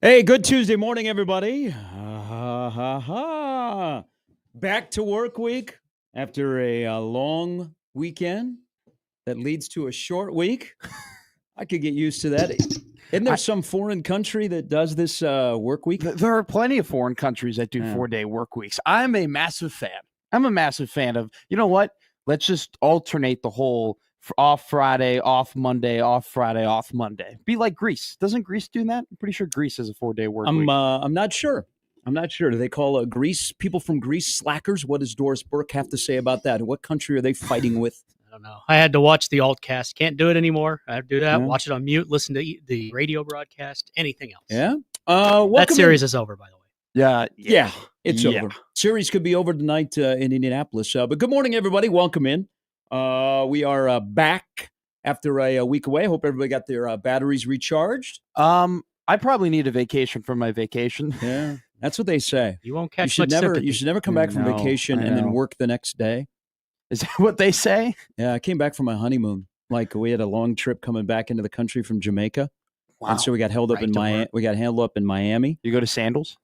Hey, good Tuesday morning, everybody. Ha. Back to work week after a long weekend that leads to a short week. I could get used to that. Isn't there some foreign country that does this work week? There are plenty of foreign countries that do 4-day work weeks. I'm a massive fan. I'm a massive fan of, you know what? Let's just alternate the whole off Friday, off Monday, off Friday, off Monday. Be like Greece. Doesn't Greece do that? I'm pretty sure Greece has a 4-day work week. I'm not sure. Do they call Greece, people from Greece, slackers? What does Doris Burke have to say about that? What country are they fighting with? I don't know. I had to watch the altcast. Can't do it anymore. I have to do that. Yeah. Watch it on mute. Listen to the radio broadcast. Anything else? Yeah. That series is over, by the way. Yeah. It's over. Series could be over tonight in Indianapolis. But good morning, everybody. Welcome in. We are back after a week away. Hope everybody got their batteries recharged. I probably need a vacation from my vacation. Yeah, that's what they say. You won't catch much sympathy. You should never come back from vacation and then work the next day. Is that what they say? Yeah, I came back from my honeymoon. Like we had a long trip coming back into the country from Jamaica. Wow. And so we got held up in Miami. We got held up in Miami. You go to Sandals?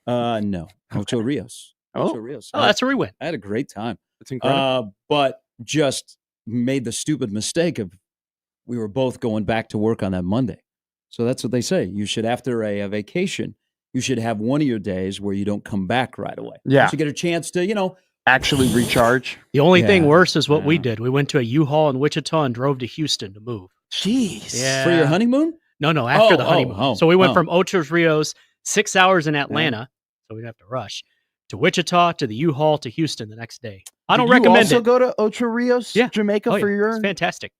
No. Okay. Ocho Rios. Oh, Ocho Rios. That's where we went. I had a great time. That's incredible. But just made the stupid mistake of we were both going back to work on that Monday. So that's what they say. You should, after a vacation, you should have one of your days where you don't come back right away. Yeah. To get a chance to, actually recharge. The only thing worse is what we did. We went to a U-Haul in Wichita and drove to Houston to move. Jeez. Yeah. For your honeymoon? No, after the honeymoon. So we went from Ocho Rios, 6 hours in Atlanta, so we'd have to rush, to Wichita, to the U-Haul, to Houston the next day. I don't recommend it. You also go to Ocho Rios, Jamaica for your... It's fantastic.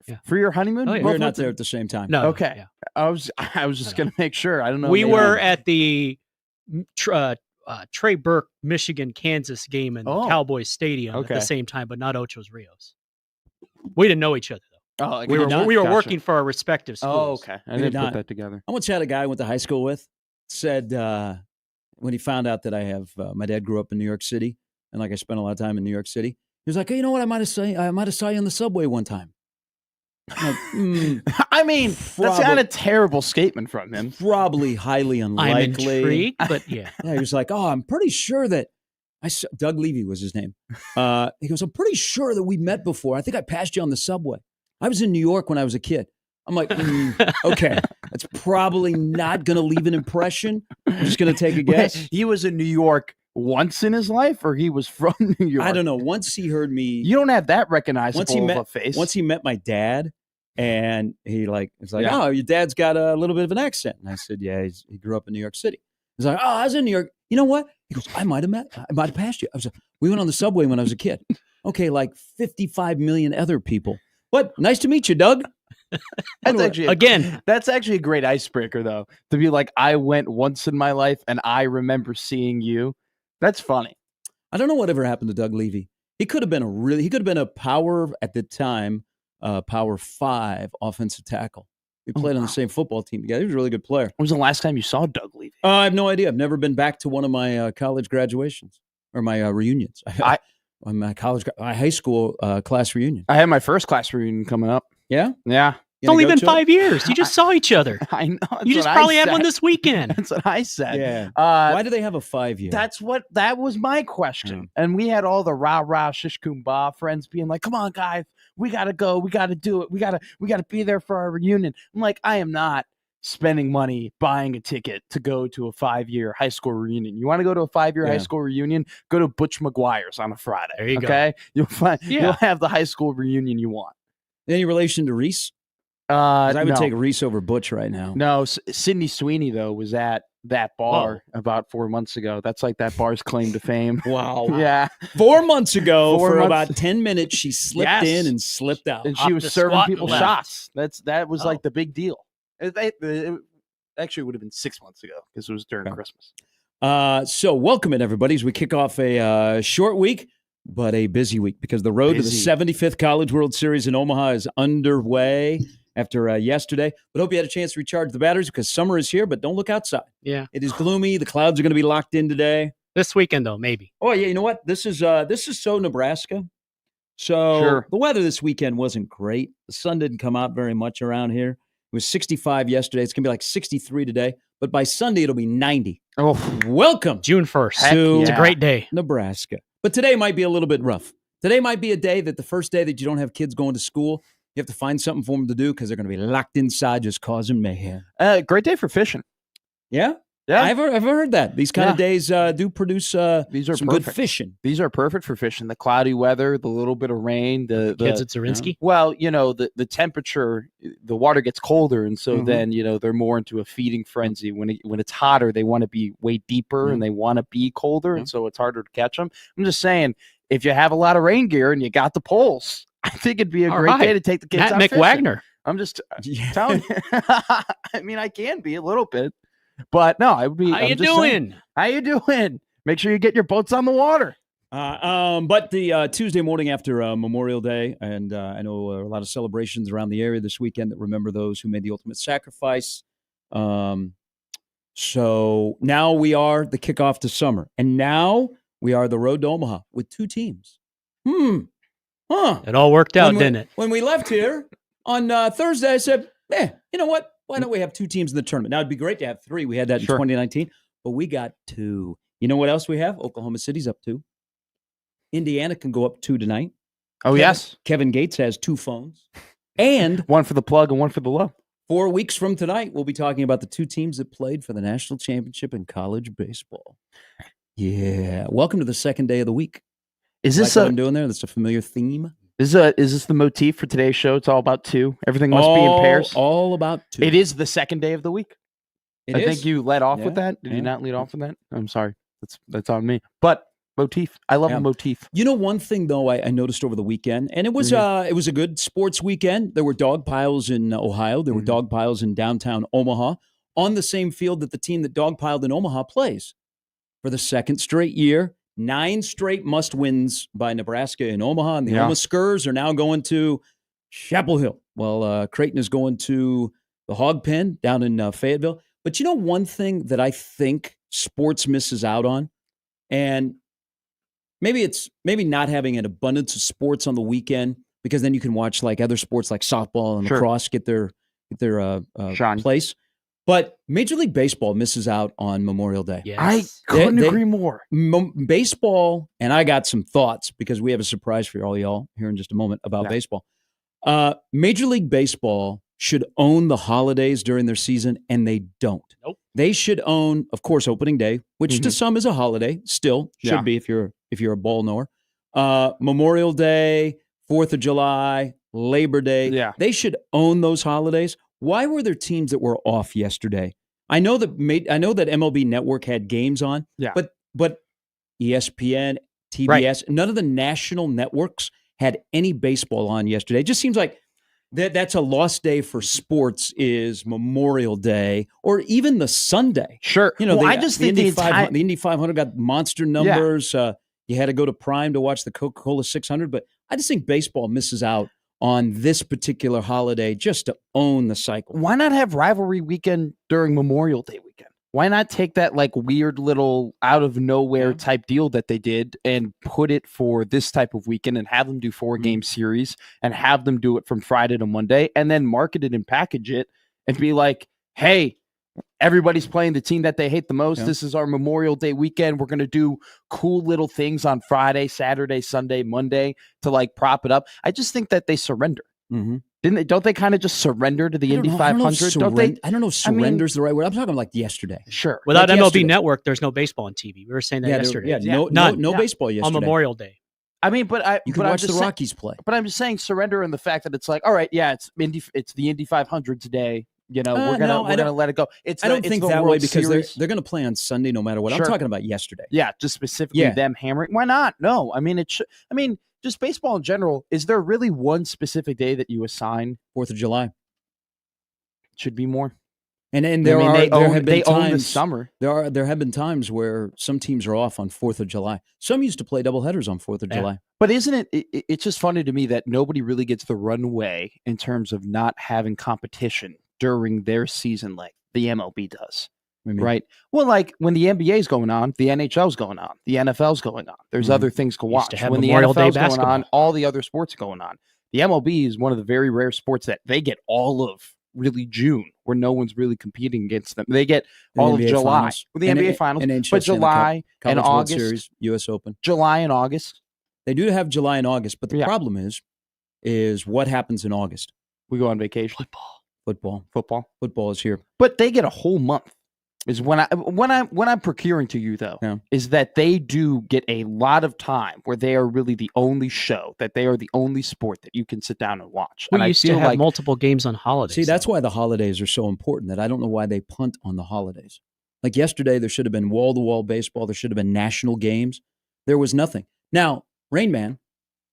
Yeah. For your honeymoon? We were not there at the same time. No. Okay. Yeah. I was just going to make sure. I don't know. We were at the Trey Burke, Michigan, Kansas game in the Cowboys Stadium at the same time, but not Ocho Rios. We didn't know each other, though. Oh, we were working for our respective schools. Oh, okay. I didn't put that together. I once had a guy I went to high school with said when he found out that I have my dad grew up in New York City and like I spent a lot of time in New York City, he was like, hey, you know what? I might have saw you on the subway one time. Like, I mean, that's not a terrible statement from him. Probably highly unlikely. I'm intrigued, but yeah. Yeah, he was like, oh, I'm pretty sure that Doug Levy was his name. He goes, I'm pretty sure that we met before. I think I passed you on the subway. I was in New York when I was a kid. I'm like, okay, that's probably not going to leave an impression. I'm just going to take a guess. Wait, he was in New York once in his life, or he was from New York? I don't know. Once he heard me. You don't have that recognizable of a face. Once he met my dad, and he was like, oh, your dad's got a little bit of an accent. And I said, yeah, he grew up in New York City. He's like, oh, I was in New York. You know what? He goes, I might have passed you. I was like, we went on the subway when I was a kid. Okay, like 55 million other people. But nice to meet you, Doug. That's actually a great icebreaker, though, to be like, I went once in my life and I remember seeing you. That's funny. I don't know whatever happened to Doug Levy. He could have been a power at the time, power 5 offensive tackle. We played on the same football team together. He was a really good player. When was the last time you saw Doug Levy? I have no idea. I've never been back to one of my college graduations or my reunions. My high school class reunion. I have my first class reunion coming up. Yeah? Yeah. It's only been 5 years. You just saw each other. I know. You just probably had one this weekend. That's what I said. Yeah. Why do they have a 5-year? That was my question. And we had all the rah-rah shish kumbah friends being like, come on, guys, we got to go. We got to do it. We got to be there for our reunion. I'm like, I am not spending money buying a ticket to go to a 5-year high school reunion. You want to go to a 5-year high school reunion? Go to Butch McGuire's on a Friday. There you go. Okay? You'll have the high school reunion you want. Any relation to Reese? I would take Reese over Butch right now. No, Sydney Sweeney, though, was at that bar about 4 months ago. That's like that bar's claim to fame. Wow. Yeah. 4 months ago, about 10 minutes, she slipped in and slipped out. And she was serving people shots. That was like the big deal. It actually would have been 6 months ago because it was during Christmas. So welcome in, everybody, as we kick off a short week, but a busy week because the road to the 75th College World Series in Omaha is underway after yesterday. But hope you had a chance to recharge the batteries because summer is here, but don't look outside. Yeah. It is gloomy. The clouds are going to be locked in today. This weekend, though, maybe. Oh, yeah. You know what? This is so Nebraska. So the weather this weekend wasn't great. The sun didn't come out very much around here. was 65 yesterday. It's going to be like 63 today. But by Sunday, it'll be 90. Oh, Welcome June 1st. to It's a great day. Nebraska. But today might be a little bit rough. Today might be a day that the first day that you don't have kids going to school, you have to find something for them to do because they're going to be locked inside just causing mayhem. great day for fishing. Yeah? Yeah. I've heard that. These kind of days do produce These are some perfect. good fishing. These are perfect for fishing. The cloudy weather, the little bit of rain, the Kids at Zarinsky. well, the temperature, the water gets colder, and so then they're more into a feeding frenzy. When it's hotter, they want to be way deeper and they want to be colder, and so it's harder to catch them. I'm just saying, if you have a lot of rain gear and you got the poles, I think it'd be a great day to take the kids out Matt fishing. McWagner. I'm just telling you. I mean, I can be a little bit, but no, I would be. How you doing? How you doing? Make sure you get your boats on the water. But the Tuesday morning after Memorial Day, and I know a lot of celebrations around the area this weekend that remember those who made the ultimate sacrifice. So now we are the kickoff to summer, and now we are the road to Omaha with 2 teams. It all worked out, didn't it? When we left here on Thursday, I said, you know what? Why don't we have 2 teams in the tournament? Now, it'd be great to have 3. We had that in 2019, but we got 2. You know what else we have? Oklahoma City's up 2. Indiana can go up 2 tonight. Oh, yes. Kevin Gates has 2 phones. And one for the plug and one for the low. 4 weeks from tonight, we'll be talking about the 2 teams that played for the national championship in college baseball. Yeah. Welcome to the second day of the week. Is this what I'm doing there? That's a familiar theme. Is this the motif for today's show? It's all about 2. Everything must be in pairs. All about 2. It is the second day of the week. I think you led off with that. Did you not lead off with that? I'm sorry. That's on me. But motif. I love a motif. You know, one thing though I noticed over the weekend, and it was a good sports weekend. There were dog piles in Ohio. There were dog piles in downtown Omaha on the same field that the team that dog piled in Omaha plays for the second straight year. 9 straight must-wins by Nebraska in Omaha, and the Omaha Skurs are now going to Chapel Hill. Well, Creighton is going to the Hog Pen down in Fayetteville. But you know one thing that I think sports misses out on, and maybe not having an abundance of sports on the weekend, because then you can watch like other sports like softball and lacrosse get their place. But Major League Baseball misses out on Memorial Day. Yes. I couldn't agree more. Baseball, and I got some thoughts because we have a surprise for all y'all here in just a moment about baseball. Major League Baseball should own the holidays during their season, and they don't. Nope. They should own, of course, opening day, which to some is a holiday. Still should be if you're a ball knower. Memorial Day, 4th of July, Labor Day. Yeah. They should own those holidays. Why were there teams that were off yesterday? I know that MLB Network had games on, but ESPN, TBS, none of the national networks had any baseball on yesterday. It just seems like that's a lost day for sports is Memorial Day or even the Sunday. Sure. You know, I just think the Indy 500 got monster numbers. You had to go to Prime to watch the Coca-Cola 600, but I just think baseball misses out on this particular holiday just to own the cycle. Why not have rivalry weekend during Memorial Day weekend? Why not take that like weird little out of nowhere type deal that they did and put it for this type of weekend and have them do 4-game series and have them do it from Friday to Monday and then market it and package it and be like, hey, everybody's playing the team that they hate the most. Yeah. This is our Memorial Day weekend. We're going to do cool little things on Friday, Saturday, Sunday, Monday to like prop it up. I just think that they surrender. Mm-hmm. Don't they kind of just surrender to the Indy 500? I don't know if surrender's the right word. I'm talking like yesterday. Sure. Without like MLB yesterday. Network, there's no baseball on TV. We were saying that yesterday. No baseball yesterday. On Memorial Day. I mean, you can watch the Rockies play. But I'm just saying surrender in the fact that it's like, all right, it's the Indy 500 today. You know, we're gonna let it go. I don't think that way because they're gonna play on Sunday no matter what. I'm talking about yesterday. Yeah, just specifically them hammering. Why not? No, I mean just baseball in general. Is there really one specific day that you assign? 4th of July. Should be more. And there have been times own the summer. There have been times where some teams are off on 4th of July. Some used to play doubleheaders on 4th of July. But isn't it's just funny to me that nobody really gets the runway in terms of not having competition during their season like the MLB does. Right. Well, like when the NBA is going on, the NHL's going on, the NFL's going on. There's other things to watch. When the NFL's going on, all the other sports are going on. The MLB is one of the very rare sports that they get all of really June, where no one's really competing against them. They get all of July, Finals. the NBA Finals, NHL but July College and World August, Series, U.S. Open. July and August. They do have July and August, but the problem is what happens in August. We go on vacation. Football is here. But they get a whole month. Is when I'm procuring to you though, is that they do get a lot of time where they are really the only show, that they are the only sport that you can sit down and watch. We and used to have multiple games on holidays. See, that's why the holidays are so important. That I don't know why they punt on the holidays. Like yesterday, there should have been wall-to-wall baseball. There should have been national games. There was nothing. Now, Rain Man,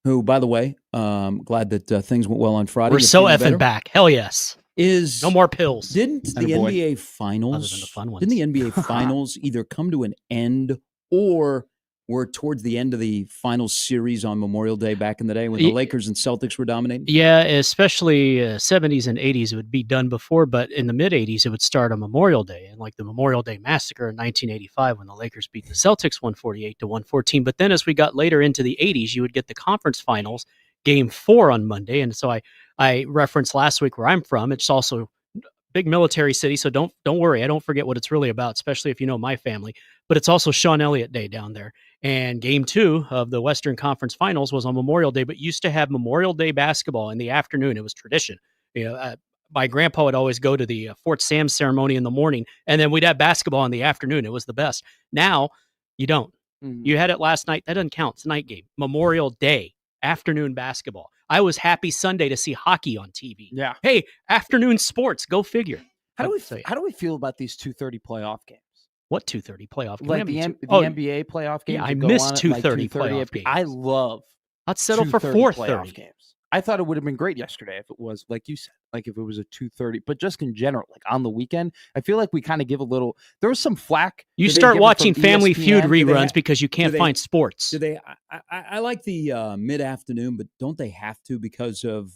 who, by the way, glad that things went well on Friday. We're so effing back. Hell yes. Is no more pills. Didn't the NBA Finals? Other than the fun ones. Didn't the NBA Finals either come to an end or were towards the end of the final series on Memorial Day back in the day when the Lakers and Celtics were dominating? Yeah, especially 70s and 80s, it would be done before, but in the mid 80s, it would start on Memorial Day, and like the Memorial Day Massacre in 1985 when the Lakers beat the Celtics 148-114. But then as we got later into the 80s, you would get the conference finals, Game 4 on Monday, and so I referenced last week where I'm from. It's also a big military city, so don't worry. I don't forget what it's really about, especially if you know my family. But it's also Sean Elliott Day down there. And Game 2 of the Western Conference Finals was on Memorial Day, but used to have Memorial Day basketball in the afternoon. It was tradition. My grandpa would always go to the Fort Sam ceremony in the morning, and then we'd have basketball in the afternoon. It was the best. Now, you don't. Mm-hmm. You had it last night. That doesn't count. It's a night game. Memorial Day, afternoon basketball. I was happy Sunday to see hockey on TV. Yeah. Hey, afternoon sports. Go figure. How do we feel about these 2:30 playoff games? What 2:30 playoff games? Like the NBA playoff games? Yeah, I missed 2:30 playoff games. I love. Let's settle for 4:30 games. I thought it would have been great yesterday if it was like you said, like if it was a 2:30. But just in general, like on the weekend, I feel like we kind of give a little. There was some flack. You start watching Family Feud reruns because you can't find sports. Do they? I like the mid-afternoon, but don't they have to because of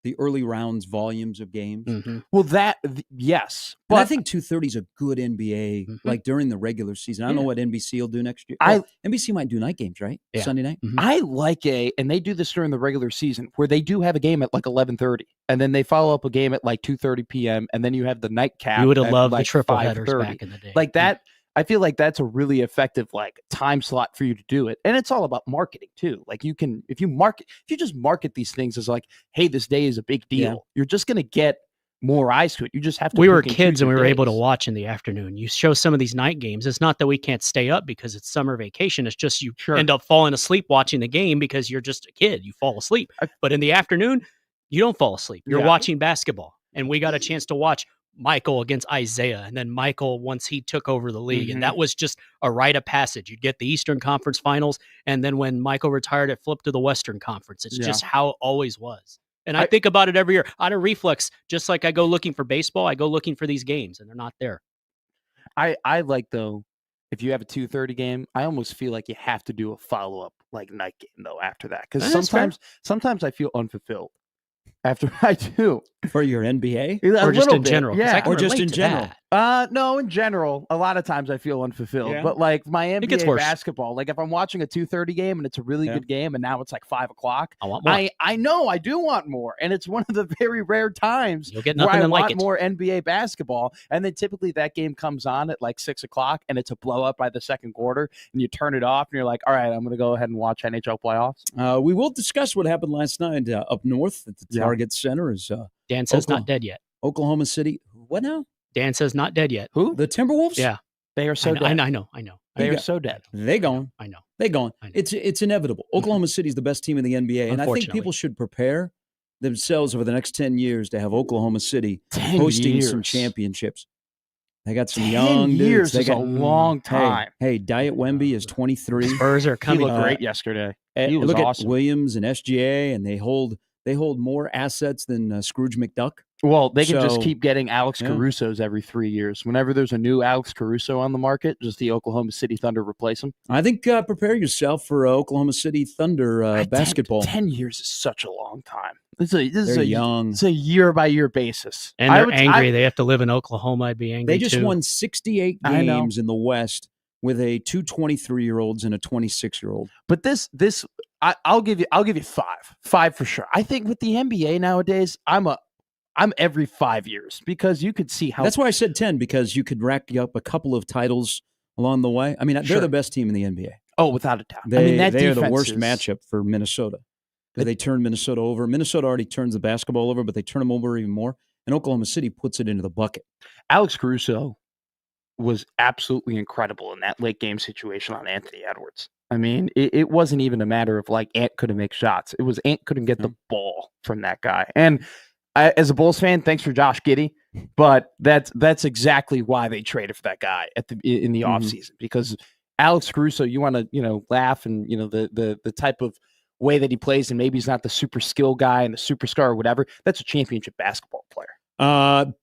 the early rounds volumes of games? Mm-hmm. Well, yes, but I think 2:30 is a good NBA, like during the regular season. I don't know what NBC will do next year. NBC might do night games, right? Yeah. Sunday night. Mm-hmm. I like and they do this during the regular season where they do have a game at like 11:30, and then they follow up a game at like 2:30 p.m., and then you have the nightcap. You would have loved like the triple headers back in the day, like that. I feel like that's a really effective like time slot for you to do it. And it's all about marketing too. Like if you just market these things as like, hey, this day is a big deal, you're just going to get more eyes to it. You just have to. We were kids and we were able to watch in the afternoon. You show some of these night games. It's not that we can't stay up because it's summer vacation. It's just you end up falling asleep watching the game because you're just a kid. You fall asleep. But in the afternoon, you don't fall asleep. You're watching basketball. And we got a chance to watch Michael against Isaiah, and then Michael once he took over the league, and that was just a rite of passage. You'd get the Eastern Conference Finals, and then when Michael retired, it flipped to the Western Conference. It's just how it always was. And I think about it every year. Out of reflex, just like I go looking for baseball, I go looking for these games, and they're not there. I like, though, if you have a 2:30 game, I almost feel like you have to do a follow-up like night game, though, after that. Because sometimes I feel unfulfilled. After I do. For your NBA? Or just in general? Yeah. Or just in general? No, in general. A lot of times I feel unfulfilled. Yeah. But like my NBA basketball, like if I'm watching a 2:30 game and it's a really good game and now it's like 5 o'clock, I want more. I know I do want more. And it's one of the very rare times You'll get where I like want more NBA basketball. And then typically that game comes on at like 6 o'clock and it's a blowout by the second quarter and you turn it off and you're like, all right, I'm going to go ahead and watch NHL playoffs. We will discuss what happened last night up north at the Target Center. Is Dan says not dead yet. Oklahoma City. What now? Dan says not dead yet. Who? The Timberwolves? Yeah. They are so dead. I know. They are so dead. They gone. I know. They gone. It's inevitable. Oklahoma City is the best team in the NBA, and I think people should prepare themselves over the next 10 years to have Oklahoma City hosting some championships. They got some young dudes. 10 years they got a long time. Hey, Diet Wemby is 23. Spurs are coming. He looked great yesterday. He was awesome. At Williams and SGA, and they hold more assets than Scrooge McDuck. Well, they can just keep getting Alex Caruso's every 3 years. Whenever there's a new Alex Caruso on the market, just the Oklahoma City Thunder replace him. I think prepare yourself for Oklahoma City Thunder basketball. 10 years is such a long time. They're young. It's a year-by-year basis. And they're angry. They have to live in Oklahoma. I'd be angry, They just won 68 games in the West with a 2 23-year-olds and a 26-year-old. But I'll give you 5 for sure. I think with the NBA nowadays, I'm a I'm every 5 years because you could see how. That's why I said 10, because you could rack up a couple of titles along the way. I mean, they're Sure. the best team in the NBA. Oh, without a doubt. They that are the defense worst is- matchup for Minnesota because they turn Minnesota over. Minnesota already turns the basketball over, but they turn them over even more. And Oklahoma City puts it into the bucket. Alex Caruso was absolutely incredible in that late game situation on Anthony Edwards. I mean, it wasn't even a matter of like Ant couldn't make shots. It was Ant couldn't get the ball from that guy. And as a Bulls fan, thanks for Josh Giddey, but that's exactly why they traded for that guy in the offseason, because Alex Caruso, you want to laugh and the type of way that he plays, and maybe he's not the super skill guy and the superstar or whatever. That's a championship basketball player.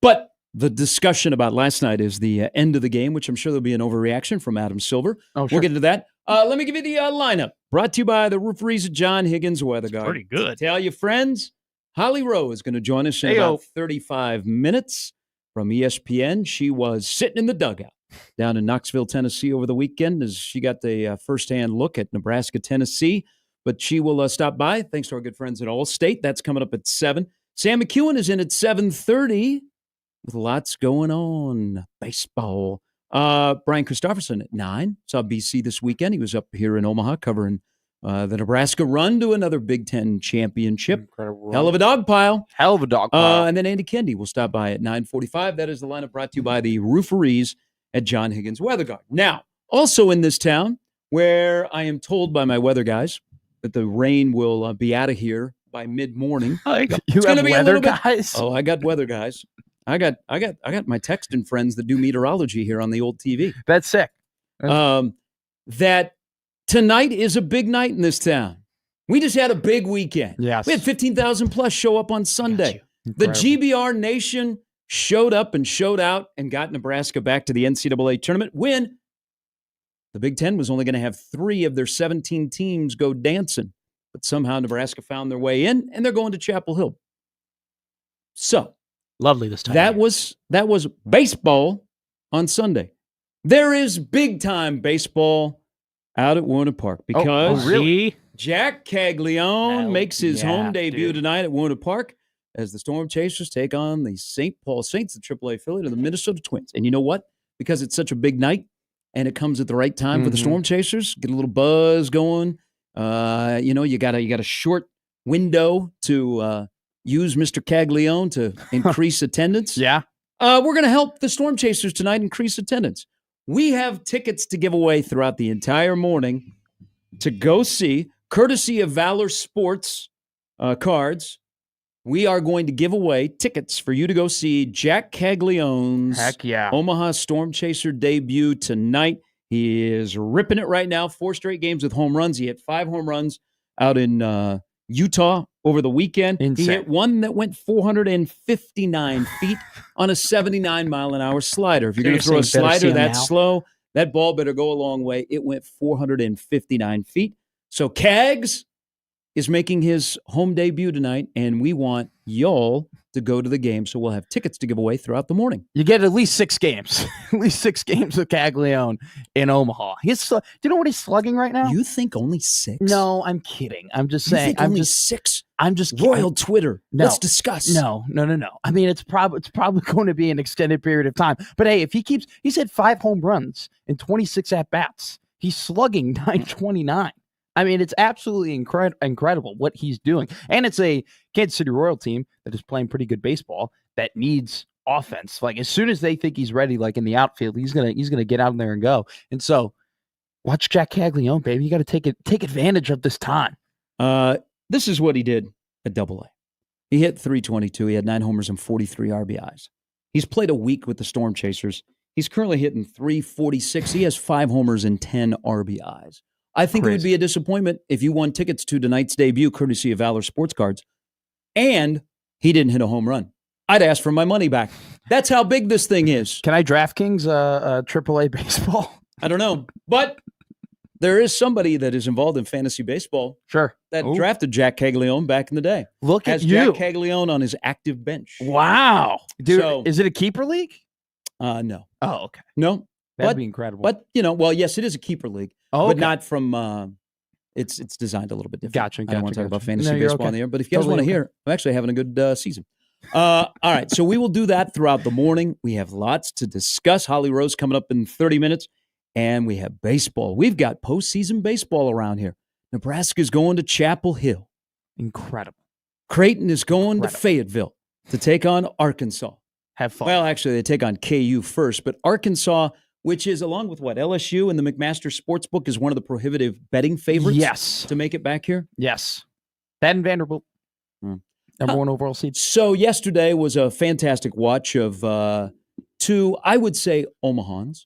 But the discussion about last night is the end of the game, which I'm sure there'll be an overreaction from Adam Silver. Oh, sure. We'll get into that. Let me give you the lineup. Brought to you by the Roofery's at John Higgins Weather Guard. Pretty good. Tell your friends, Holly Rowe is going to join us in about 35 minutes from ESPN. She was sitting in the dugout down in Knoxville, Tennessee over the weekend as she got the firsthand look at Nebraska, Tennessee. But she will stop by, thanks to our good friends at Allstate. That's coming up at 7. Sam McEwen is in at 7:30 with lots going on. Baseball. Brian Christopherson at 9. Saw BC this weekend. He was up here in Omaha covering the Nebraska run to another Big Ten championship. Incredible. Hell of a dog pile. Hell of a dog pile. And then Andy Kendi will stop by at 9:45. That is the lineup brought to you by the Rooferys at John Higgins Weather Guard. Now, also in this town, where I am told by my weather guys that the rain will be out of here by mid-morning. Oh, there you go. You It's gonna have be a weather little bit- guys. Oh, I got weather guys. I got my texting friends that do meteorology here on the old TV. That's sick. That tonight is a big night in this town. We just had a big weekend. Yes. We had 15,000 plus show up on Sunday. The GBR Nation showed up and showed out and got Nebraska back to the NCAA tournament when the Big Ten was only going to have 3 of their 17 teams go dancing. But somehow Nebraska found their way in, and they're going to Chapel Hill. So Lovely this time. that was baseball on Sunday. There is big-time baseball out at Woona Park because really? Jack Caglione Hell makes his yeah, home debut dude. tonight at Woona Park as the Storm Chasers take on the St. Paul Saints, the AAA affiliate of the Minnesota Twins. And you know what? Because it's such a big night and it comes at the right time for the Storm Chasers, get a little buzz going. You got a short window to use Mr. Caglione to increase attendance. Yeah. We're going to help the Storm Chasers tonight increase attendance. We have tickets to give away throughout the entire morning to go see, courtesy of Valor Sports cards. We are going to give away tickets for you to go see Jack Caglione's Heck yeah. Omaha Storm Chaser debut tonight. He is ripping it right now. 4 straight games with home runs. He hit 5 home runs out in Utah over the weekend. Insane. He hit one that went 459 feet on a 79-mile-an-hour slider. If you're going to throw a Seriously, better see slider him that now. slow, that ball better go a long way. It went 459 feet. So Cags is making his home debut tonight, and we want y'all to go to the game. So we'll have tickets to give away throughout the morning. You get at least 6 games. At least 6 games with Caglione in Omaha. Do you know what he's slugging right now? You think only 6? No, I'm kidding. I'm just You saying. think only 6? I'm just Royal Twitter. No. Let's discuss. No. I mean, it's probably going to be an extended period of time. But hey, if he's had 5 home runs and 26 at bats. He's slugging 929. I mean, it's absolutely incredible what he's doing. And it's a Kansas City Royal team that is playing pretty good baseball that needs offense. Like as soon as they think he's ready, like in the outfield, he's gonna get out there and go. And so, watch Jack Caglione, baby. You got to take advantage of this time. This is what he did at AA. He hit 322. He had 9 homers and 43 RBIs. He's played a week with the Storm Chasers. He's currently hitting 346. He has 5 homers and 10 RBIs. I think it would be a disappointment if you won tickets to tonight's debut, courtesy of Valor Sports Cards, and he didn't hit a home run. I'd ask for my money back. That's how big this thing is. Can I DraftKings AAA baseball? I don't know, but there is somebody that is involved in fantasy baseball Sure. that Ooh. drafted Jack Caglione back in the day. Look Has at you. Jack Caglione on his active bench. Wow. Dude, So- is it a keeper league? No. Oh, okay. No. That'd But- be incredible. But, well, yes, it is a keeper league, oh, but okay. not from it's designed a little bit different. Gotcha, I don't want to gotcha, talk about gotcha. fantasy No, you're baseball on okay. the air, but if you guys Totally want to okay. hear, I'm actually having a good season. All right, so we will do that throughout the morning. We have lots to discuss. Holly Rose coming up in 30 minutes, and we have baseball. We've got postseason baseball around here. Nebraska's going to Chapel Hill. Incredible. Creighton is going to Fayetteville to take on Arkansas. Have fun. Well, actually, they take on KU first, but Arkansas, which is along with LSU and the McMaster Sportsbook, is one of the prohibitive betting favorites to make it back here. Yes. That and Vanderbilt. Number one overall seed. So yesterday was a fantastic watch of two, I would say, Omahans.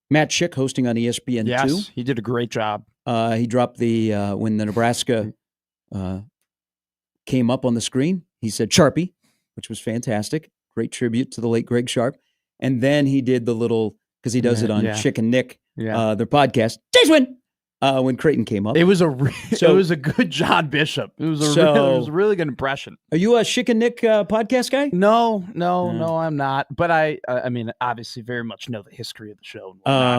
Matt Schick hosting on ESPN2. Yes, he did a great job. He dropped when the Nebraska came up on the screen, he said Sharpie, which was fantastic. Great tribute to the late Greg Sharp. And then he did the little, because he does it on Schick and Nick, their podcast, Jays win, when Creighton came up. It was a good John Bishop. It was a really good impression. Are you a Schick and Nick podcast guy? No, I'm not. But I mean, obviously very much know the history of the show.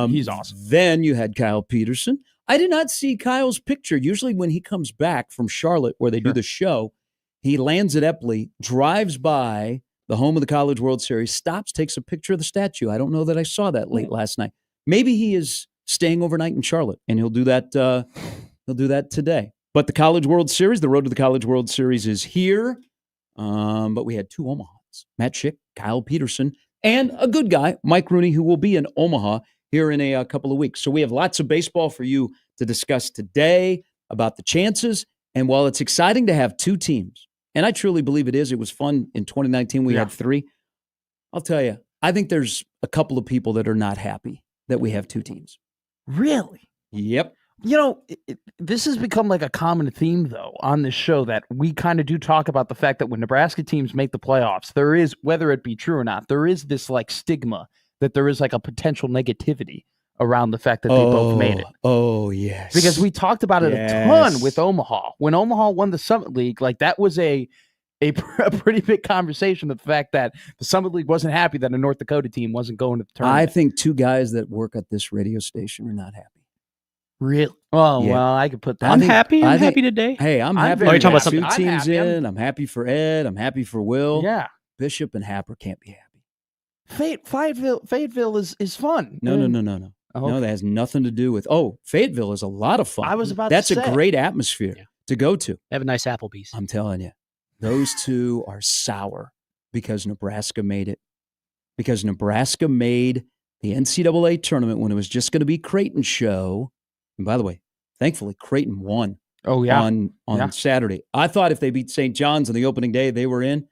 He's awesome. Then you had Kyle Peterson. I did not see Kyle's picture. Usually when he comes back from Charlotte, where they do the show, he lands at Epley, drives by the home of the College World Series, stops, takes a picture of the statue. I don't know that I saw that late last night. Maybe he is staying overnight in Charlotte, and he'll do that. He'll do that today. But the College World Series, the road to the College World Series is here. But we had two Omahans, Matt Schick, Kyle Peterson, and a good guy, Mike Rooney, who will be in Omaha here in a couple of weeks. So we have lots of baseball for you to discuss today about the chances. And while it's exciting to have two teams, and I truly believe it is, it was fun in 2019. We had three. I'll tell you, I think there's a couple of people that are not happy that we have two teams. Really? Yep. You know, this has become like a common theme, though, on this show that we kind of do talk about the fact that when Nebraska teams make the playoffs, there is, whether it be true or not, there is this like stigma that there is like a potential negativity around the fact that they both made it. Oh, yes. Because we talked about it a ton with Omaha. When Omaha won the Summit League, like that was a pretty big conversation of the fact that the Summit League wasn't happy that a North Dakota team wasn't going to the tournament. I think two guys that work at this radio station are not happy. Really? Oh, yeah. Well, I could put that. I'm happy today. Hey, I'm happy. Are you talking about two teams in? I'm happy for Ed. I'm happy for Will. Yeah. Bishop and Happer can't be happy. Fayetteville is fun. No. Okay. No, that has nothing to do with. Oh, Fayetteville is a lot of fun. I was about That's to say. a great atmosphere to go to. They have a nice Applebee's. I'm telling you, those two are sour because Nebraska made it. Because Nebraska made the NCAA tournament when it was just going to be Creighton's show. And by the way, thankfully, Creighton won. Oh yeah, on Saturday. I thought if they beat St. John's on the opening day, they were in.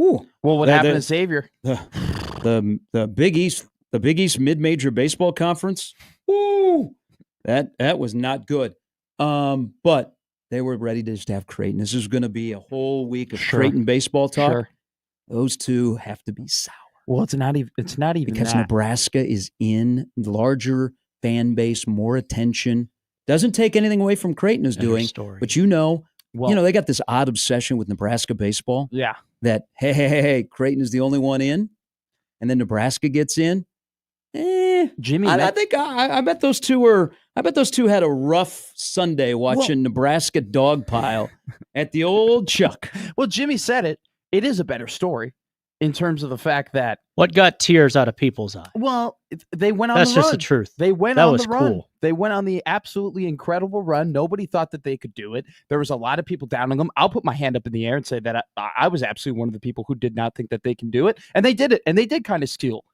Ooh. Well, what happened to Xavier? The Big East. The Big East Mid-Major Baseball Conference, that was not good. But they were ready to just have Creighton. This is going to be a whole week of Creighton baseball talk. Sure. Those two have to be sour. Well, it's not even because that. Nebraska is in larger fan base, more attention. Doesn't take anything away from Creighton is doing, but they got this odd obsession with Nebraska baseball. Yeah, that hey, Creighton is the only one in, and then Nebraska gets in. Jimmy, I think I bet those two were. I bet those two had a rough Sunday watching Nebraska dogpile at the old Chuck. Well, Jimmy said it. It is a better story in terms of the fact that what got tears out of people's eyes. Well, they went on. That's the just run. the truth. They went that on was the run. Cool. They went on the absolutely incredible run. Nobody thought that they could do it. There was a lot of people downing them. I'll put my hand up in the air and say that I was absolutely one of the people who did not think that they can do it, and they did it. And they did kind of steal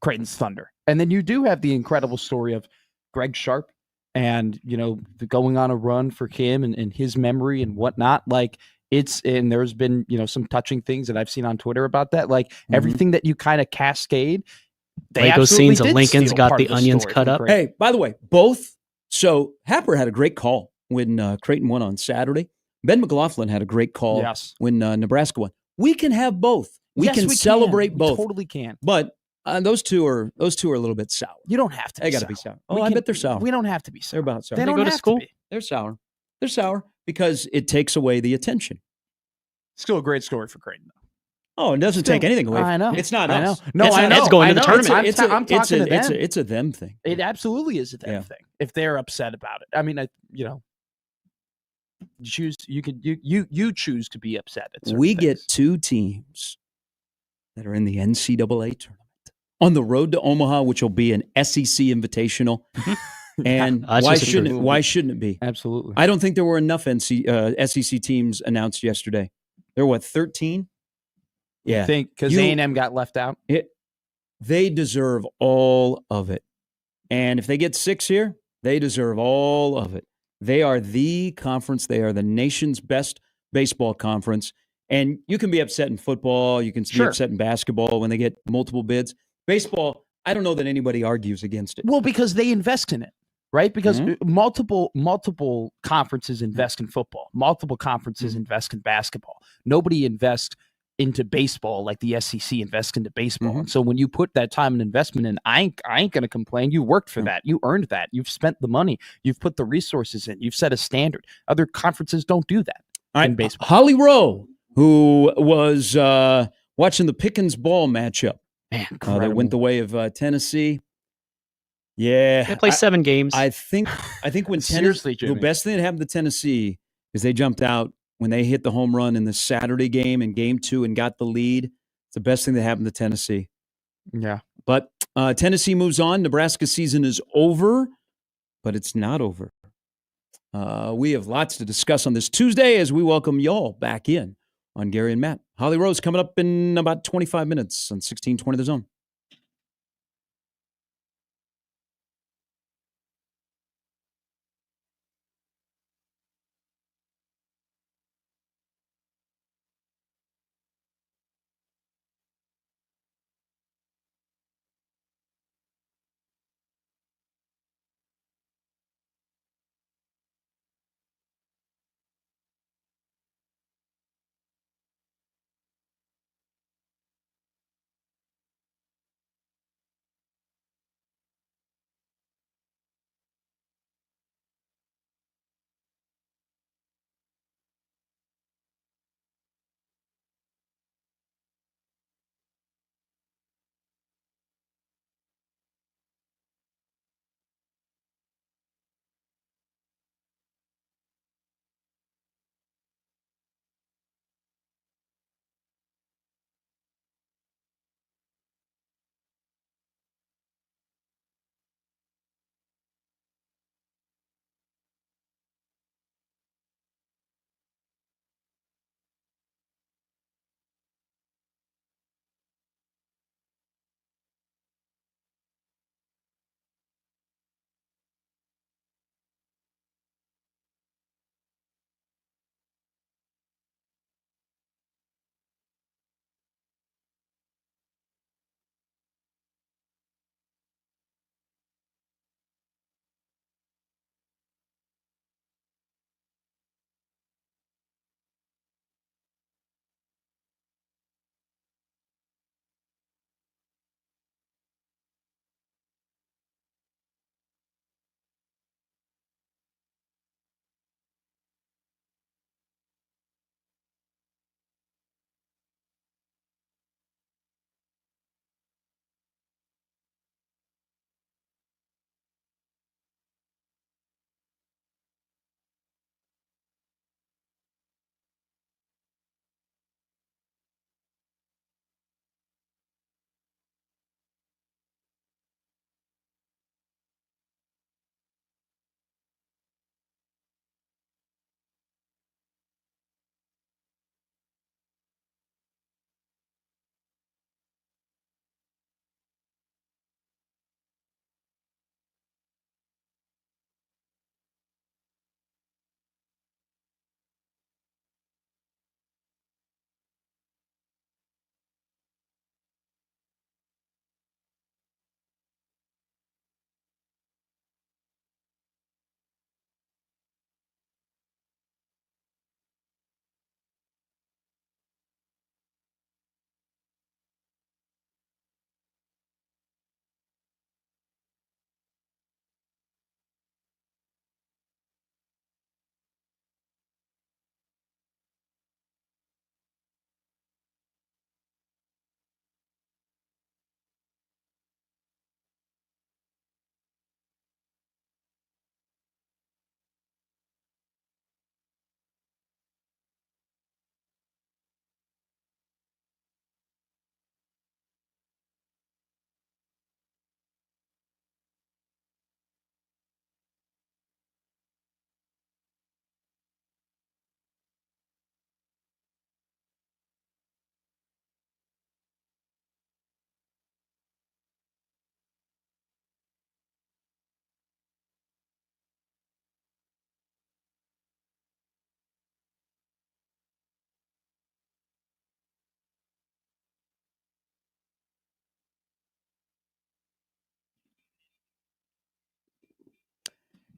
Creighton's thunder. And then you do have the incredible story of Greg Sharp and, going on a run for him and his memory and whatnot. Like and there's been, some touching things that I've seen on Twitter about that. Like everything that you kind of cascade. Like those scenes of Lincoln's got the onions cut up. Hey, by the way, both. So Happer had a great call when Creighton won on Saturday. Ben McLaughlin had a great call when Nebraska won. We can have both. We can celebrate both. We totally can. But those two are a little bit sour. You don't have to. They got to be sour. I bet they're sour. We don't have to be sour. They're about sour. They don't go to have school. To be. They're sour. They're sour because it takes away the attention. Still a great story for Creighton, though. Oh, it doesn't take anything away. I know. It's not us. No, I know. It's going to the tournament. I'm talking to them. It's a them thing. It absolutely is a them thing. If they're upset about it, I mean, you choose to be upset. We get two teams that are in the NCAA tournament on the road to Omaha, which will be an SEC Invitational. And That's why just the shouldn't it? truth. Why shouldn't it be? Absolutely. I don't think there were enough SEC teams announced yesterday. There were 13. You think because You- A&M got left out? They deserve all of it. And if they get 6 here, they deserve all of it. They are the conference. They are the nation's best baseball conference. And you can be upset in football. You can be Sure. upset in basketball when they get multiple bids. Baseball, I don't know that anybody argues against it. Well, because they invest in it, right? Because Mhm. multiple conferences invest in football. Multiple conferences invest in basketball. Nobody invests into baseball like the SEC invests into baseball. Mhm. And so when you put that time and investment in, I ain't going to complain. You worked for that. You earned that. You've spent the money. You've put the resources in. You've set a standard. Other conferences don't do that. All in right, baseball. Holly Rowe, who was watching the Pickens ball matchup Man, that went the way of Tennessee. Yeah, they play 7 games. I think when Seriously, Tennessee, the Jimmy. best thing that happened to Tennessee is they jumped out when they hit the home run in the Saturday game in Game 2 and got the lead. It's the best thing that happened to Tennessee. Yeah. But Tennessee moves on. Nebraska season is over, but it's not over. We have lots to discuss on this Tuesday as we welcome y'all back in on Gary and Matt. Holly Rose coming up in about 25 minutes on 1620 The Zone.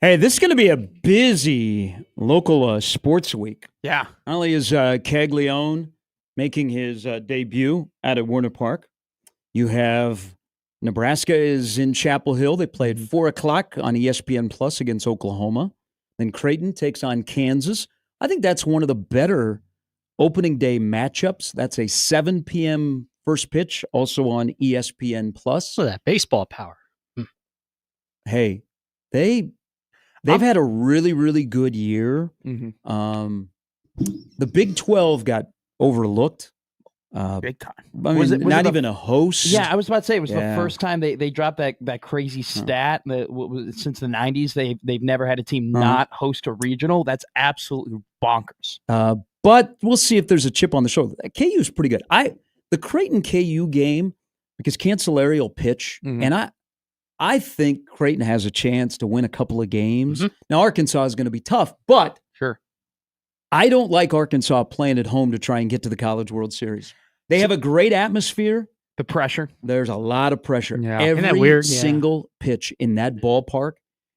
Hey, this is going to be a busy local sports week. Yeah. Not only is Caglione making his debut out at Warner Park, you have Nebraska is in Chapel Hill. They play at 4 o'clock on ESPN Plus against Oklahoma. Then Creighton takes on Kansas. I think that's one of the better opening day matchups. That's a 7 p.m. first pitch, also on ESPN Plus. So that baseball power. Hey, they've had a really, really good year. Mm-hmm. The Big 12 got overlooked. Big time. I mean, Was it not the- even a host. Yeah, I was about to say it was Yeah. the first time they dropped that crazy stat that since the 90s they've never had a team not host a regional. That's absolutely bonkers. But we'll see if there's a chip on the shoulder. KU is pretty good. The Creighton KU game, because Cancelleri will pitch, and I think Creighton has a chance to win a couple of games. Now Arkansas is going to be tough, but Sure. I don't like Arkansas playing at home to try and get to the College World Series. They have a great atmosphere. The pressure. There's a lot of pressure. Yeah. Isn't that Every weird? Yeah. single pitch in that ballpark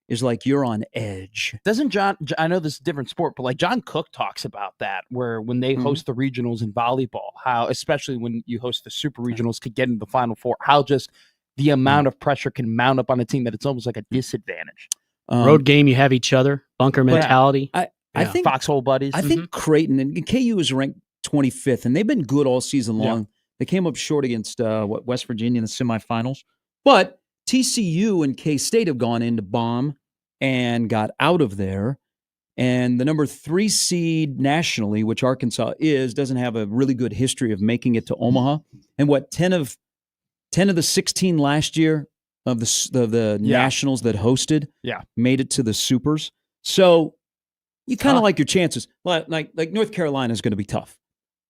is like you're on edge. Doesn't John? I know this is a different sport, but like John Cook talks about that, where when they host the regionals in volleyball, how especially when you host the super regionals to get into the Final Four, how just the amount of pressure can mount up on a team that it's almost like a disadvantage. Road game, you have each other. Bunker mentality. I think Foxhole buddies. I think Creighton and KU is ranked 25th, and they've been good all season long. Yeah. They came up short against West Virginia in the semifinals, but TCU and K-State have gone into bomb and got out of there. And the number 3 seed nationally, which Arkansas is, doesn't have a really good history of making it to Omaha. And 10 of the 16 last year of the nationals that hosted made it to the supers. So you kind of like your chances. Like North Carolina is going to be tough.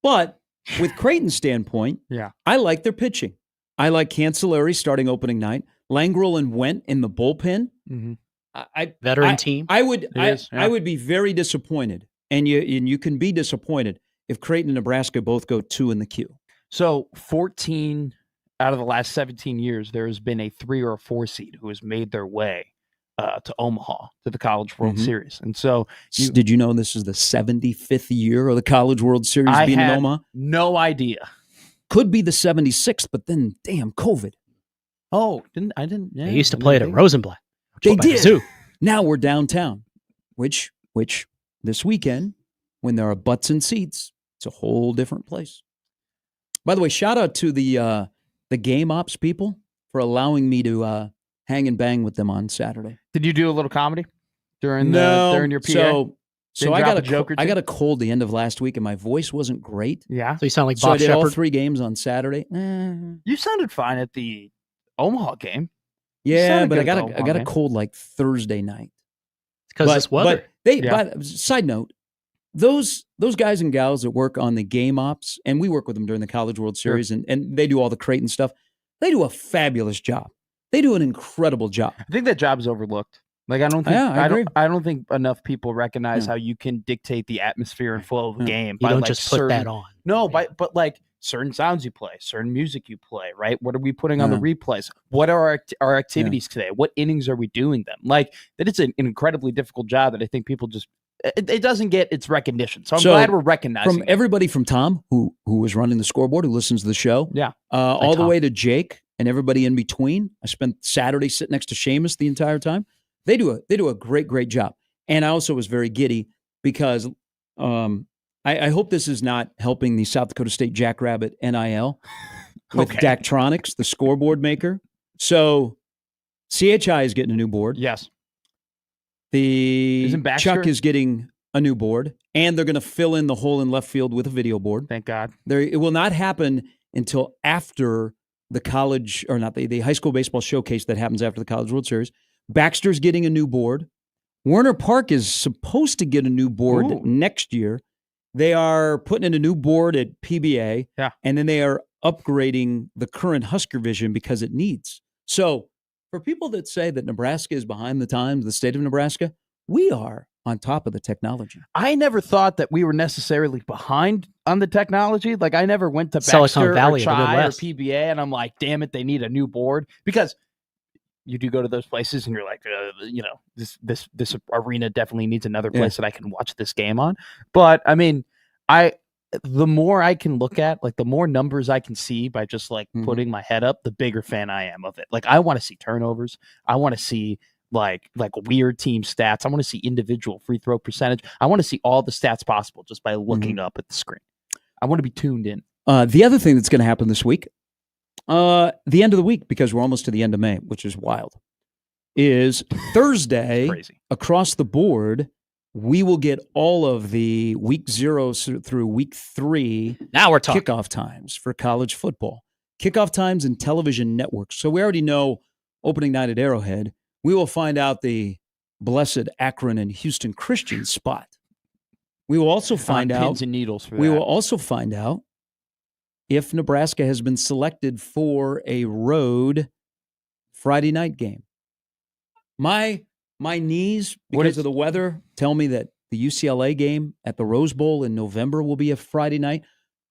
But with Creighton's standpoint, I like their pitching. I like Cancelleri starting opening night. Langrel and Went in the bullpen. Veteran team. I would be very disappointed, and you can be disappointed if Creighton and Nebraska both go 2 in the queue. So 14 out of the last 17 years, there has been a 3 or a 4 seed who has made their way to Omaha to the College World Series. And so, did you know this is the 75th year of the College World Series being in Omaha? No idea. Could be the 76th, but then damn COVID. Oh, I didn't. Yeah, they used to play it at Rosenblatt. They did. Zoo. Now we're downtown, which this weekend, when there are butts and seats, it's a whole different place. By the way, shout out to the game ops people for allowing me to hang and bang with them on Saturday. Did you do a little comedy during your PA? So I got a cold the end of last week, and my voice wasn't great. Yeah. So you sound like So Bob I did all Shepard. 3 games on Saturday. You sounded fine at the Omaha game. Yeah, sounded but I good at the got a Omaha cold like Thursday night. Because it's weather. But side note, those guys and gals that work on the game ops, and we work with them during the College World Series, and they do all the Creighton stuff. They do a fabulous job. They do an incredible job. I think that job is overlooked. Like I don't think I agree. I don't think enough people recognize how you can dictate the atmosphere and flow of a game. You by, don't like, just put that on. No, but like certain sounds you play, certain music you play, right? What are we putting on the replays? What are our activities today? What innings are we doing them? Like that it's an incredibly difficult job that I think people just it doesn't get its recognition. So I'm glad we're recognizing from everybody from Tom, who was running the scoreboard, who listens to the show, all the way to Jake and everybody in between. I spent Saturday sitting next to Seamus the entire time. They do a great job. And I also was very giddy because I hope this is not helping the South Dakota State Jackrabbit NIL with Daktronics, the scoreboard maker. So CHI is getting a new board. Yes. The Isn't Baxter? Chuck is getting a new board, and they're going to fill in the hole in left field with a video board. Thank God. It will not happen until after the college, or not the high school baseball showcase that happens after the College World Series. Baxter's getting a new board. Warner Park is supposed to get a new board next year. They are putting in a new board at PBA, and then they are upgrading the current Husker Vision because it needs. So for people that say that Nebraska is behind the times, the state of Nebraska, we are on top of the technology. I never thought that we were necessarily behind on the technology. Like I never went to Silicon Baxter Valley or of the Chi or Midwest. PBA and I'm like, damn it, they need a new board. Because you do go to those places and you're like, this arena definitely needs another place that I can watch this game on. But I mean, the more I can look at, like the more numbers I can see by just like putting my head up, the bigger fan I am of it. Like I want to see turnovers. I want to see like weird team stats. I want to see individual free throw percentage. I want to see all the stats possible just by looking up at the screen. I want to be tuned in. The other thing that's going to happen this week, the end of the week, because we're almost to the end of May, which is wild, is Thursday. Crazy. Across the board, we will get all of the week 0 through week 3 Now we're talking. kickoff times for college football. Kickoff times and television networks. So we already know opening night at Arrowhead. We will find out the blessed Akron and Houston Christian spot. We will also find out pins and needles for we that. will also find out if Nebraska has been selected for a road Friday night game. My knees, because of the weather, tell me that the UCLA game at the Rose Bowl in November will be a Friday night.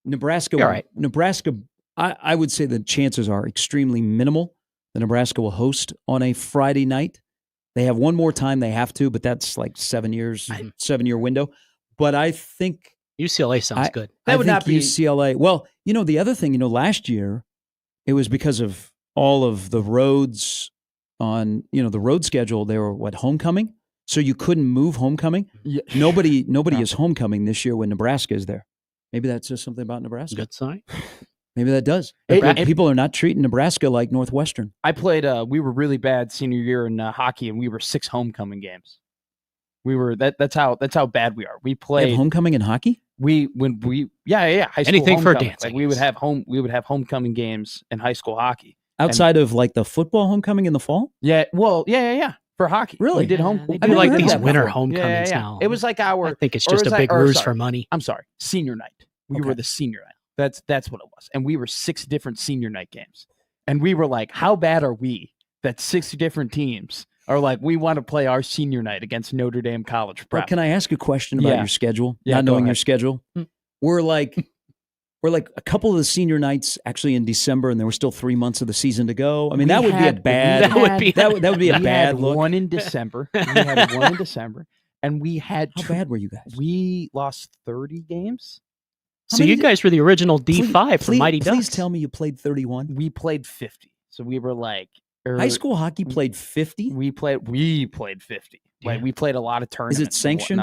Nebraska, I would say the chances are extremely minimal that Nebraska will host on a Friday night. They have one more time they have to, but that's like 7 years, 7-year window. But I think UCLA sounds good. That would not be UCLA. Well, the other thing, last year it was because of all of the roads on, the road schedule. They were homecoming, so you couldn't move homecoming. Yeah. Nobody is homecoming this year when Nebraska is there. Maybe that says something about Nebraska. Good sign. Maybe that does. People are not treating Nebraska like Northwestern. I played. We were really bad senior year in hockey, and we were 6 homecoming games. We were that's how bad we are. We They played have homecoming in hockey. high school Anything for homecoming. dancing. Like we would have homecoming games in high school hockey Outside of like the football homecoming in the fall? Yeah, well, yeah. For hockey, Really? we did home. They I've do never like heard these that winter before. homecomings now. It was like I our. think it's or just was a I- big or ruse sorry. for money. I'm sorry, senior night. We were the senior night. That's what it was, and we were 6 different senior night games, and we were like, how bad are we that 6 different teams are like, we want to play our senior night against Notre Dame College Well, Prep. can I ask a question about your schedule? Yeah, Not go knowing your ahead. schedule. We're like a couple of the senior nights actually in December, and there were still 3 months of the season to go. I mean, that would be a bad. That would be that would be a we bad had look. one in December. We had one in December, and we had. How bad were you guys? We lost 30 games. How So many you did- guys were the original D5 for Mighty Ducks. Please tell me you played 31. We played 50, so we were like High school hockey played 50. We played 50. Like Damn. we played a lot of tournaments. and sanctioned?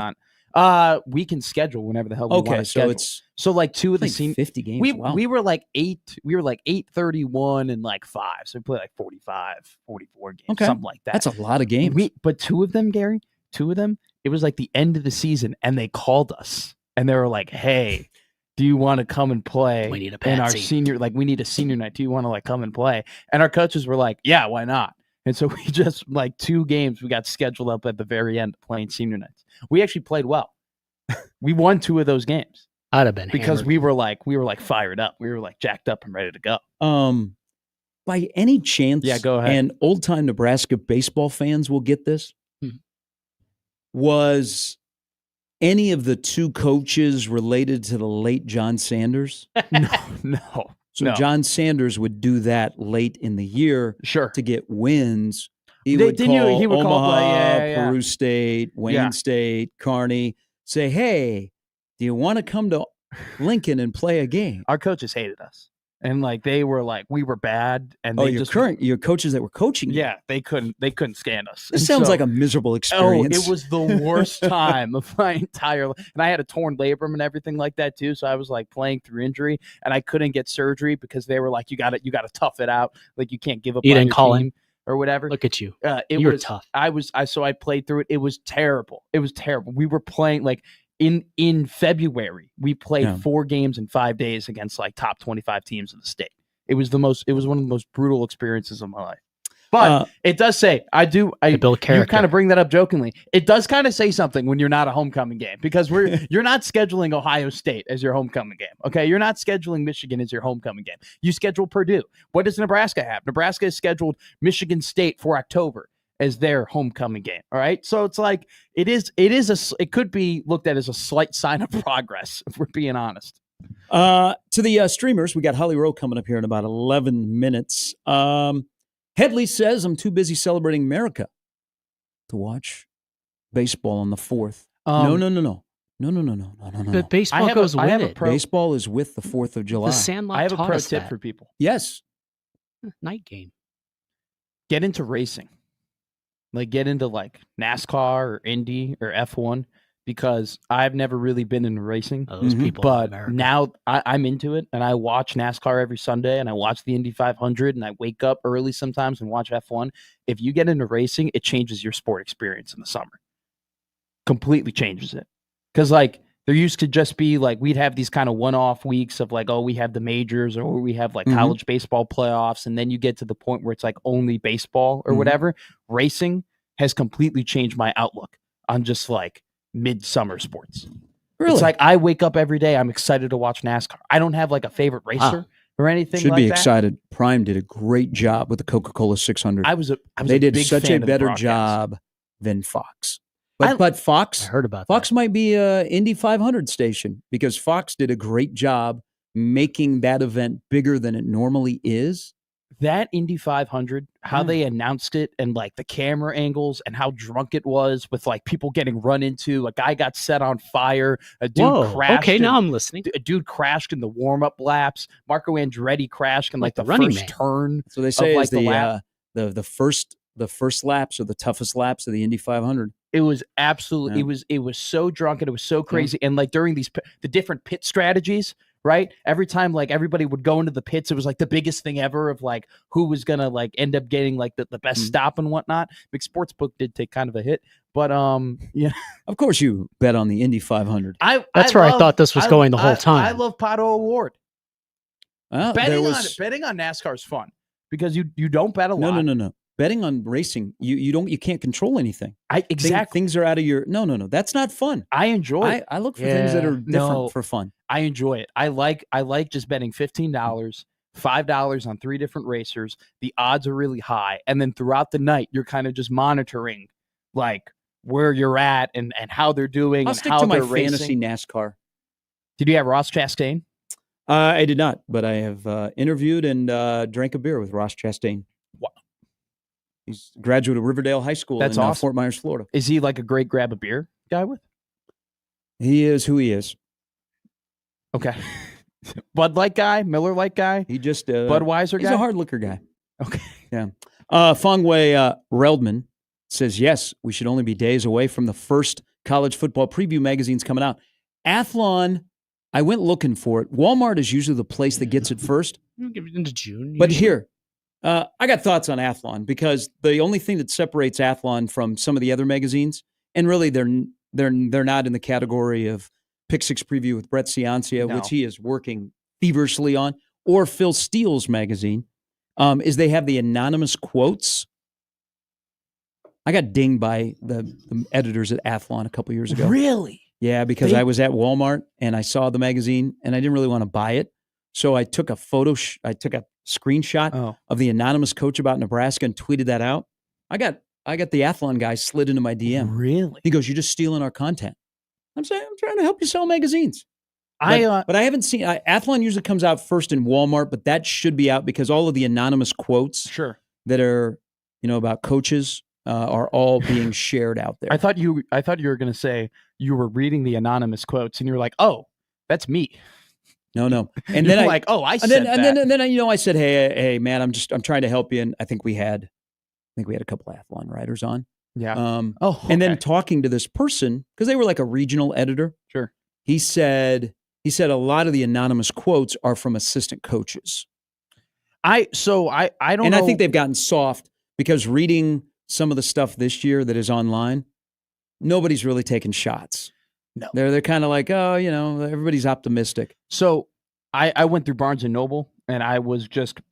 whatnot. We can schedule whenever the hell we want Okay, to so schedule. it's So like 2 of the played senior 50 games. we Wow. we were like 8-31 and like 5. So we played like 45, 44 games, Okay. something like that. That's a lot of games. But 2 of them, Gary, it was like the end of the season, and they called us and they were like, "Hey, do you want to come and play We need a in our patsy. senior? Like, we need a senior night. Do you want to like come and play?" And our coaches were like, "Yeah, why not?" And so we just like 2 games we got scheduled up at the very end playing senior nights. We actually played well. We won 2 of those games I'd have been because hammered. we were like fired up. We were like jacked up and ready to go. By any chance, Yeah, go ahead. and old time Nebraska baseball fans will get this. Was any of the 2 coaches related to the late John Sanders? No. So No. John Sanders would do that late in the year Sure. to get wins. He They- would didn't you- call he would call, Omaha, yeah. Peru State, Wayne Yeah. State, Kearney, say, hey, do you want to come to Lincoln and play a game? Our coaches hated us. And like they were like we were bad and Oh, they your coaches that were coaching you. Yeah, they couldn't stand us. This And sounds so- like a miserable experience. Oh, it was the worst time of my entire life. And I had a torn labrum and everything like that too. So I was like playing through injury and I couldn't get surgery because they were like, you got to tough it out. Like you can't give up You on didn't your call team him. or whatever. Look at you. It You're was tough. So I played through it. It was terrible. We were playing like in February, we played 4 games in 5 days against like top 25 teams in the state. It was one of the most brutal experiences of my life. But it does say, They build you character. kind of bring that up jokingly. It does kind of say something when you're not a homecoming game because you're not scheduling Ohio State as your homecoming game. Okay. You're not scheduling Michigan as your homecoming game. You schedule Purdue. What does Nebraska have? Nebraska has scheduled Michigan State for October as their homecoming game. All right. So it's like, it could be looked at as a slight sign of progress, if we're being honest. To the streamers, we got Holly Rowe coming up here in about 11 minutes. Headley says, I'm too busy celebrating America to watch baseball on the 4th. No. But baseball goes with it. Baseball is with the 4th of July. The Sandlot I have a taught pro us tip that. for people. Yes. Night game. Get into racing. Like get into like NASCAR or Indy or F1 because I've never really been in racing. Oh, those people in But America. now I'm into it and I watch NASCAR every Sunday and I watch the Indy 500 and I wake up early sometimes and watch F1. If you get into racing, it changes your sport experience in the summer. Completely changes it. Because like there used to just be like we'd have these kind of one-off weeks of like, oh, we have the majors or we have like college baseball playoffs. And then you get to the point where it's like only baseball or whatever. Racing has completely changed my outlook on just like midsummer sports. Really? It's like I wake up every day. I'm excited to watch NASCAR. I don't have like a favorite racer or anything. Should like be that. excited. Prime did a great job with the Coca-Cola 600. They did big such fan a of the better broadcast. job than Fox. But Fox, I heard about Fox that. might be a Indy 500 station because Fox did a great job making that event bigger than it normally is. That Indy 500, how they announced it and like the camera angles and how drunk it was with like people getting run into, a guy got set on fire, a dude crashed. Okay, now I'm listening. A dude crashed in the warm-up laps. Marco Andretti crashed in like the Running first Man. turn. So they say like is the lap. the first laps are the toughest laps of the Indy 500. It was absolutely it was so drunk and it was so crazy. And like during the different pit strategies, right? Every time like everybody would go into the pits, it was like the biggest thing ever of like who was gonna like end up getting like the best stop and whatnot. Big Sportsbook did take kind of a hit, but yeah. Of course, you bet on the Indy 500. That's where I thought this was going the whole time. I love Pato Award. Well, Betting on NASCAR is fun because you don't bet a lot. No. Betting on racing, you can't control anything. Exactly. Things are out of your no. That's not fun. I enjoy it. I look for things that are different for fun. I enjoy it. I like just betting $15, $5 on 3 different racers. The odds are really high, and then throughout the night, you're kind of just monitoring like where you're at and how they're doing. I'll and stick how to my they're fantasy racing. NASCAR. Did you have Ross Chastain? I did not, but I have interviewed and drank a beer with Ross Chastain. Wow. He's a graduate of Riverdale High School in awesome. Fort Myers, Florida. Is he like a great grab a beer guy with? He is who he is. Okay. Bud Light guy, Miller Light guy, He just Budweiser he's guy. a hard liquor guy. Okay. Yeah. Fongwei Reldman says, yes, we should only be days away from the first college football preview magazines coming out. Athlon, I went looking for it. Walmart is usually the place that gets it first. Give it into June. But usually. here, I got thoughts on Athlon because the only thing that separates Athlon from some of the other magazines, and really they're not in the category of Pick Six Preview with Brett Ciancia, which he is working feverishly on, or Phil Steele's magazine, is they have the anonymous quotes. I got dinged by the editors at Athlon a couple years ago. Really? Yeah, because I was at Walmart and I saw the magazine and I didn't really want to buy it. So I took a screenshot of the anonymous coach about Nebraska and tweeted that out. I got the Athlon guy slid into my DM. Really? He goes, "You're just stealing our content." I'm saying, I'm trying to help you sell magazines. But I haven't seen Athlon usually comes out first in Walmart, but that should be out because all of the anonymous quotes that are, about coaches are all being shared out there. I thought you were going to say you were reading the anonymous quotes and you're like, "Oh, that's me." No. And You're then I said that. And then I said, hey, man, I'm trying to help you. And I think we had a couple of Athlon writers on. Yeah. And then talking to this person, because they were like a regional editor. Sure. He said a lot of the anonymous quotes are from assistant coaches. I don't know. And I think they've gotten soft because reading some of the stuff this year that is online, nobody's really taking shots. No. They're kind of like, oh, everybody's optimistic. So I went through Barnes and Noble and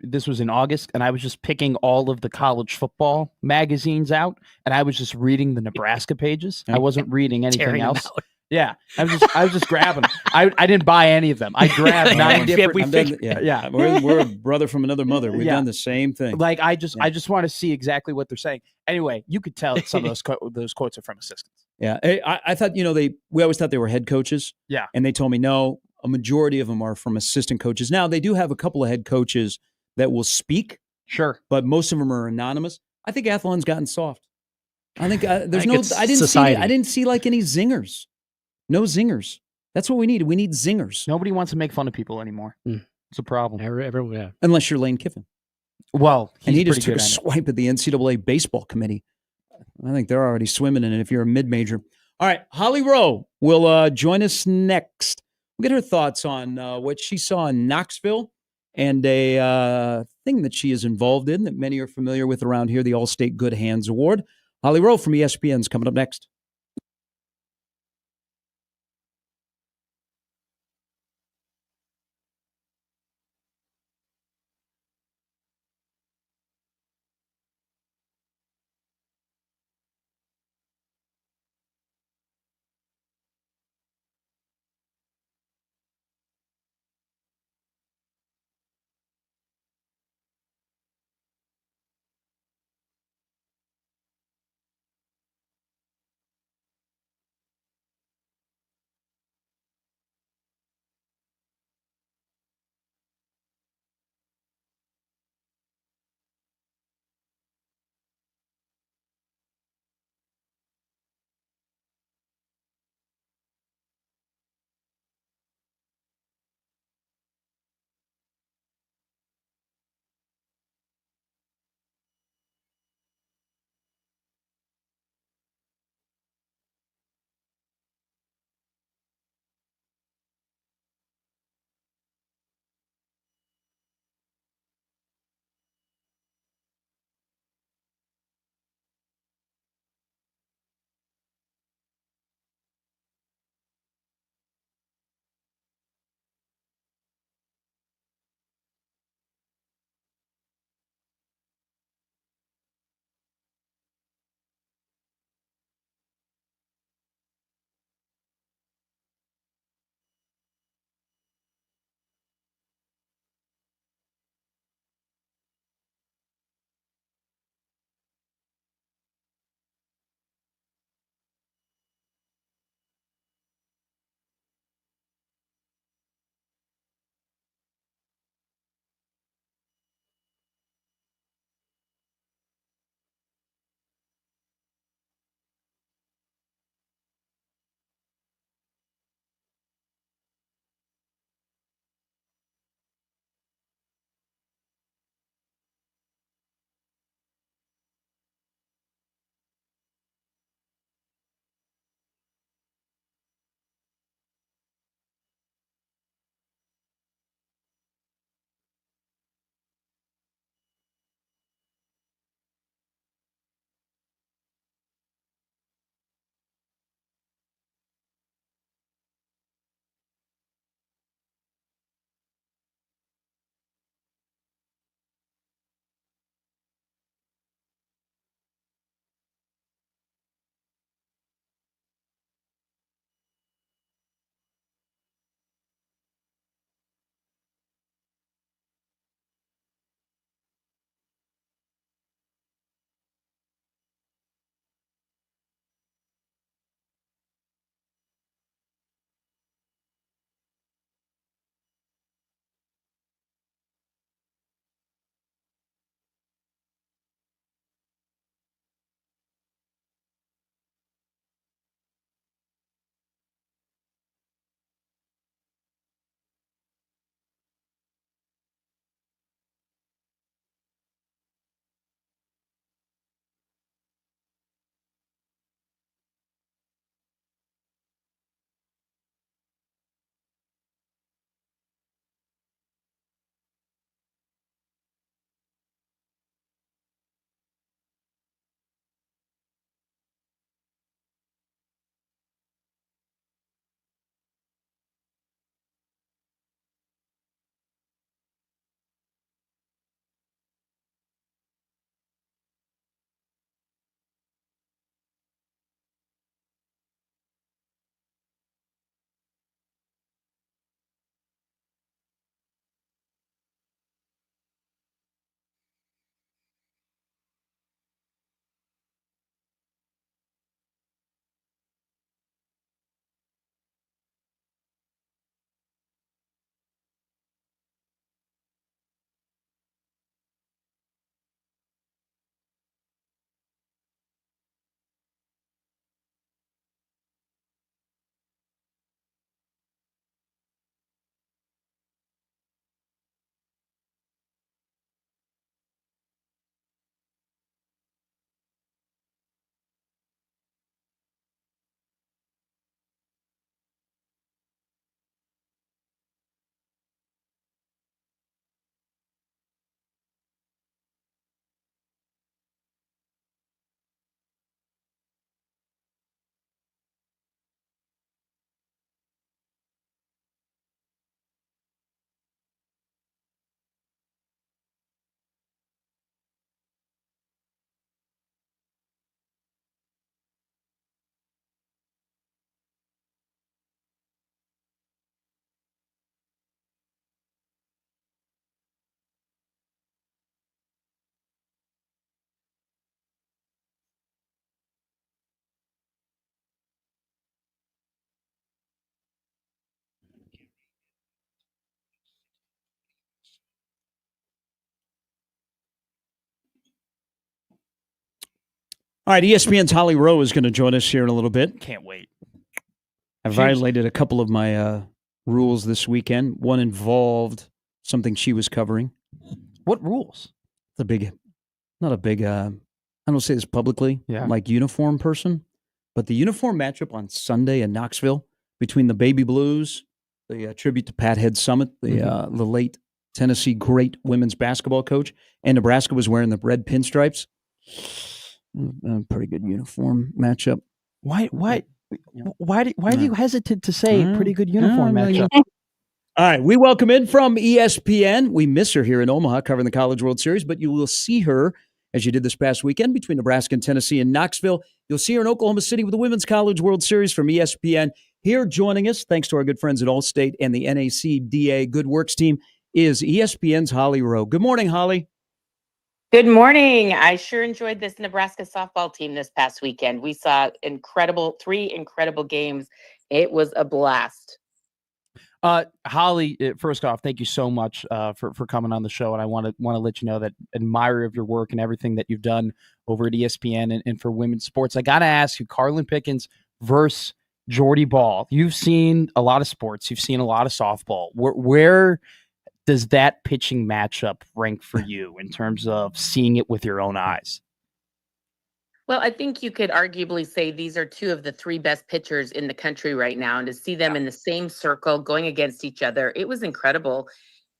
this was in August and I was just picking all of the college football magazines out and I was just reading the Nebraska pages. I wasn't reading anything else. Yeah. I was just grabbing them. I didn't buy any of them. I grabbed 9 different. Yeah. We're a brother from another mother. We've done the same thing. Like I just want to see exactly what they're saying. Anyway, you could tell that some of those quotes are from assistants. Yeah. I thought, we always thought they were head coaches. Yeah. And they told me, no, a majority of them are from assistant coaches. Now, they do have a couple of head coaches that will speak Sure. but most of them are anonymous. I think Athlon's gotten soft. I think there's think no. it's I didn't society. see. I didn't see like any zingers. No zingers. That's what we need. We need zingers. Nobody wants to make fun of people anymore. Mm. It's a problem. Yeah. Unless you're Lane Kiffin. Well, he's And he just pretty took a good at it. swipe at the NCAA baseball committee. I think they're already swimming in it if you're a mid-major. All right, Holly Rowe will join us next. We'll get her thoughts on what she saw in Knoxville and a thing that she is involved in that many are familiar with around here, the All-State Good Hands Award. Holly Rowe from ESPN is coming up next. All right, ESPN's Holly Rowe is going to join us here in a little bit. Can't wait. I violated a couple of my rules this weekend. One involved something she was covering. What rules? I don't say this publicly, Yeah. like uniform person, but the uniform matchup on Sunday in Knoxville between the Baby Blues, the tribute to Pat Head Summit, the late Tennessee great women's basketball coach, and Nebraska was wearing the red pinstripes. Pretty good uniform matchup. Why do you hesitate to say pretty good uniform matchup? All right, we welcome in from ESPN. We miss her here in Omaha covering the College World Series, but you will see her as you did this past weekend between Nebraska and Tennessee in Knoxville. You'll see her in Oklahoma City with the Women's College World Series from ESPN. Here joining us, thanks to our good friends at Allstate and the NACDA Good Works team, is ESPN's Holly Rowe. Good morning, Holly. Good morning. I sure enjoyed this Nebraska softball team this past weekend. We saw three incredible games. It was a blast. Holly, first off, thank you so much for coming on the show, and I want to let you know that I admire of your work and everything that you've done over at ESPN and for women's sports. I got to ask you, Carlin Pickens versus Jordy Bahl. You've seen a lot of sports. You've seen a lot of softball. Where does that pitching matchup rank for you in terms of seeing it with your own eyes? Well, I think you could arguably say these are two of the three best pitchers in the country right now, and to see them in the same circle going against each other, it was incredible.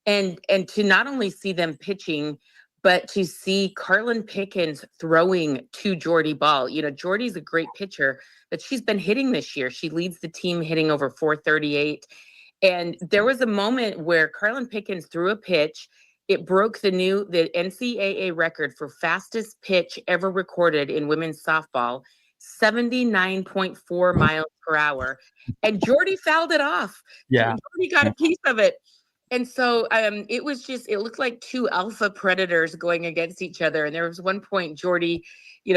And to not only see them pitching, but to see Carlin Pickens throwing to Jordy Bahl. You know, Jordy's a great pitcher, but she's been hitting this year. She leads the team hitting over 438. And there was a moment where Carlin Pickens threw a pitch. It broke the NCAA record for fastest pitch ever recorded in women's softball, 79.4 miles per hour. And Jordy fouled it off. Yeah. Jordy got a piece of it. And so it looked like two alpha predators going against each other. And there was one point Jordy,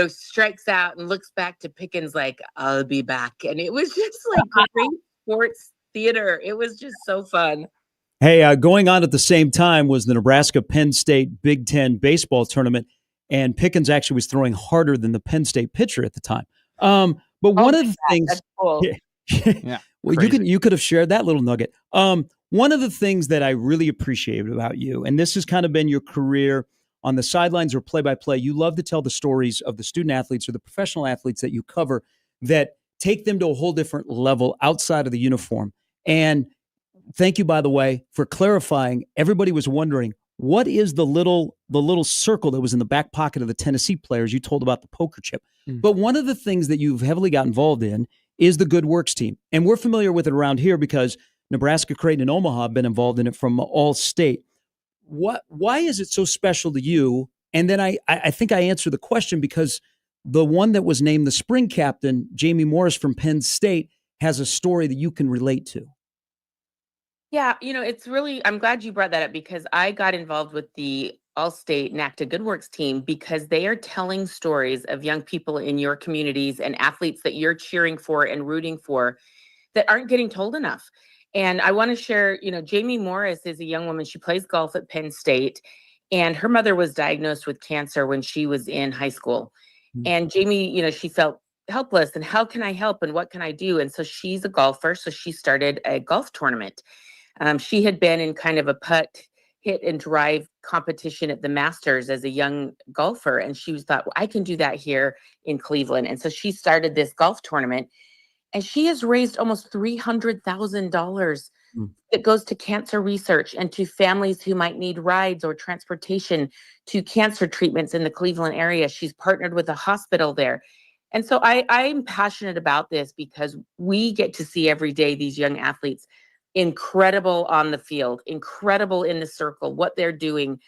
strikes out and looks back to Pickens like, I'll be back. And it was just like great sports theater. It was just so fun. Hey, going on at the same time was the Nebraska-Penn State Big Ten baseball tournament, and Pickens actually was throwing harder than the Penn State pitcher at the time. But one of the things, that's cool. Yeah, well, you could have shared that little nugget. One of the things that I really appreciated about you, and this has kind of been your career on the sidelines or play-by-play, you love to tell the stories of the student athletes or the professional athletes that you cover that take them to a whole different level outside of the uniform. And thank you, by the way, for clarifying. Everybody was wondering, what is the little circle that was in the back pocket of the Tennessee players? You told about the poker chip. But one of the things that you've heavily got involved in is the Good Works team. And we're familiar with it around here because Nebraska, Creighton, and Omaha have been involved in it from Allstate. Why is it so special to you? And then I think I answered the question because the one that was named the spring captain, Jamie Morris from Penn State, has a story that you can relate to. Yeah, I'm glad you brought that up because I got involved with the Allstate NACTA Good Works team because they are telling stories of young people in your communities and athletes that you're cheering for and rooting for that aren't getting told enough. And I want to share, Jamie Morris is a young woman. She plays golf at Penn State, and her mother was diagnosed with cancer when she was in high school. And Jamie, she felt helpless and how can I help and what can I do? And so she's a golfer. So she started a golf tournament. She had been in kind of a putt, hit and drive competition at the Masters as a young golfer. And she thought, well, I can do that here in Cleveland. And so she started this golf tournament and she has raised almost $300,000 that goes to cancer research and to families who might need rides or transportation to cancer treatments in the Cleveland area. She's partnered with a hospital there. And so I'm passionate about this because we get to see every day these young athletes incredible on the field, incredible in the circle, what they're doing.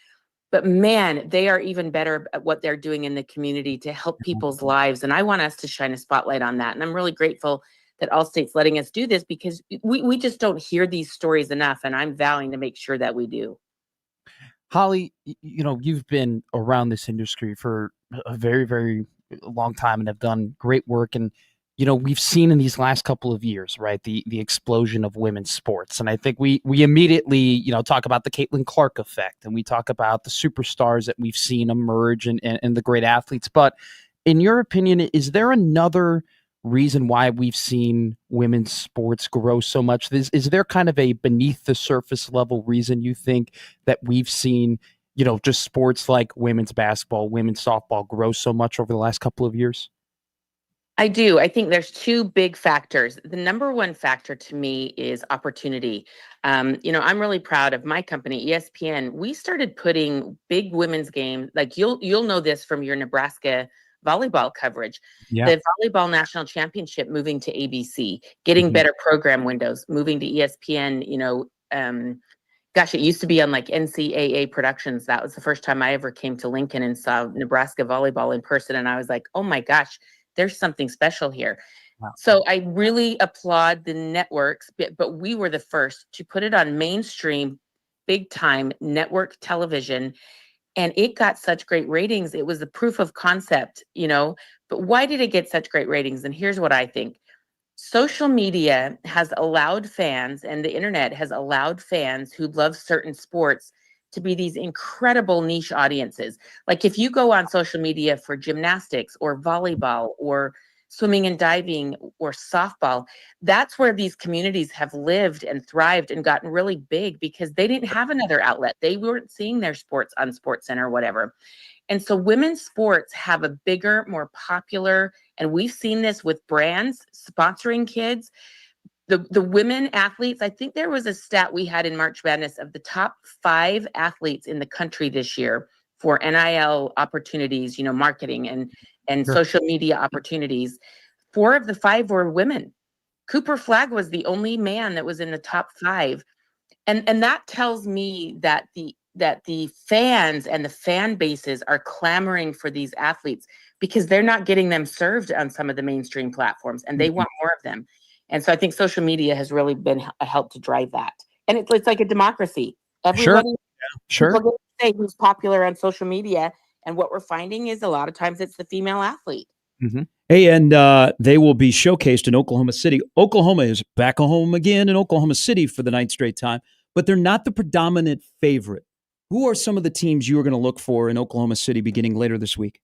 But man, they are even better at what they're doing in the community to help people's lives. And I want us to shine a spotlight on that. And I'm really grateful that Allstate's letting us do this because we just don't hear these stories enough. And I'm vowing to make sure that we do. Holly, you've been around this industry for a very, very long time and have done great work. And we've seen in these last couple of years, right, the explosion of women's sports. And I think we immediately, talk about the Caitlin Clark effect, and we talk about the superstars that we've seen emerge and the great athletes. But in your opinion, is there another reason why we've seen women's sports grow so much? Is there kind of a beneath the surface level reason you think that we've seen, just sports like women's basketball, women's softball grow so much over the last couple of years? I do. I think there's two big factors. The number one factor to me is opportunity. I'm really proud of my company, ESPN. We started putting big women's games. Like you'll know this from your Nebraska volleyball coverage. Yeah. The volleyball national championship moving to ABC, getting Mhm. better program windows, moving to ESPN. Gosh, it used to be on like NCAA Productions. That was the first time I ever came to Lincoln and saw Nebraska volleyball in person, and I was like, oh my gosh, there's something special here. Wow. So I really applaud the networks, but we were the first to put it on mainstream, big time network television. And it got such great ratings. It was the proof of concept, but why did it get such great ratings? And here's what I think. Social media has allowed fans, and the internet has allowed fans who love certain sports to be these incredible niche audiences. Like if you go on social media for gymnastics or volleyball or swimming and diving or softball, that's where these communities have lived and thrived and gotten really big because they didn't have another outlet. They weren't seeing their sports on SportsCenter or whatever. And so women's sports have a bigger, more popular, and we've seen this with brands sponsoring kids. The women athletes, I think there was a stat we had in March Madness of the top 5 athletes in the country this year for NIL opportunities, marketing and Sure. social media opportunities. 4 of the 5 were women. Cooper Flagg was the only man that was in the top 5. And that tells me that the fans and the fan bases are clamoring for these athletes because they're not getting them served on some of the mainstream platforms, and they want more of them. And so I think social media has really been a help to drive that. And it's like a democracy. Everybody, Sure. people get to say who's popular on social media. And what we're finding is a lot of times it's the female athlete. Mm-hmm. Hey, and they will be showcased in Oklahoma City. Oklahoma is back home again in Oklahoma City for the 9th straight time, but they're not the predominant favorite. Who are some of the teams you are going to look for in Oklahoma City beginning later this week?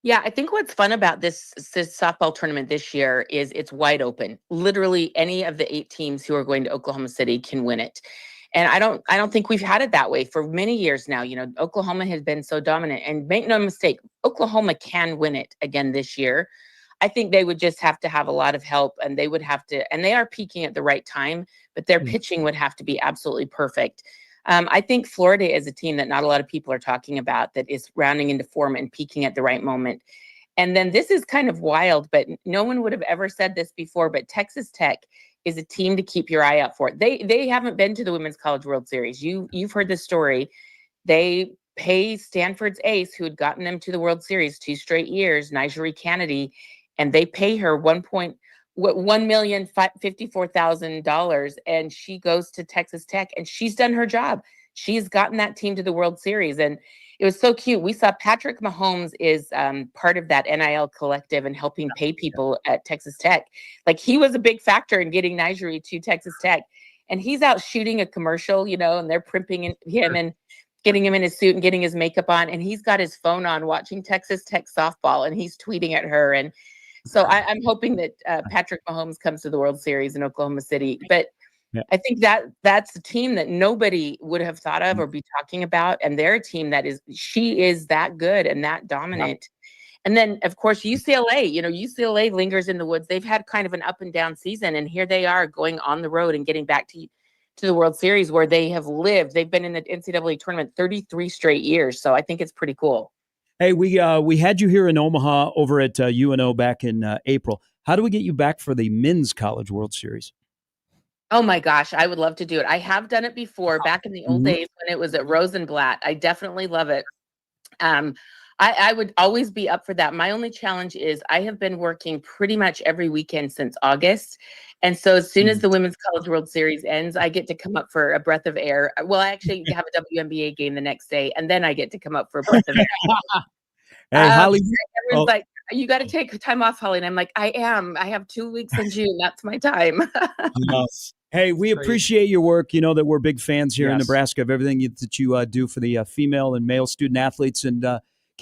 Yeah, I think what's fun about this softball tournament this year is it's wide open. Literally any of the 8 teams who are going to Oklahoma City can win it. And I don't think we've had it that way for many years now. Oklahoma has been so dominant, and make no mistake, Oklahoma can win it again this year. I think they would just have to have a lot of help, and they would have to, and they are peaking at the right time, but their pitching would have to be absolutely perfect. I think Florida is a team that not a lot of people are talking about that is rounding into form and peaking at the right moment. And then this is kind of wild, but no one would have ever said this before, but Texas Tech is a team to keep your eye out for. They haven't been to the Women's College World Series. You've heard this story. They pay Stanford's ace, who had gotten them to the World Series 2 straight years, Nigeri Kennedy, and they pay her $1,054,000, and she goes to Texas Tech, and she's done her job. She's gotten that team to the World Series, and it was so cute. We saw Patrick Mahomes is part of that NIL collective and helping pay people at Texas Tech. Like he was a big factor in getting Nigeri to Texas Tech, and he's out shooting a commercial, and they're primping him and getting him in his suit and getting his makeup on, and he's got his phone on watching Texas Tech softball, and he's tweeting at her. And so I'm hoping that Patrick Mahomes comes to the World Series in Oklahoma City. But I think that's a team that nobody would have thought of or be talking about. And they're a team she is that good and that dominant. And then, of course, UCLA, UCLA lingers in the woods. They've had kind of an up and down season. And here they are going on the road and getting back to the World Series where they have lived. They've been in the NCAA tournament 33 straight years. So I think it's pretty cool. Hey, we had you here in Omaha over at UNO back in April. How do we get you back for the Men's College World Series? Oh my gosh, I would love to do it. I have done it before back in the old days when it was at Rosenblatt. I definitely love it. I would always be up for that. My only challenge is I have been working pretty much every weekend since August. And so as soon as the Women's College World Series ends, I get to come up for a breath of air. Well, I actually have a WNBA game the next day, and then I get to come up for a breath of air. Hey, Holly. Everyone's like, you got to take time off, Holly. And I'm like, I am. I have 2 weeks in June. That's my time. Hey, we appreciate your work. You know that we're big fans here in Nebraska of everything that you do for the female and male student athletes. And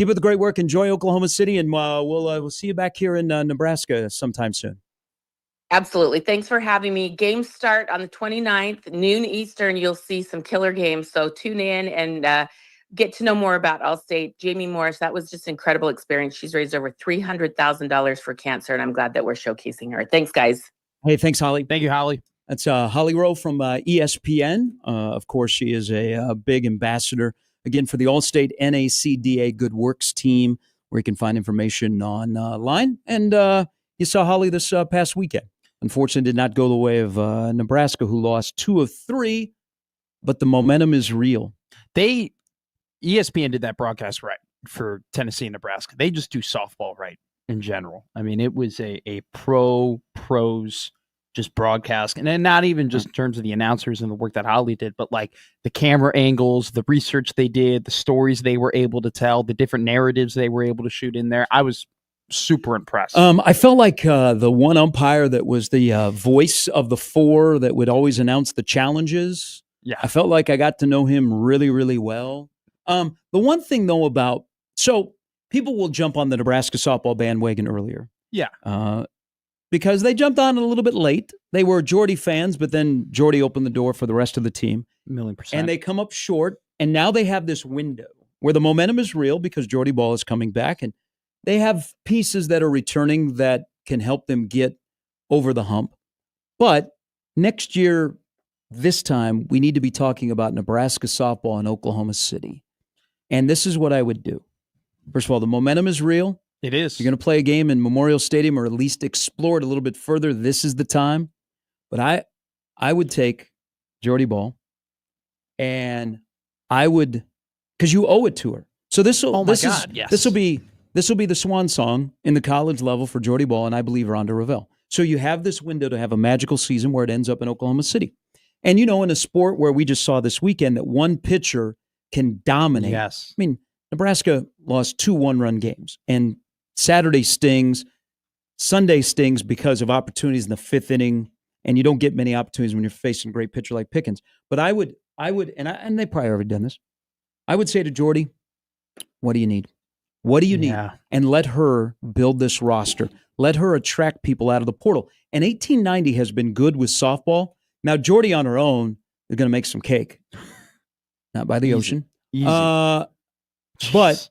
Keep up the great work. Enjoy Oklahoma City, and we'll see you back here in Nebraska sometime soon. Absolutely. Thanks for having me. Games start on the 29th, noon Eastern. You'll see some killer games. So tune in and get to know more about Allstate. Jamie Morris, that was just an incredible experience. She's raised over $300,000 for cancer, and I'm glad that we're showcasing her. Thanks, guys. Hey, thanks, Holly. Thank you, Holly. That's Holly Rowe from ESPN. Of course, she is a big ambassador, again, for the Allstate NACDA Good Works team, where you can find information online. And you saw Holly this past weekend. Unfortunately, did not go the way of Nebraska, who lost 2 of 3, but the momentum is real. ESPN did that broadcast right for Tennessee and Nebraska. They just do softball right in general. I mean, it was a pros just broadcast, and then not even just in terms of the announcers and the work that Holly did, but like the camera angles, the research they did, the stories they were able to tell, the different narratives they were able to shoot in there. I was super impressed. I felt like the one umpire that was the voice of the 4 that would always announce the challenges. Yeah. I felt like I got to know him really, really well. The one thing, though, so people will jump on the Nebraska softball bandwagon earlier. Yeah. Because they jumped on it a little bit late. They were Jordy fans, but then Jordy opened the door for the rest of the team. 1,000,000%. And they come up short, and now they have this window where the momentum is real because Jordy Ball is coming back, and they have pieces that are returning that can help them get over the hump. But next year, this time, we need to be talking about Nebraska softball in Oklahoma City. And this is what I would do. First of all, the momentum is real. It is. You're going to play a game in Memorial Stadium or at least explore it a little bit further. This is the time. But I would take Jordy Ball, and I would, because you owe it to her. So this will This will be the swan song in the college level for Jordy Ball and I believe Rhonda Revelle. So you have this window to have a magical season where it ends up in Oklahoma City. And, in a sport where we just saw this weekend that one pitcher can dominate. Yes. I mean, Nebraska lost 2 one-run games, and Saturday stings, Sunday stings because of opportunities in the 5th inning, and you don't get many opportunities when you're facing a great pitcher like Pickens. But I would, and they probably already done this, I would say to Jordy, what do you need? What do you need? And let her build this roster. Let her attract people out of the portal. And 1890 has been good with softball. Now, Jordy on her own is going to make some cake. Not by the ocean. Easy. But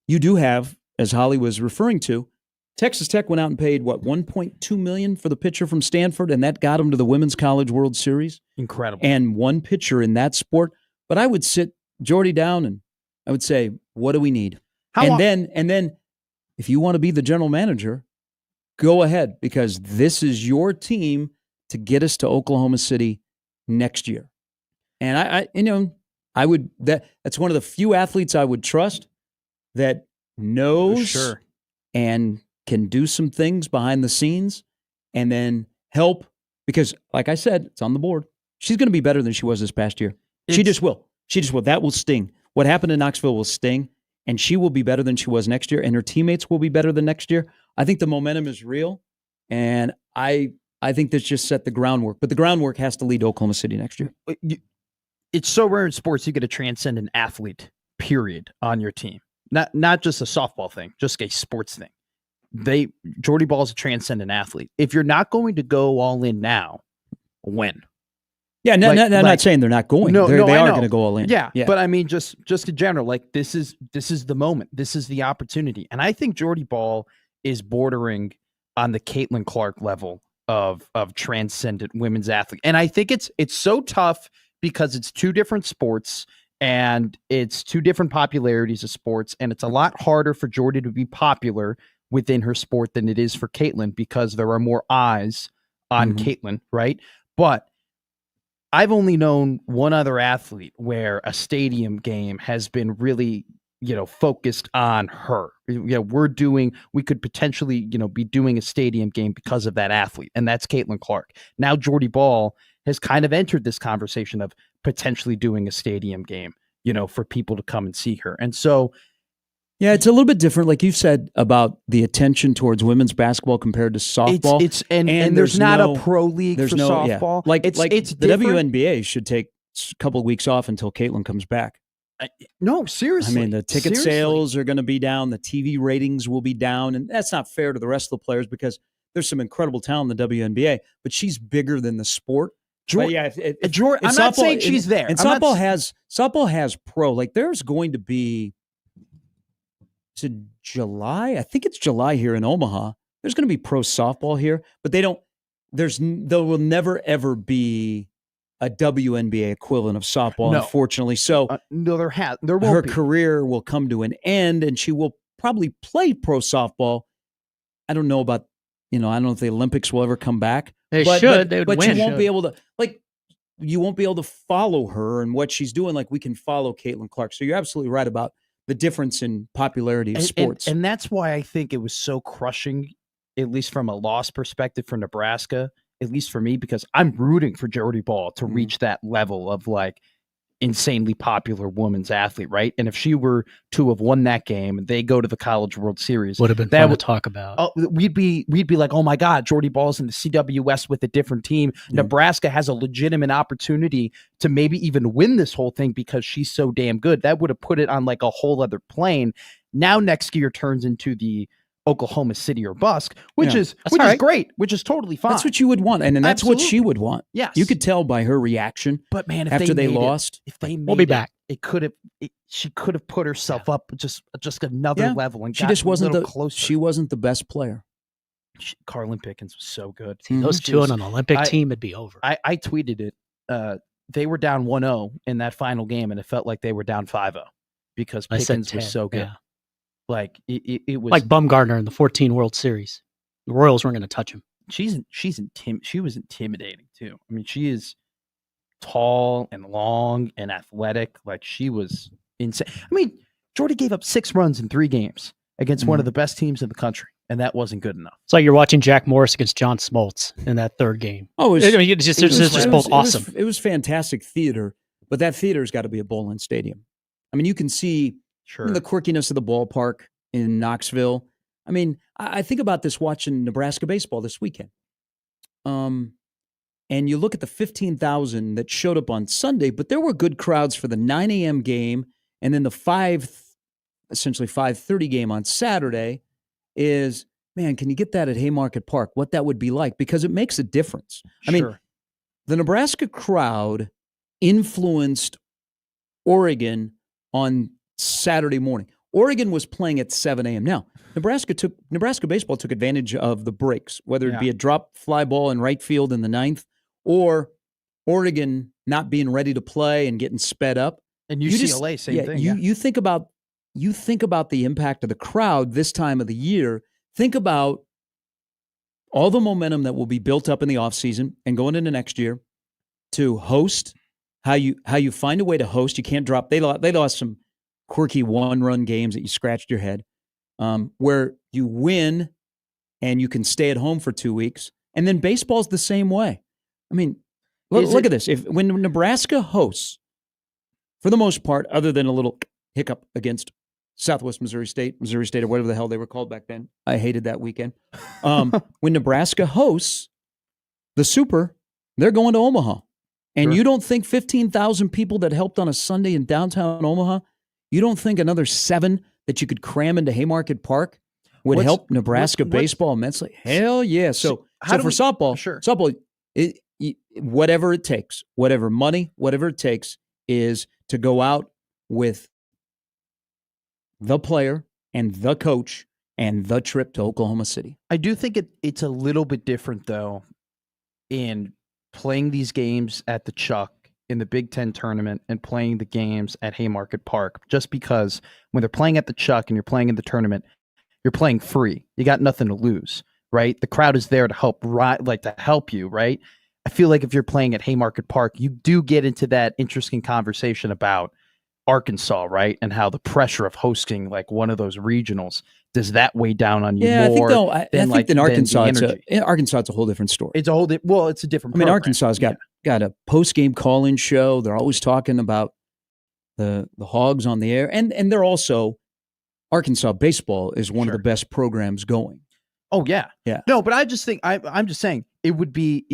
you do have, as Holly was referring to, Texas Tech went out and paid, $1.2 million for the pitcher from Stanford, and that got him to the Women's College World Series. Incredible. And one pitcher in that sport. But I would sit Jordy down and I would say, what do we need? And then if you want to be the general manager, go ahead, because this is your team to get us to Oklahoma City next year. And I would, that's one of the few athletes I would trust that knows and can do some things behind the scenes and then help, because like I said, it's on the board. She's going to be better than she was this past year. She just will. That will sting. What happened in Knoxville will sting. And she will be better than she was next year, and her teammates will be better than next year. I think the momentum is real, and I think this just set the groundwork. But the groundwork has to lead to Oklahoma City next year. It's so rare in sports you get to transcend an athlete, period, on your team. Not just a softball thing, just a sports thing. Jordy Ball is a transcendent athlete. If you're not going to go all in now, when? Yeah, I'm not saying they're not going. They are going to go all in. Yeah, but I mean, just in general, like this is the moment. This is the opportunity, and I think Jordy Ball is bordering on the Caitlin Clark level of transcendent women's athlete. And I think it's so tough because it's 2 different sports and it's 2 different popularities of sports, and it's a lot harder for Jordy to be popular within her sport than it is for Caitlin because there are more eyes on Caitlin, right? But I've only known one other athlete where a stadium game has been really, focused on her. We could potentially, be doing a stadium game because of that athlete, and that's Caitlin Clark. Now Jordy Ball has kind of entered this conversation of potentially doing a stadium game, for people to come and see her. And so, yeah, it's a little bit different, like you said, about the attention towards women's basketball compared to softball. And there's not a pro league for softball. Yeah. Like the WNBA should take a couple of weeks off until Caitlin comes back. No, seriously. I mean, the ticket Seriously. sales are going to be down. The TV ratings will be down. And that's not fair to the rest of the players because there's some incredible talent in the WNBA, but she's bigger than the sport. But yeah, I'm not saying she's there. And softball has pro. Like there's going to be, is it July? I think it's July here in Omaha. There's going to be pro softball here, but there will never ever be a WNBA equivalent of softball, unfortunately. So no, there won't her be. career will come to an end, and she will probably play pro softball. I don't know about, I don't know if the Olympics will ever come back. They but, should. They would but win. you won't be able to you won't be able to follow her and what she's doing like we can follow Caitlin Clark. So you're absolutely right about the difference in popularity of sports. And that's why I think it was so crushing, at least from a loss perspective for Nebraska, at least for me, because I'm rooting for Jody Ball to reach that level of like insanely popular women's athlete, right? And if she were to have won that game and they go to the College World Series, would have been fun to talk about. We'd be like, oh my God, Jody Ball's in the CWS with a different team. Nebraska has a legitimate opportunity to maybe even win this whole thing because she's so damn good. That would have put it on like a whole other plane. Now next year turns into the Oklahoma City or bust, which is great, which is totally fine. That's what you would want, and that's what she would want. Yes, you could tell by her reaction. But man, if after they lost, we'll be back. She could have put herself up just another level, and she just wasn't closer. She wasn't the best player. Carlin Pickens was so good. See, those two on an Olympic team would be over. I tweeted it. They were down 1-0 in that final game, and it felt like they were down 5-0 because Pickens was so good. Yeah. Like it was like Bumgarner in the 14 World Series. The Royals weren't going to touch him. She was intimidating too. I mean, she is tall and long and athletic. Like she was insane. I mean, Jordy gave up 6 runs in 3 games against one of the best teams in the country, and that wasn't good enough. It's like you're watching Jack Morris against John Smoltz in that 3rd game. Oh, it's just both awesome. It was fantastic theater, but that theater's got to be a Bowling Stadium. I mean, you can see the quirkiness of the ballpark in Knoxville. I mean, I think about this watching Nebraska baseball this weekend. And you look at the 15,000 that showed up on Sunday, but there were good crowds for the 9 a.m. game, and then the essentially 5:30 game on Saturday. Is, man, can you get that at Haymarket Park? What that would be like, because it makes a difference. I mean, the Nebraska crowd influenced Oregon on Saturday morning. Oregon was playing at 7 a.m. Now, Nebraska baseball took advantage of the breaks, whether it be a drop fly ball in right field in the 9th or Oregon not being ready to play and getting sped up. And UCLA, same thing. You think about the impact of the crowd this time of the year. Think about all the momentum that will be built up in the offseason and going into next year to host, how you find a way to host. You can't drop. They lost some quirky 1-run games that you scratched your head, where you win and you can stay at home for 2 weeks. And then baseball's the same way. I mean, look at this. When Nebraska hosts, for the most part, other than a little hiccup against Southwest Missouri State, or whatever the hell they were called back then. I hated that weekend. When Nebraska hosts the Super, they're going to Omaha. And you don't think 15,000 people that helped on a Sunday in downtown Omaha, you don't think another 7 that you could cram into Haymarket Park would help Nebraska baseball immensely? Hell yeah. So for softball, whatever it takes, whatever money, whatever it takes, is to go out with the player and the coach and the trip to Oklahoma City. I do think it's a little bit different, though, in playing these games at the Chuck in the Big Ten tournament and playing the games at Haymarket Park, just because when they're playing at the Chuck and you're playing in the tournament, you're playing free. You got nothing to lose, right? The crowd is there to help you, right? I feel like if you're playing at Haymarket Park, you do get into that interesting conversation about Arkansas, right? And how the pressure of hosting like one of those regionals, does that weigh down on you more? I think in Arkansas, it's a whole different story. It's a different program. I mean, Arkansas's got a post-game call-in show. They're always talking about the Hogs on the air. And they're also, Arkansas baseball is one of the best programs going. Oh, yeah. Yeah. No, but I just think, I'm just saying, it would be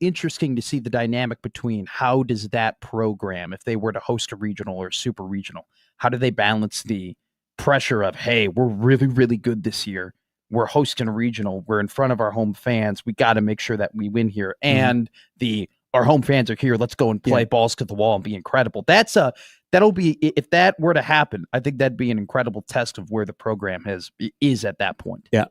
interesting to see the dynamic between how does that program, if they were to host a regional or super regional, how do they balance the pressure of, hey, we're really, really good this year. We're hosting a regional. We're in front of our home fans. We got to make sure that we win here. And our home fans are here. Let's go and play balls to the wall and be incredible. That'll be, if that were to happen, I think that'd be an incredible test of where the program is at that point. Yeah.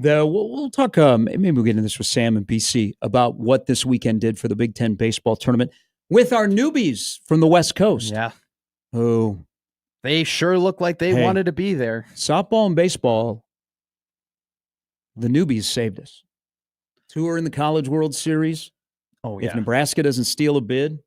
We'll talk, maybe we'll get into this with Sam and BC about what this weekend did for the Big Ten baseball tournament with our newbies from the West Coast. Yeah. Who they sure look like they wanted to be there. Softball and baseball, the newbies saved us. 2 are in the College World Series. Oh, yeah. If Nebraska doesn't steal a bid,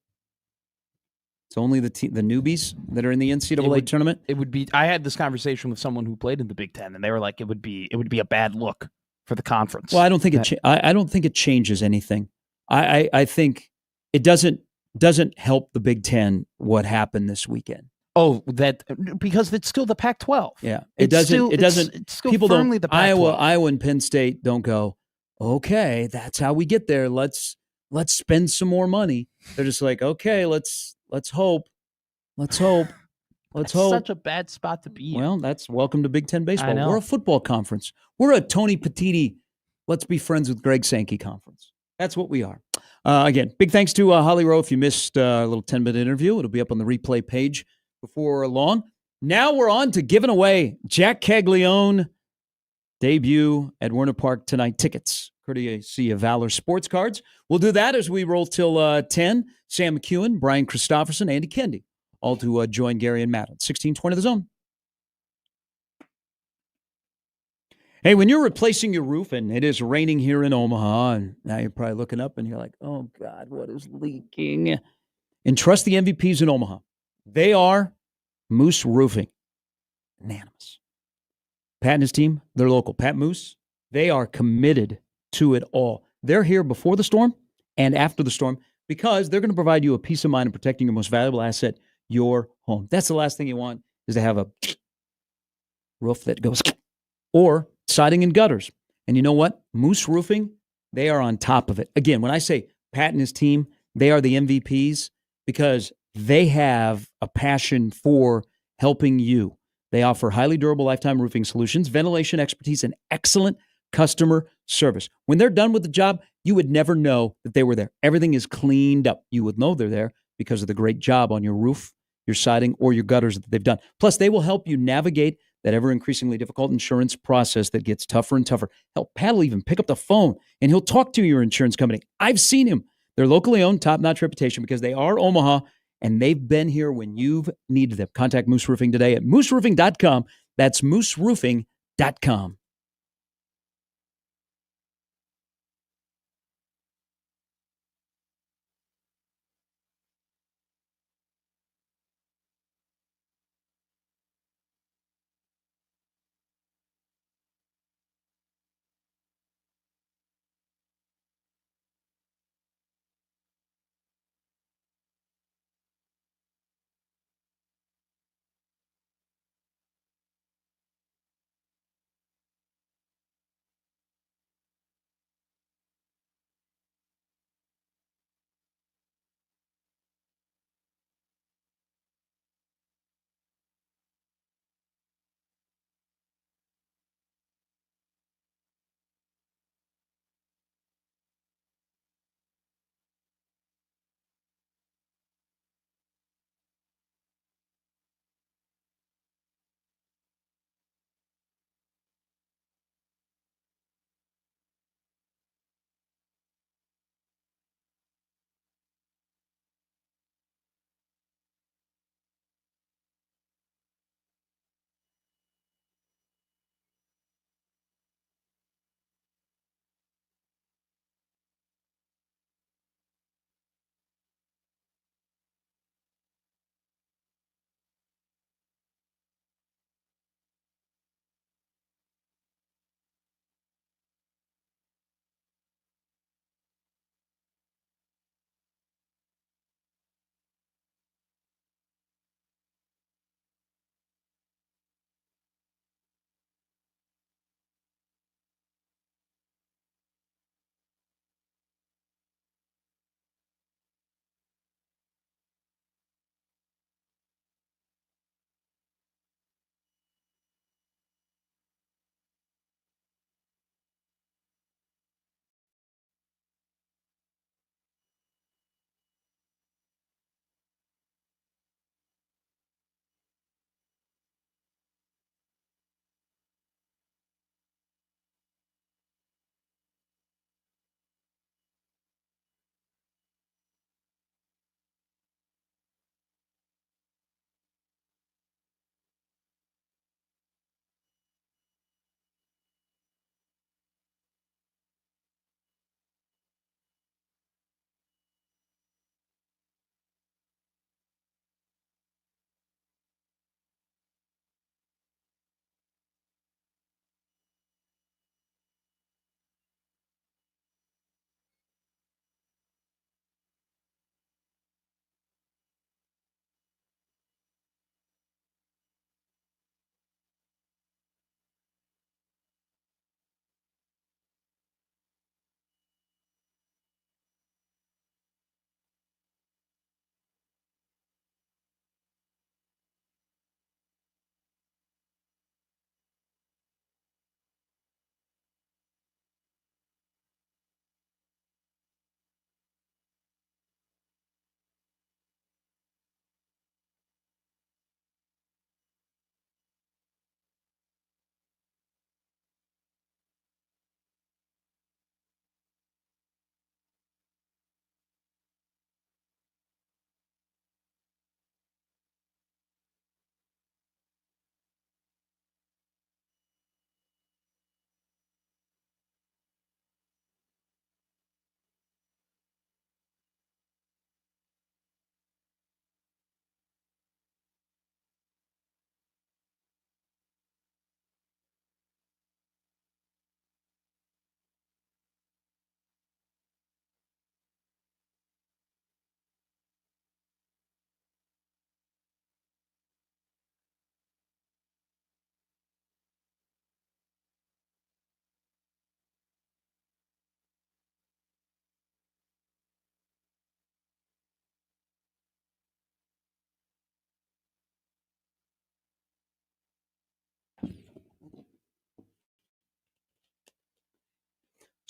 it's only the newbies that are in the NCAA tournament. It would be. I had this conversation with someone who played in the Big Ten, and they were like, "It would be a bad look for the conference." Well, I don't think I don't think it changes anything. I think it doesn't help the Big Ten what happened this weekend. Oh, because it's still the Pac-12. Yeah, It's still People firmly don't. the Pac-12. Iowa, and Penn State don't go. Okay, that's how we get there. Let's spend some more money. They're just like, okay, let's hope. Let's hope. Such a bad spot to be in. Well, that's welcome to Big Ten baseball. I know. We're a football conference. We're a Tony Petitti, let's be friends with Greg Sankey conference. That's what we are. Again, big thanks to Holly Rowe. If you missed a little 10-minute interview, it'll be up on the replay page before long. Now we're on to giving away Jack Caglione debut at Werner Park tonight tickets, courtesy of Valor Sports Cards. We'll do that as we roll till 10. Sam McEwen, Brian Christopherson, Andy Kendi, all to join Gary and Matt at 1620 The Zone. Hey, when you're replacing your roof, and it is raining here in Omaha, and now you're probably looking up and you're like, oh, God, what is leaking? And trust the MVPs in Omaha. They are Moose Roofing. Unanimous. Pat and his team, they're local. Pat Moose, they are committed to it all. They're here before the storm and after the storm because they're going to provide you a peace of mind in protecting your most valuable asset, your home. That's the last thing you want, is to have a roof that goes, or siding and gutters. And you know what? Moose Roofing, they are on top of it. Again, when I say Pat and his team, they are the MVPs because they have a passion for helping you. They offer highly durable lifetime roofing solutions, ventilation expertise, and excellent customer service. When they're done with the job, you would never know that they were there. Everything is cleaned up. You would know they're there because of the great job on your roof, your siding, or your gutters that they've done. Plus, they will help you navigate that ever-increasingly difficult insurance process that gets tougher and tougher. Hell, Pat will even pick up the phone, and he'll talk to your insurance company. I've seen him. They're locally owned, top-notch reputation because they are Omaha, and they've been here when you've needed them. Contact Moose Roofing today at mooseroofing.com. That's mooseroofing.com.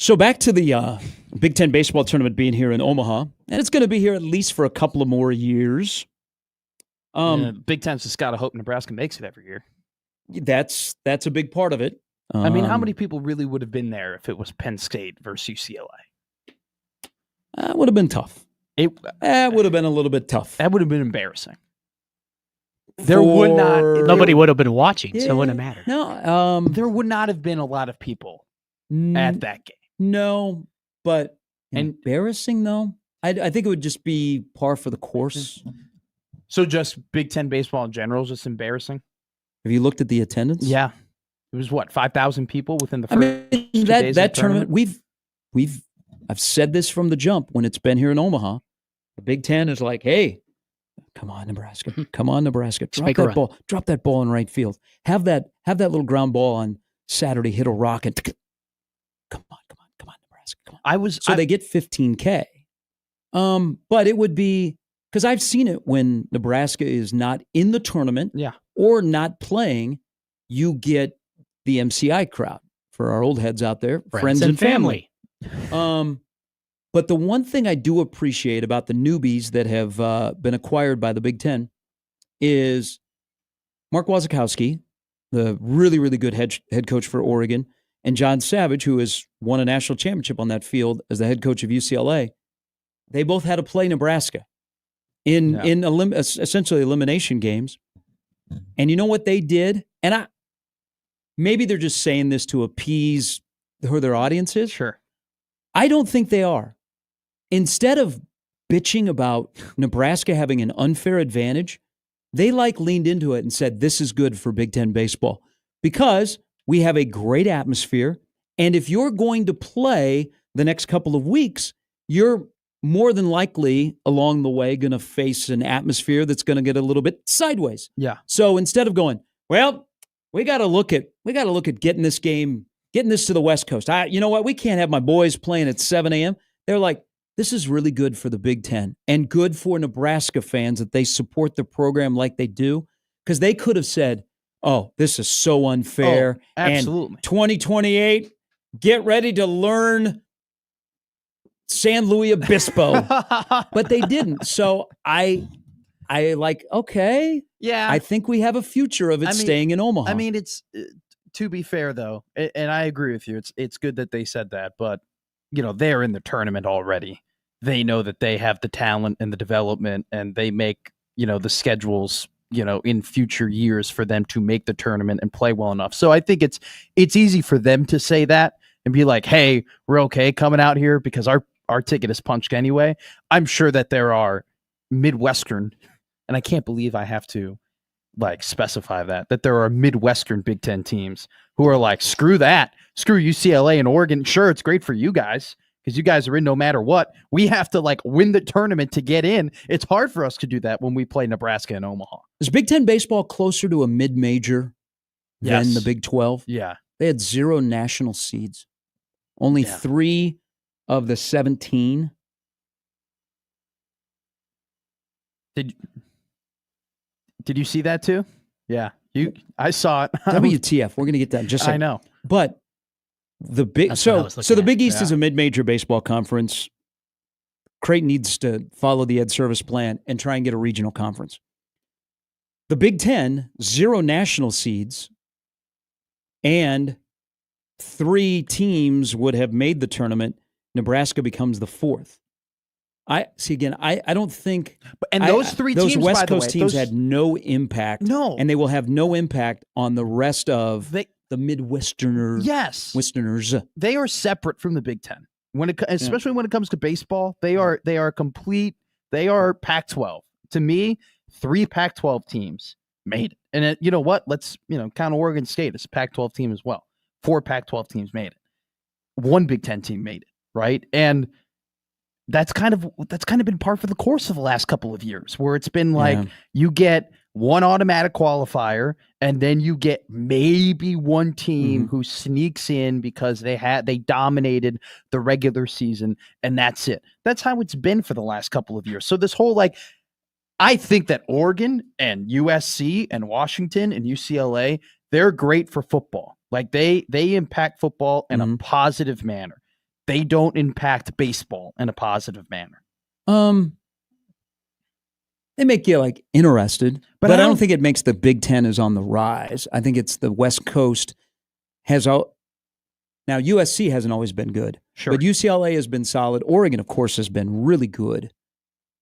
So back to the Big Ten baseball tournament being here in Omaha, and it's going to be here at least for a couple of more years. Big Ten's just got to hope Nebraska makes it every year. That's a big part of it. I mean, how many people really would have been there if it was Penn State versus UCLA? It would have been tough. It would have been a little bit tough. That would have been embarrassing. There would not. Nobody would have been watching, so it wouldn't have mattered. No, there would not have been a lot of people at that game. No, but embarrassing though. I think it would just be par for the course. So just Big Ten baseball in general is just embarrassing. Have you looked at the attendance? Yeah, it was what 5,000 people within the first. That tournament. I've said this from the jump when it's been here in Omaha. The Big Ten is like, hey, come on, Nebraska. Come on, Nebraska. Drop that ball. Drop that ball in right field. Have that little ground ball on Saturday. Hit a rocket. Come on, Nebraska. Come on. They get 15K. But it would be because I've seen it when Nebraska is not in the tournament or not playing, you get the MCI crowd for our old heads out there, friends and family. But the one thing I do appreciate about the newbies that have been acquired by the Big Ten is Mark Wasikowski, the really, really good head coach for Oregon, and John Savage, who has won a national championship on that field as the head coach of UCLA. They both had to play Nebraska in essentially elimination games. And you know what they did? And maybe they're just saying this to appease who their audience is. Sure. I don't think they are. Instead of bitching about Nebraska having an unfair advantage, they leaned into it and said, this is good for Big Ten baseball because we have a great atmosphere. And if you're going to play the next couple of weeks, you're more than likely along the way going to face an atmosphere that's going to get a little bit sideways. Yeah. So instead of going, well, we got to look at getting this to the West Coast. You know what? We can't have my boys playing at 7 a.m. They're like, this is really good for the Big Ten and good for Nebraska fans that they support the program like they do. Because they could have said, oh, this is so unfair. Oh, absolutely. And 2028, get ready to learn San Luis Obispo. But they didn't. So I okay. Yeah. I think we have a future of it staying in Omaha. I mean, it's to be fair, though, and I agree with you, it's good that they said that, but, they're in the tournament already. They know that they have the talent and the development, and they make, the schedules, in future years for them to make the tournament and play well enough. So I think it's easy for them to say that and be like, hey, we're okay coming out here because our ticket is punched anyway. I'm sure that there are Midwestern, and I can't believe I have to specify that there are Midwestern Big Ten teams who are like, screw that, screw UCLA and Oregon. Sure, it's great for you guys because you guys are in no matter what. We have to win the tournament to get in. It's hard for us to do that when we play Nebraska and Omaha. Is Big Ten baseball closer to a mid-major than the Big 12? Yeah. They had 0 national seeds. Only 3 of the 17. Did you see that too? Yeah. I saw it. WTF. We're going to get that just I know. But the big the Big East is a mid-major baseball conference. Creighton needs to follow the Ed Service plan and try and get a regional conference. The Big Ten, 0 national seeds, and 3 teams would have made the tournament. Nebraska becomes the 4th. I don't think. And those 3 those teams, West Coast teams had no impact. No, and they will have no impact on the rest of the Midwesterners. Yes, Westerners. They are separate from the Big Ten especially when it comes to baseball. They are complete. They are Pac-12. To me, 3 Pac-12 teams made it, and you know what? Let's count Oregon State as a Pac-12 team as well. 4 Pac-12 teams made it. 1 Big Ten team made it. Right, and that's kind of been par for the course of the last couple of years, where it's been you get 1 automatic qualifier, and then you get maybe 1 team who sneaks in because they dominated the regular season, and that's it. That's how it's been for the last couple of years. So this whole I think that Oregon and USC and Washington and UCLA, they're great for football. They impact football in a positive manner. they don't impact baseball in a positive manner. They make you like interested, But but I I don't don't- think it makes the Big Ten is on the rise. I think it's the West Coast has all. Now USC hasn't always been good, Sure. but UCLA has been solid. Oregon, of course, has been really good.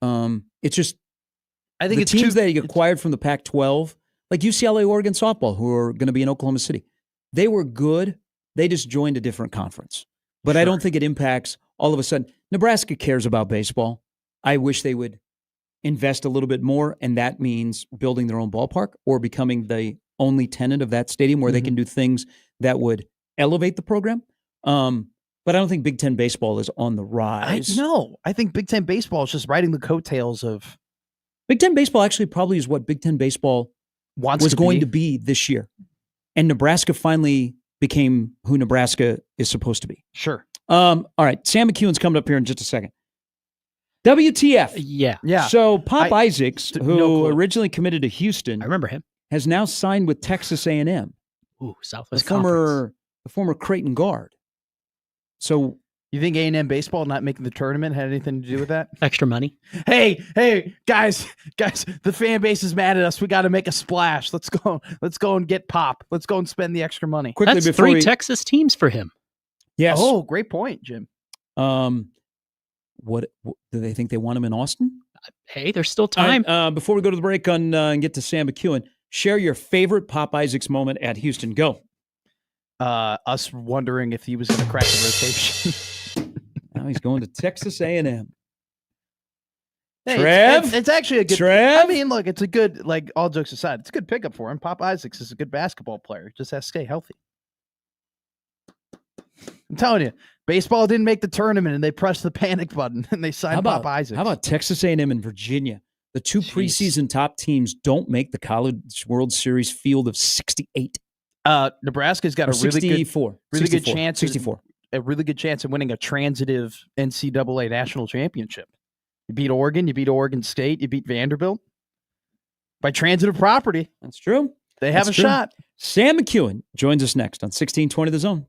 It's just I think the it's teams too, that you acquired from the Pac-12, like UCLA, Oregon softball, who are going to be in Oklahoma City, they were good. They just joined a different conference. But I Sure. don't think it impacts all of a sudden. Nebraska cares about baseball. I wish they would invest a little bit more, and that means building their own ballpark or becoming the only tenant of that stadium where they can do things that would elevate the program. But I don't think Big Ten baseball is on the rise. I think Big Ten baseball is just riding the coattails of Big Ten baseball actually probably is what Big Ten baseball was going to be this year. And Nebraska finally became who Nebraska is supposed to be. Sure. All right. Sam McEwen's coming up here in just a second. WTF. Yeah. Yeah. So Pop Isaacs, no who clue. originally committed to Houston, I remember him. has now signed with Texas A&M, Ooh, the Southwest Conference. former Creighton guard. So You think A&M baseball not making the tournament had anything to do with that? Extra money. Hey, guys, the fan base is mad at us. We got to make a splash. Let's go and get Pop. Let's go and spend the extra money. quickly That's before 3 we, Texas teams for him. yes. Oh, great point, Jim. What do they think they want him in Austin? Hey, there's still All right, time. before we go to the break and get to Sam McEwen, share your favorite Pop Isaacs moment at Houston. Go. Us wondering if he was going to crack the rotation. Now he's going to Texas A&M. Hey, Trev? it's actually a good. Trev? I mean, look, it's a good. Like all jokes aside, it's a good pickup for him. Pop Isaacs is a good basketball player. Just has to stay healthy. I'm telling you, baseball didn't make the tournament, and they pressed the panic button and they signed Pop Isaacs. How about Texas A&M and Virginia? The two Jeez. preseason top teams don't make the College World Series field of 68. Nebraska's got Or a really good, 64. really good 64. chance. 64. A really good chance of winning a transitive NCAA national championship. You beat Oregon, you beat Oregon State, you beat Vanderbilt. By transitive property, That's true. they have That's a true. shot. Sam McEwen joins us next on 1620 The Zone.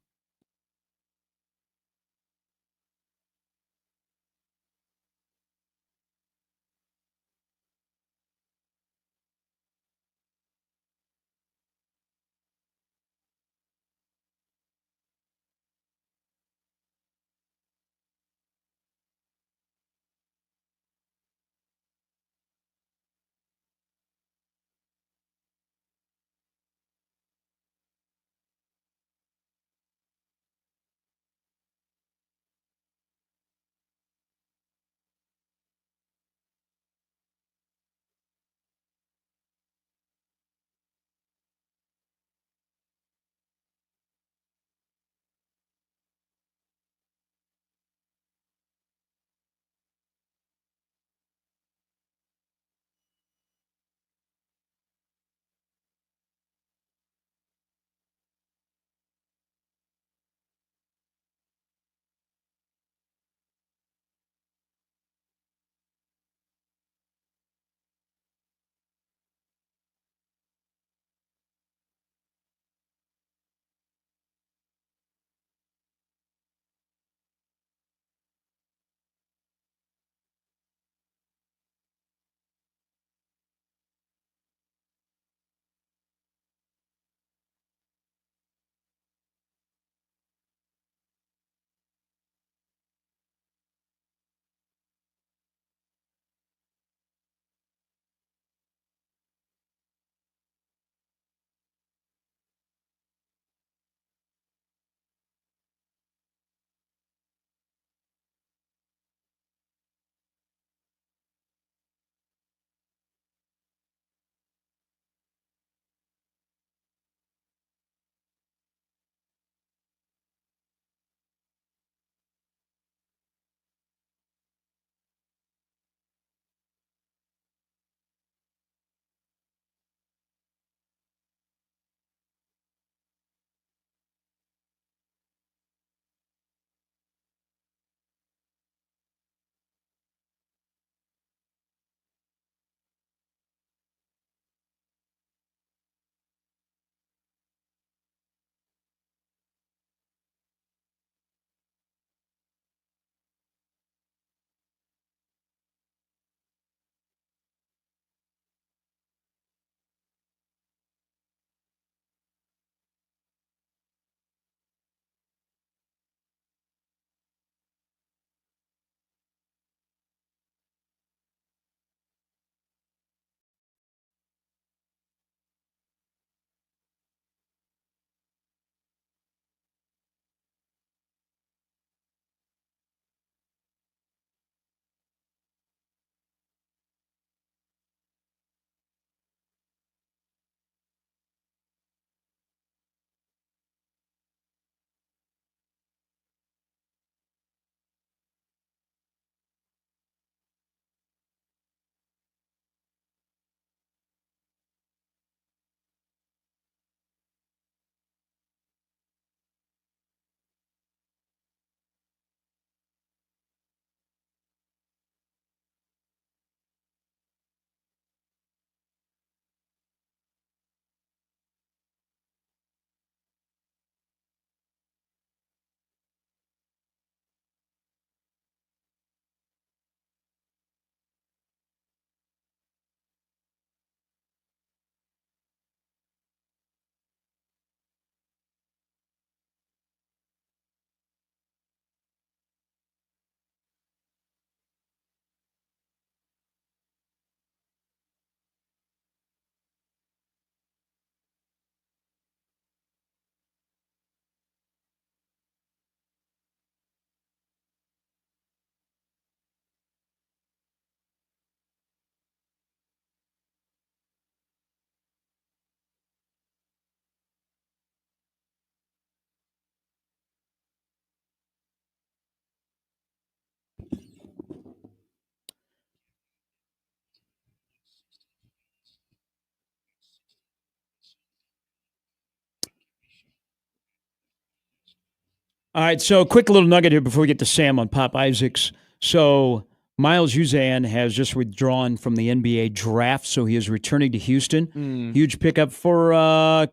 All right, so quick little nugget here before we get to Sam on Pop Isaacs. So Miles Uzan has just withdrawn from the NBA draft, so he is returning to Houston. Huge pickup for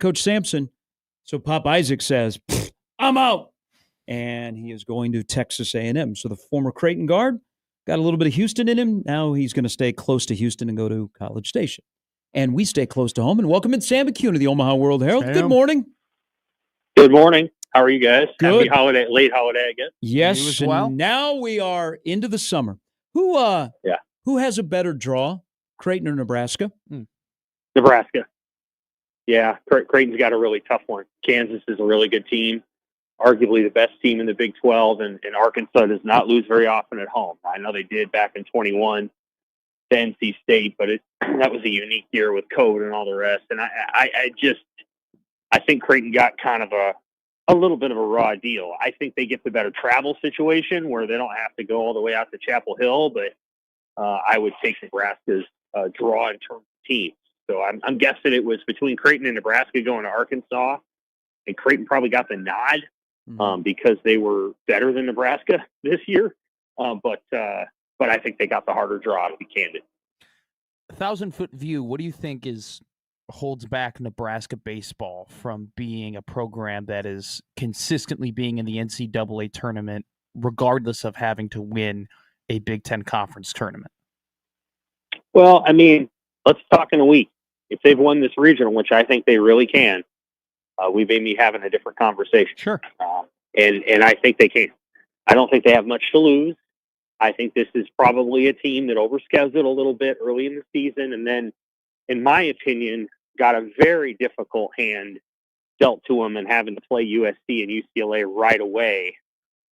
Coach Sampson. So Pop Isaacs says, I'm out. And he is going to Texas A&M. So the former Creighton guard got a little bit of Houston in him. Now he's going to stay close to Houston and go to College Station. And we stay close to home and welcome in Sam McCune of the Omaha World Herald. Sam. Good morning. Good morning. How are you guys? Good. Happy holiday, late holiday, I guess. Yes, You as and well? now we are into the summer. Who has a better draw, Creighton or Nebraska? Nebraska. Yeah, Creighton's got a really tough one. Kansas is a really good team, arguably the best team in the Big 12, and Arkansas does not lose very often at home. I know they did back in 21 to NC State, but that was a unique year with COVID and all the rest. And I think Creighton got kind of a little bit of a raw deal. I think they get the better travel situation where they don't have to go all the way out to Chapel Hill, but I would take Nebraska's draw in terms of teams. So I'm guessing it was between Creighton and Nebraska going to Arkansas, and Creighton probably got the nod because they were better than Nebraska this year. But I think they got the harder draw, to be candid. 1,000-foot view, what do you think holds back Nebraska baseball from being a program that is consistently being in the NCAA tournament, regardless of having to win a Big Ten conference tournament? Well, I mean, let's talk in a week. If they've won this regional, which I think they really can, we may be having a different conversation. Sure. And I think they can. I don't think they have much to lose. I think this is probably a team that overscheduled a little bit early in the season, and then, in my opinion, got a very difficult hand dealt to them and having to play USC and UCLA right away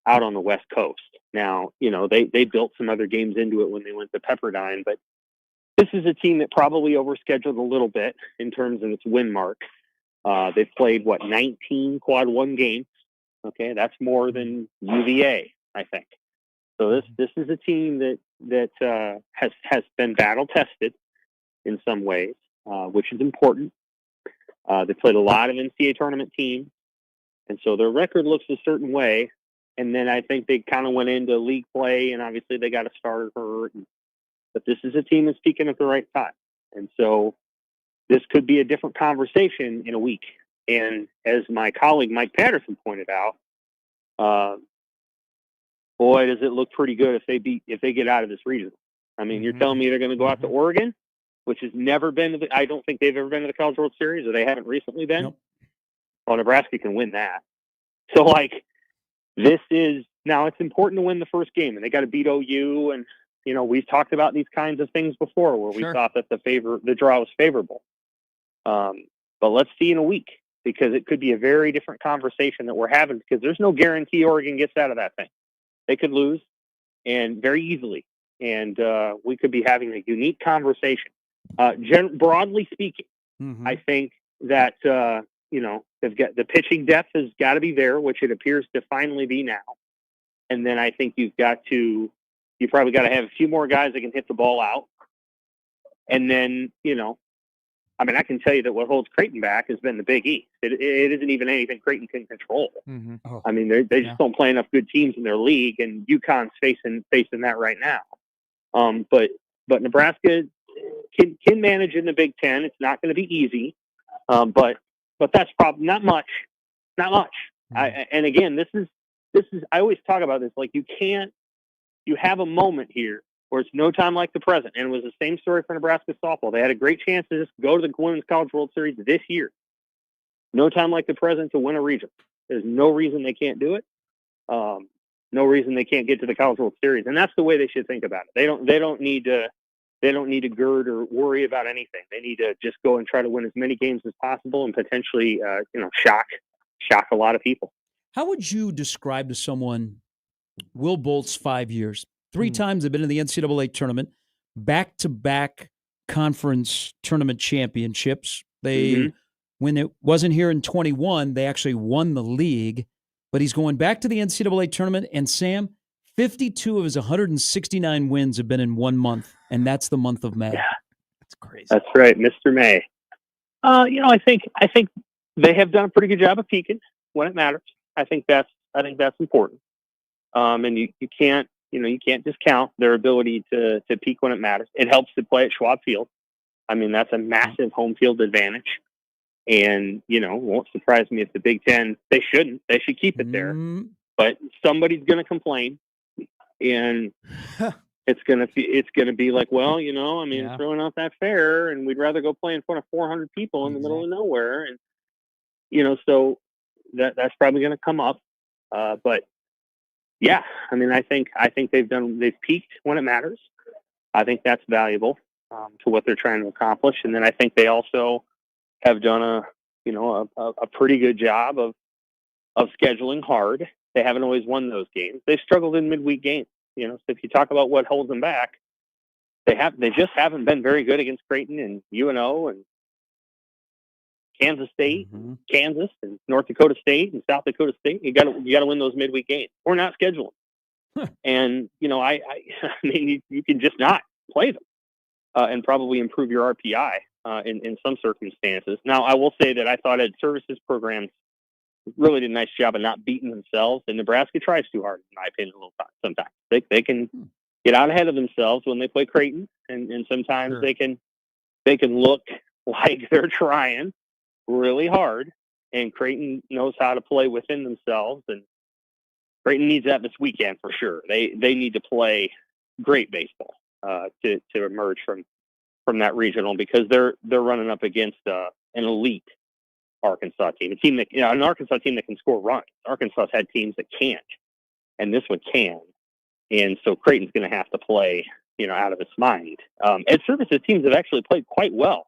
out on the West Coast. Now, they built some other games into it when they went to Pepperdine, but this is a team that probably overscheduled a little bit in terms of its win mark. They've played, 19 quad one games. Okay, that's more than UVA, I think. So this is a team that has been battle tested in some ways, which is important. They played a lot of NCAA tournament teams, and so their record looks a certain way. And then I think they kind of went into league play, and obviously they got a starter hurt. But this is a team that's peaking at the right time, and so this could be a different conversation in a week. And as my colleague Mike Patterson pointed out, boy, does it look pretty good if they get out of this region. I mean, you're telling me they're going to go out to Oregon, which has never been I don't think they've ever been to the College World Series, or they haven't recently been. Nope. Well, Nebraska can win that. So, this is now it's important to win the first game, and they got to beat OU. And we've talked about these kinds of things before, where we thought that the draw was favorable. But let's see in a week, because it could be a very different conversation that we're having, because there's no guarantee Oregon gets out of that thing. They could lose, and very easily, and we could be having a unique conversation. Broadly speaking, I think that they've got the pitching depth has got to be there, which it appears to finally be now. And then I think you probably got to have a few more guys that can hit the ball out. And then I can tell you that what holds Creighton back has been the Big East. It isn't even anything Creighton can control. Oh. I mean, they just don't play enough good teams in their league, and UConn's facing that right now. But Nebraska can manage in the Big Ten. It's not going to be easy, but that's probably not much. And again, this is I always talk about this. You have a moment here where it's no time like the present. And it was the same story for Nebraska softball. They had a great chance to just go to the Women's College World Series this year. No time like the present to win a region. There's no reason they can't do it. No reason they can't get to the College World Series. And that's the way they should think about it. They don't need to gird or worry about anything. They need to just go and try to win as many games as possible and potentially, shock a lot of people. How would you describe to someone Will Bolt's 5 years? 3 times they've been in the NCAA tournament, back-to-back conference tournament championships. They, when it wasn't here in 21, they actually won the league. But he's going back to the NCAA tournament, and Sam, 52 of his 169 wins have been in 1 month, and that's the month of May. Yeah, that's crazy. That's right, Mr. May. I think they have done a pretty good job of peaking when it matters. I think that's I think that's important. And you can't discount their ability to peak when it matters. It helps to play at Schwab Field. I mean, that's a massive home field advantage. And, it won't surprise me if the Big Ten, they should keep it there. But somebody's going to complain. And it's going to be like, well, it's really not that fair. And we'd rather go play in front of 400 people in the middle of nowhere. And, so that's probably going to come up. But yeah, I mean, I think they've peaked when it matters. I think that's valuable to what they're trying to accomplish. And then I think they also have done a pretty good job of scheduling hard. They haven't always won those games. They've struggled in midweek games. So if you talk about what holds them back, they just haven't been very good against Creighton and UNO and Kansas State, Kansas and North Dakota State and South Dakota State. You got to win those midweek games. We're not scheduling. And I mean, you can just not play them and probably improve your RPI in some circumstances. Now, I will say that I thought Ed Services programs really did a nice job of not beating themselves, and Nebraska tries too hard, in my opinion, a little time. Sometimes they can get out ahead of themselves when they play Creighton, and sometimes they can look like they're trying really hard, and Creighton knows how to play within themselves, and Creighton needs that this weekend for sure. They need to play great baseball to emerge from that regional, because they're running up against an elite Arkansas team, a team that an Arkansas team that can score runs. Arkansas's had teams that can't, and this one can, and so Creighton's going to have to play out of its mind. Ed Services teams have actually played quite well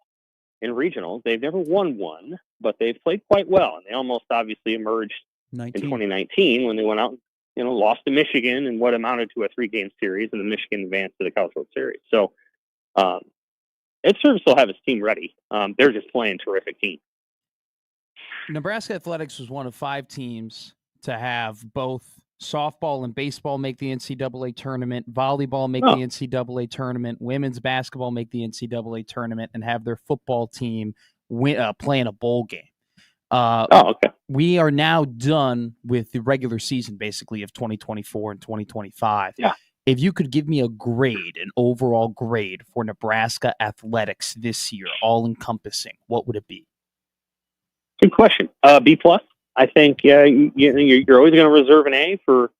in regionals. They've never won one, but they've played quite well, and they almost obviously emerged in 2019 when they went out and lost to Michigan in what amounted to a 3-game series, and the Michigan advanced to the College World Series. So Ed Service will have his team ready. They're just playing terrific teams. Nebraska Athletics was one of 5 teams to have both softball and baseball make the NCAA tournament, volleyball make the NCAA tournament, women's basketball make the NCAA tournament, and have their football team play in a bowl game. Okay. We are now done with the regular season, basically, of 2024 and 2025. Yeah. If you could give me an overall grade for Nebraska Athletics this year, all-encompassing, what would it be? Good question. B+. I think you're always going to reserve an A for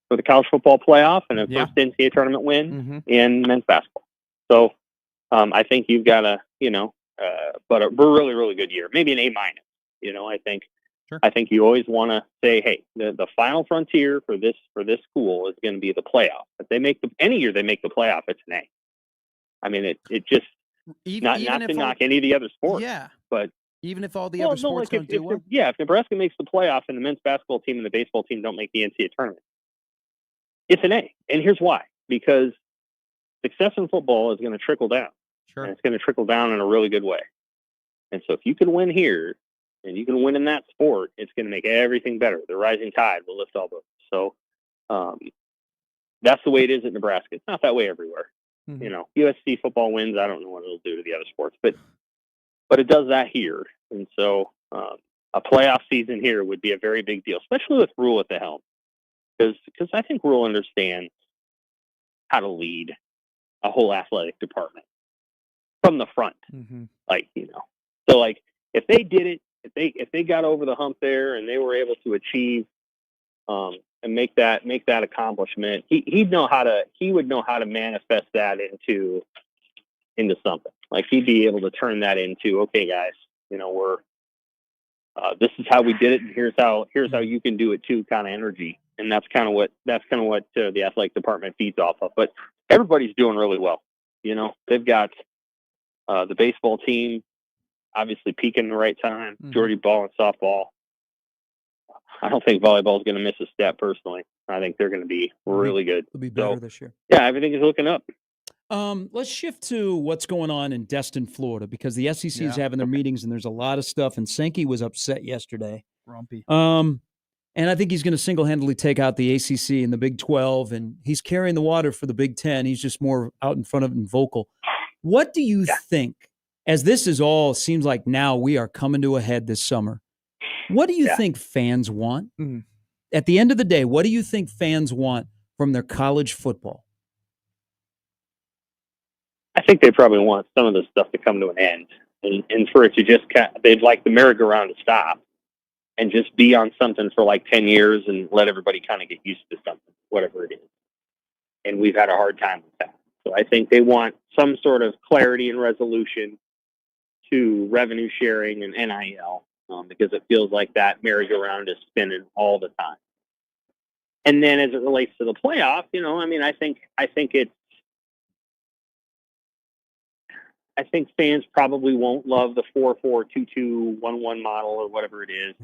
the college football playoff and a first NCAA tournament win in men's basketball. So I think you've got but a really, really good year. Maybe an A-. I think you always want to say, hey, the final frontier for this school is going to be the playoff. If they make any year they make the playoff, it's an A. I mean, it just not to knock any of the other sports, but. Even if all the other sports don't do well? Yeah, if Nebraska makes the playoff and the men's basketball team and the baseball team don't make the NCAA tournament, it's an A. And here's why. Because success in football is going to trickle down. Sure. And it's going to trickle down in a really good way. And so if you can win here and you can win in that sport, it's going to make everything better. The rising tide will lift all boats. So that's the way it is at Nebraska. It's not that way everywhere. USC football wins. I don't know what it'll do to the other sports, but it does that here. And so a playoff season here would be a very big deal, especially with Rule at the helm. Because I think Rule understands how to lead a whole athletic department from the front. So if they did it, if they got over the hump there and they were able to achieve and make that accomplishment, he would know how to manifest that into something. Like he'd be able to turn that into, okay, guys, we're this is how we did it, and here's how you can do it too, kind of energy. And that's kind of what the athletic department feeds off of. But everybody's doing really well. They've got the baseball team obviously peaking the right time. Georgie ball and softball. I don't think volleyball is going to miss a step personally. I think they're going to be really good. They'll be better this year. Yeah, everything is looking up. Let's shift to what's going on in Destin, Florida, because the SEC is having their meetings and there's a lot of stuff. And Sankey was upset yesterday. Grumpy. And I think he's going to single-handedly take out the ACC and the Big 12, and he's carrying the water for the Big 10. He's just more out in front of it and vocal. What do you think, as this is all seems like now we are coming to a head this summer, what do you think fans want? at the end of the day, what do you think fans want from their college football? I think they probably want some of this stuff to come to an end, and for it to just they'd like the merry-go-round to stop and just be on something for like 10 years and let everybody kind of get used to something, whatever it is. And we've had a hard time with that. So I think they want some sort of clarity and resolution to revenue sharing and NIL, because it feels like that merry-go-round is spinning all the time. And then as it relates to the playoff, I think fans probably won't love the 4-4-2-2-1-1 model or whatever it is.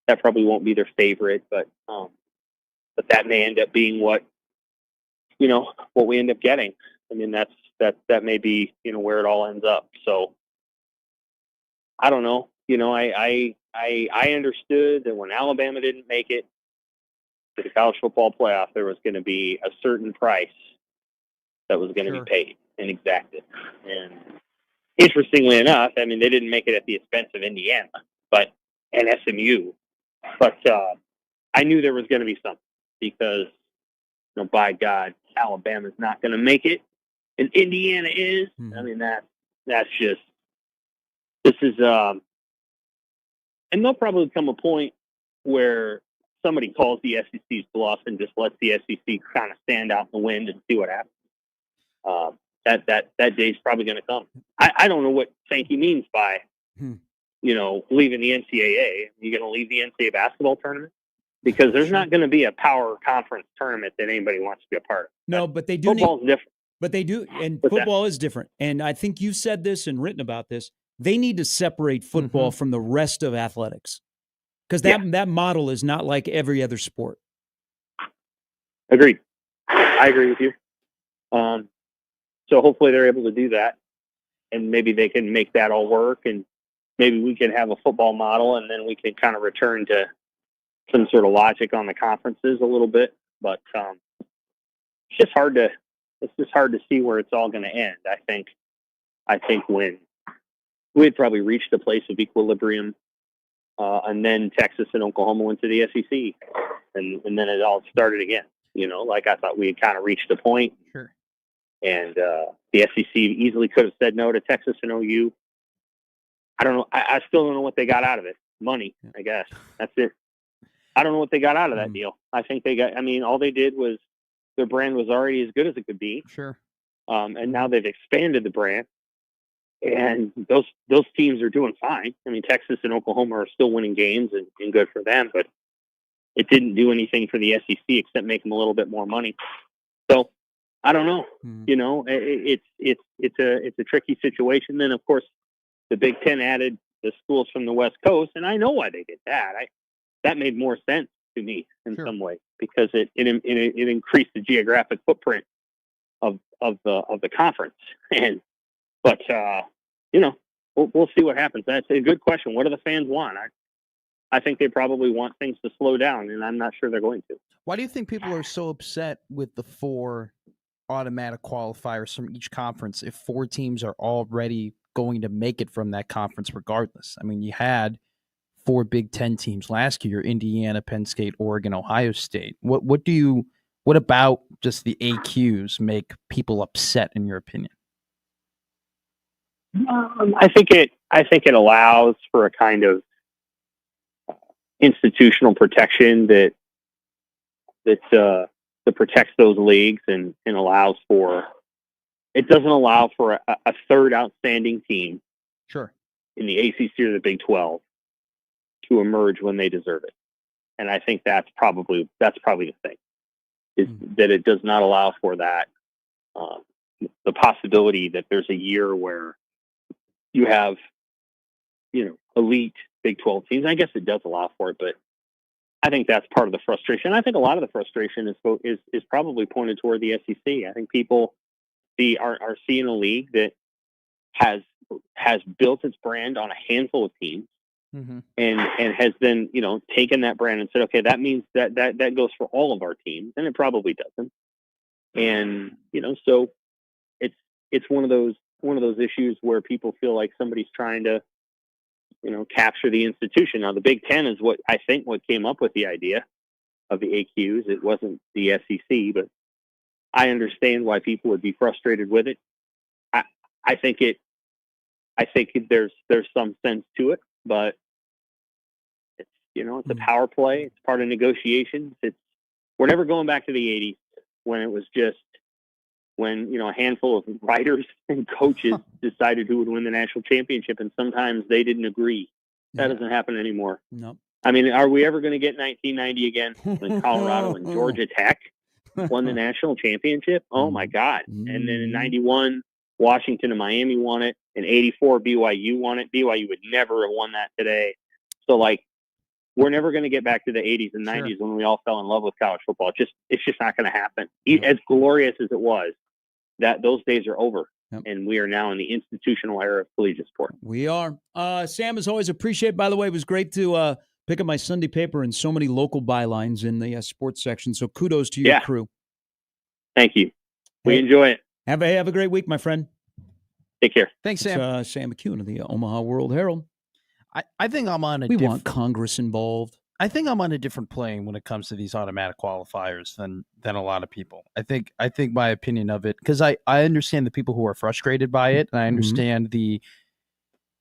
That probably won't be their favorite, but that may end up being what we end up getting. I mean, that may be where it all ends up. So I don't know. I understood that when Alabama didn't make it to the college football playoff, there was going to be a certain price that was going to be paid and exacted. And interestingly enough, I mean, they didn't make it at the expense of Indiana, and SMU. But I knew there was going to be something because, by God, Alabama's not going to make it, and Indiana is. I mean, that's just this is, and there'll probably come a point where somebody calls the SEC's bluff and just lets the SEC kind of stand out in the wind and see what happens. That day's probably going to come. I don't know what Sankey means by, leaving the NCAA. Are you going to leave the NCAA basketball tournament? Because there's not going to be a power conference tournament that anybody wants to be a part of. No, but they do. Football's different. But they do, and football is different. And I think you've said this and written about this. They need to separate football from the rest of athletics because that model is not like every other sport. Agreed. I agree with you. So hopefully they're able to do that, and maybe they can make that all work, and maybe we can have a football model, and then we can kind of return to some sort of logic on the conferences a little bit. But it's just hard to see where it's all going to end. I think when we'd probably reached a place of equilibrium, and then Texas and Oklahoma went to the SEC, and then it all started again. Like I thought we had kind of reached a point. Sure. And the SEC easily could have said no to Texas and OU. I don't know. I still don't know what they got out of it. Money, I guess. That's it. I don't know what they got out of that deal. I think all they did was their brand was already as good as it could be. Sure. And now they've expanded the brand. And those teams are doing fine. I mean, Texas and Oklahoma are still winning games and good for them, but it didn't do anything for the SEC except make them a little bit more money. So I don't know. It's a tricky situation. Then of course the Big Ten added the schools from the West Coast, and I know why they did that. That made more sense to me in some way because it increased the geographic footprint of the conference. But we'll see what happens. That's a good question. What do the fans want? I think they probably want things to slow down, and I'm not sure they're going to. Why do you think people are so upset with the 4 automatic qualifiers from each conference if 4 teams are already going to make it from that conference regardless? I mean, you had 4 Big Ten teams last year: Indiana, Penn State, Oregon, Ohio State. What about just the AQs make people upset in your opinion? I think it allows for a kind of institutional protection that protects those leagues and allows for. It doesn't allow for a third outstanding team, in the ACC or the Big 12, to emerge when they deserve it, and I think that's probably the thing, is that it does not allow for that, the possibility that there's a year where you have, elite Big 12 teams. I guess it does allow for it, but I think that's part of the frustration. I think a lot of the frustration is probably pointed toward the SEC. I think people are seeing a league that has built its brand on a handful of teams, and has then taken that brand and said, okay, that means that goes for all of our teams, and it probably doesn't. And so it's one of those issues where people feel like somebody's trying to capture the institution. Now the Big Ten is what came up with the idea. of the AQs. It wasn't the SEC, but I understand why people would be frustrated with it. I think there's some sense to it, but it's it's a power play. It's part of negotiations. We're never going back to the '80s when it was just when a handful of writers and coaches decided who would win the national championship, and sometimes they didn't agree. That doesn't happen anymore. No. I mean, are we ever going to get 1990 again when Colorado and Georgia Tech won the national championship? Oh my God! And then in '91, Washington and Miami won it. In '84, BYU won it. BYU would never have won that today. So we're never going to get back to the '80s and '90s when we all fell in love with college football. It's just not going to happen. As glorious as it was, those days are over. Yep. And we are now in the institutional era of collegiate sport. We are. Sam, as always, appreciate. By the way, it was great to pick up my Sunday paper and so many local bylines in the sports section. So kudos to your crew. Thank you. We enjoy it. Have a great week, my friend. Take care. Thanks, Sam. Sam McCune of the Omaha World Herald. I think I'm on We want Congress involved. I think I'm on a different plane when it comes to these automatic qualifiers than a lot of people. I think my opinion of it, because I understand the people who are frustrated by it, and I understand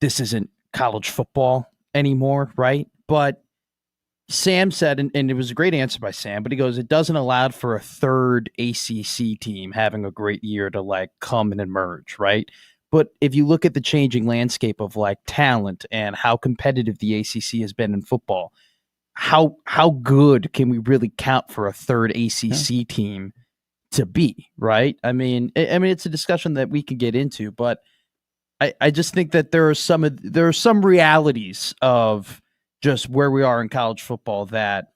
this isn't college football anymore, right? But Sam said, and it was a great answer by Sam, but he goes, it doesn't allow for a third ACC team having a great year to come and emerge, right? But if you look at the changing landscape of talent and how competitive the ACC has been in football, how good can we really count for a third ACC team to be, right? I mean, it's a discussion that we can get into, but I just think that there are some realities of just where we are in college football that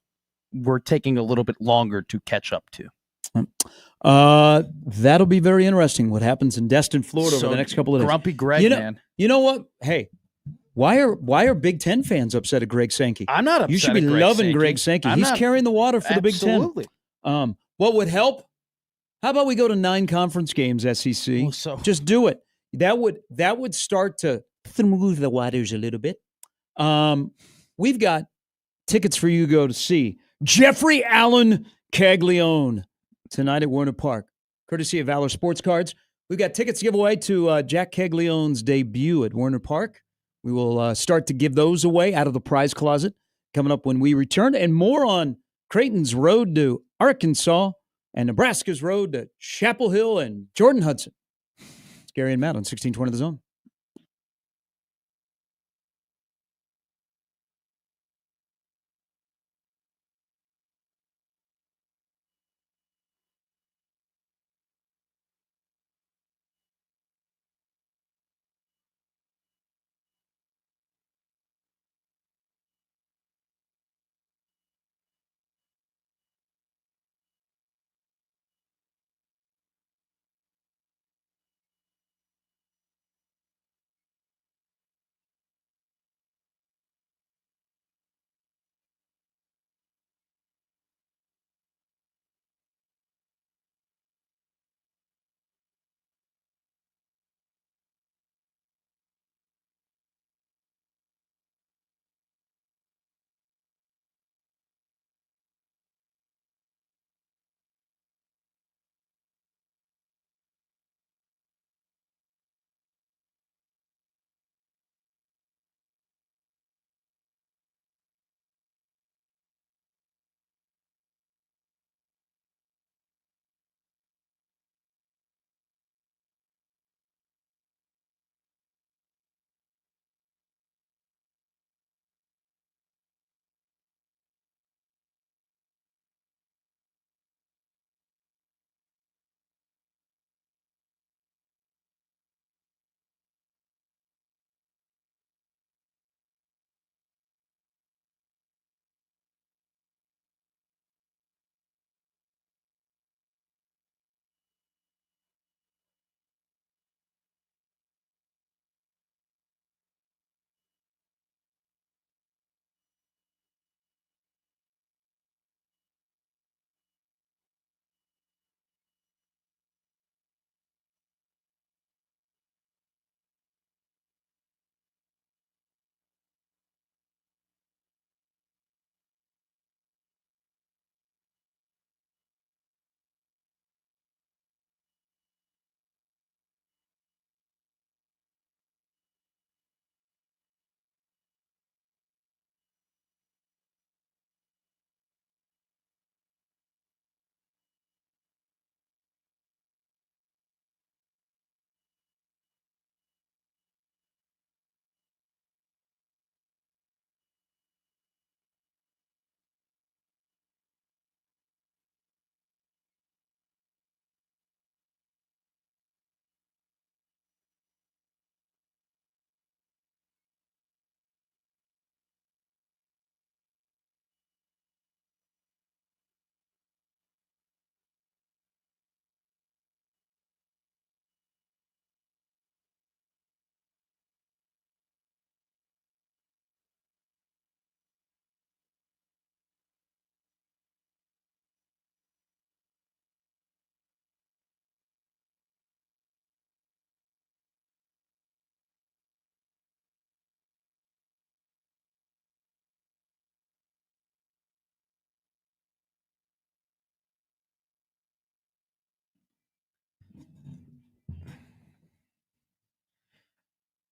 we're taking a little bit longer to catch up to. That'll be very interesting. What happens in Destin, Florida, over the next couple of days? Grumpy Greg, man. You know what? Hey. Why are Big Ten fans upset at Greg Sankey? I'm not upset. You should be loving Greg Sankey. He's carrying the water for the Big Ten. Absolutely. What would help? How about we go to 9 conference games, SEC? Just do it. That would start to smooth the waters a little bit. We've got tickets for you to go to see Jeffrey Allen Caglione tonight at Werner Park, courtesy of Valor Sports Cards. We've got tickets to give away to Jack Caglione's debut at Werner Park. We will start to give those away out of the prize closet coming up when we return. And more on Creighton's road to Arkansas and Nebraska's road to Chapel Hill and Jordan Hudson. It's Gary and Matt on 1620 The Zone.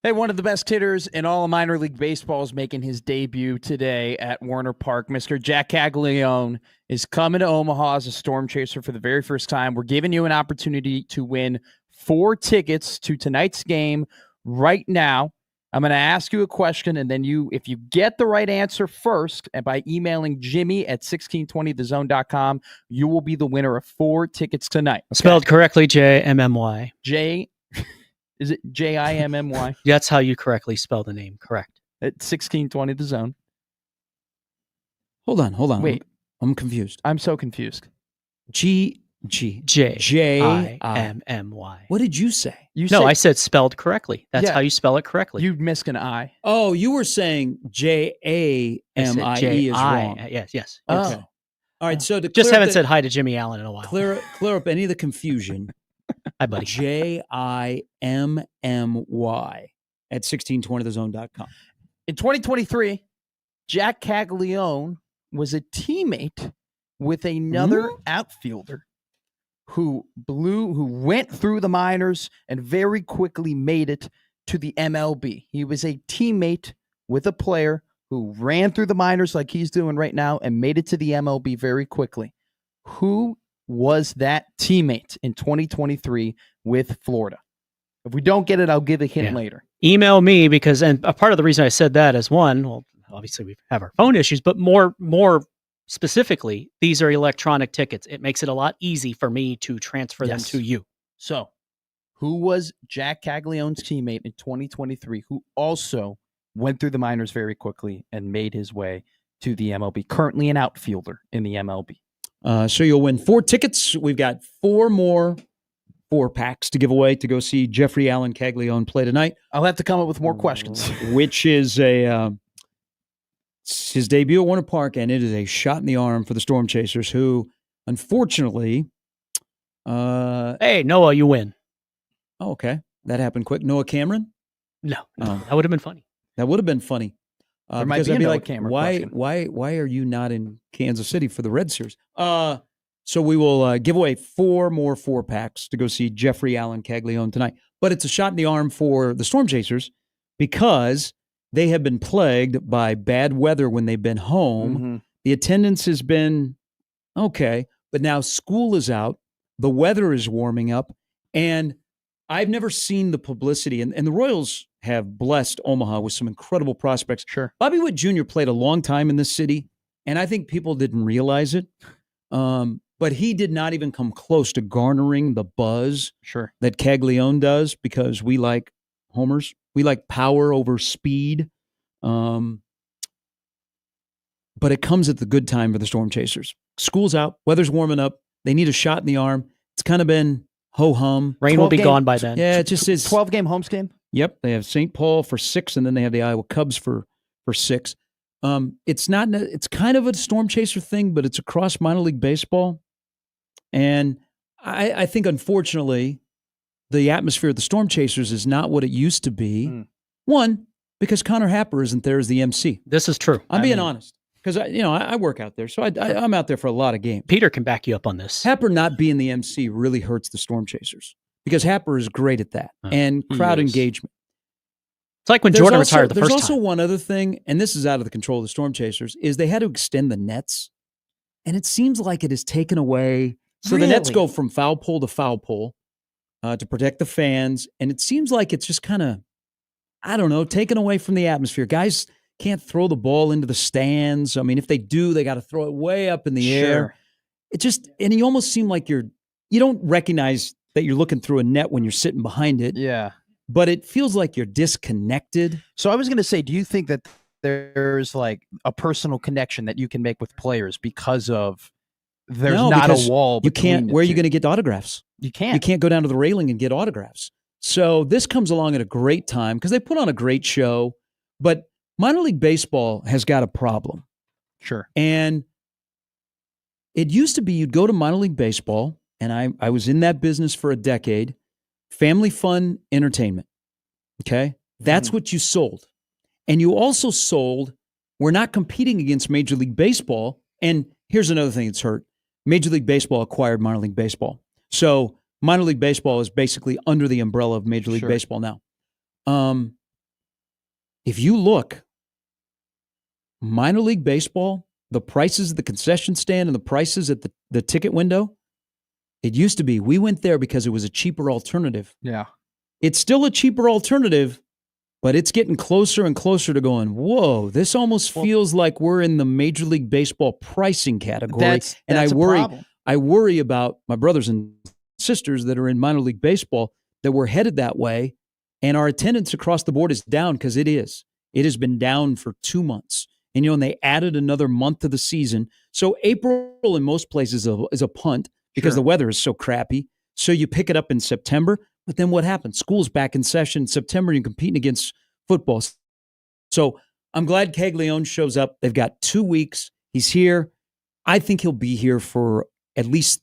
Hey, one of the best hitters in all of minor league baseball is making his debut today at Warner Park. Mr. Jack Caglione is coming to Omaha as a storm chaser for the very first time. We're giving you an opportunity to win 4 tickets to tonight's game right now. I'm going to ask you a question, and then if you get the right answer first, and by emailing Jimmy at 1620thezone.com, you will be the winner of 4 tickets tonight. Okay? Spelled correctly, J-M-M-Y. Is it Jimmy? That's how you correctly spell the name. Correct. At 1620 The Zone. Hold on. Wait. I'm confused. I'm so confused. J-I-M-M-Y. What did you say? I said spelled correctly. That's Yeah. how you spell it correctly. You missed an I. Oh, you were saying Jamie is wrong. Yes. Oh. Okay. All right. So to Just clear haven't up said hi to Jimmy Allen in a while. clear up any of the confusion. Hi, buddy. Jimmy at 1620thezone.com. In 2023, Jack Caglione was a teammate with another outfielder who went through the minors and very quickly made it to the MLB. He was a teammate with a player who ran through the minors like he's doing right now and made it to the MLB very quickly. Who was that teammate in 2023 with Florida? If we don't get it, I'll give a hint later. Email me because, and a part of the reason I said that is one, well, obviously we have our phone issues, but more specifically, these are electronic tickets. It makes it a lot easy for me to transfer them to you. So, who was Jack Caglione's teammate in 2023 who also went through the minors very quickly and made his way to the MLB? Currently an outfielder in the MLB. So you'll win 4 tickets. We've got 4 more 4-packs to give away to go see Jeffrey Allen Caglione play tonight. I'll have to come up with more questions. Which is his debut at Warner Park, and it is a shot in the arm for the Storm Chasers, who, unfortunately, Hey, Noah, you win. Oh, okay, that happened quick. Noah Cameron? No, Oh. that would have been funny. That would have been funny. There might Because be I'd a be Noah like, Cameron why are you not in Kansas City for the Red Series? So we will give away 4 more 4-packs to go see Jeffrey Allen Caglione tonight. But it's a shot in the arm for the Storm Chasers because they have been plagued by bad weather when they've been home. Mm-hmm. The attendance has been okay, but now school is out. The weather is warming up, and I've never seen the publicity. And the Royals have blessed Omaha with some incredible prospects. Sure. Bobby Witt Jr. played a long time in this city, and I think people didn't realize it. But he did not even come close to garnering the buzz that Caglione does because we like homers. We like power over speed. But it comes at the good time for the Storm Chasers. School's out. Weather's warming up. They need a shot in the arm. It's kind of been ho-hum. Rain will be gone by then. Yeah, it just is. 12-game home game? Yep. They have St. Paul for 6, and then they have the Iowa Cubs for 6. It's kind of a Storm Chaser thing, but it's across minor league baseball. And I think, unfortunately, the atmosphere of the Storm Chasers is not what it used to be. One, because Connor Happer isn't there as the MC. This is true. I'm being honest. Because I work out there, so I'm out there for a lot of games. Peter can back you up on this. Happer not being the MC really hurts the Storm Chasers because Happer is great at that and crowd engagement. It's like when Jordan retired the first time. There's also one other thing, and this is out of the control of the Storm Chasers, is they had to extend the nets, and it seems like it is taken away. So the nets go from foul pole to foul pole to protect the fans, and it seems like it's just kind of, I don't know, taken away from the atmosphere. Guys can't throw the ball into the stands. I mean, if they do, they got to throw it way up in the air. It just, and you almost seem like you don't recognize that you're looking through a net when you're sitting behind it. Yeah. But it feels like you're disconnected. So I was going to say, do you think that there's like a personal connection that you can make with players because of there's not a wall? You can't. Where are you going to get autographs? You can't. You can't go down to the railing and get autographs. So this comes along at a great time because they put on a great show. But minor league baseball has got a problem. Sure. And it used to be you'd go to minor league baseball, and I was in that business for a decade. Family fun entertainment. Okay? That's what you sold. And you also sold, we're not competing against Major League Baseball. And here's another thing that's hurt. Major League Baseball acquired minor league baseball. So minor league baseball is basically under the umbrella of Major League Baseball now. if you look, minor league baseball, the prices at the concession stand and the prices at the ticket window, it used to be, we went there because it was a cheaper alternative. Yeah. It's still a cheaper alternative, but it's getting closer and closer to going, whoa, this almost feels like we're in the Major League Baseball pricing category. That's I a worry, problem. I worry about my brothers and sisters that are in minor league baseball that we're headed that way, and our attendance across the board is down because it is. It has been down for 2 months. And they added another month to the season. So April in most places is a punt because the weather is so crappy. So you pick it up in September. But then what happens? School's back in session in September. You're competing against football. So I'm glad Caglione shows up. They've got 2 weeks. He's here. I think he'll be here for at least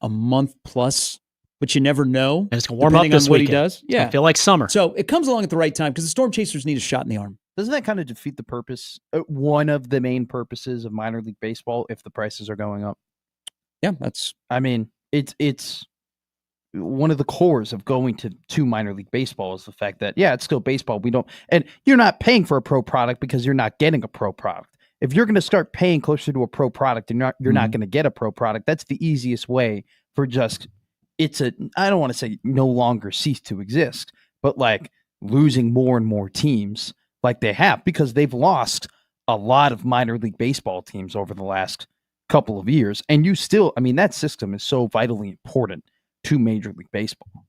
a month plus, but you never know. And it's going to warm up depending this on what weekend. he does. I feel like summer. So it comes along at the right time because the Storm Chasers need a shot in the arm. Doesn't that kind of defeat the purpose? One of the main purposes of minor league baseball, if the prices are going up. Yeah, I mean, it's one of the cores of going to minor league baseball is the fact that, yeah, it's still baseball. And you're not paying for a pro product because you're not getting a pro product. If you're going to start paying closer to a pro product and you're not going to get a pro product, that's the easiest way for I don't want to say no longer cease to exist, but like losing more and more teams like they have, because they've lost a lot of minor league baseball teams over the last couple of years. And that system is so vitally important to Major League Baseball.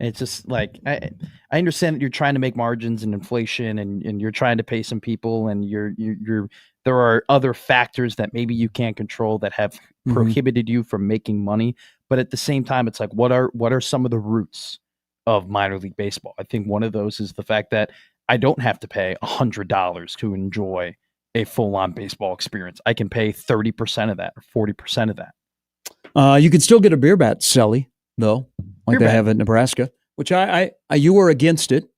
And it's just like, I understand that you're trying to make margins and inflation and you're trying to pay some people and there are other factors that maybe you can't control that have prohibited you from making money. But at the same time, it's like, what are some of the roots of minor league baseball? I think one of those is the fact that I don't have to pay $100 to enjoy a full-on baseball experience. I can pay 30% of that or 40% of that. You can still get a beer bat, Selly, though, like Beer bat. have at Nebraska, which you were against it.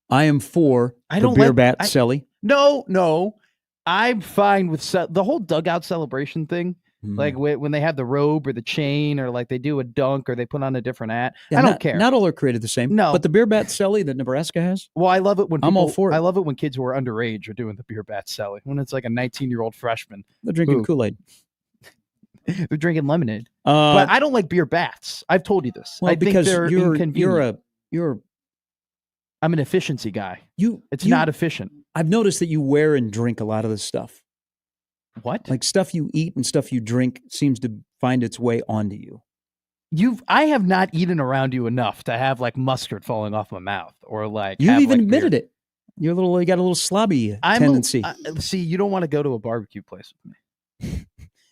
I am for the beer bat, Selly. No. I'm fine with the whole dugout celebration thing. Like when they have the robe or the chain or like they do a dunk or they put on a different hat. Yeah, I don't care. Not all are created the same. No. But the beer bat Selly that Nebraska has, Well, I love it when I'm all for it. I love it when kids who are underage are doing the beer bat selling. When it's like a 19-year-old freshman, they're drinking Kool-Aid. they're drinking lemonade. But I don't like beer bats. I've told you this. Well, I think because they're inconvenient. I'm an efficiency guy. It's not efficient. I've noticed that you wear and drink a lot of this stuff. What? Like stuff you eat and stuff you drink seems to find its way onto you. I have not eaten around you enough to have like mustard falling off my mouth or like You have, even like, admitted beer. it. You got a little slobby tendency. See, you don't want to go to a barbecue place with me.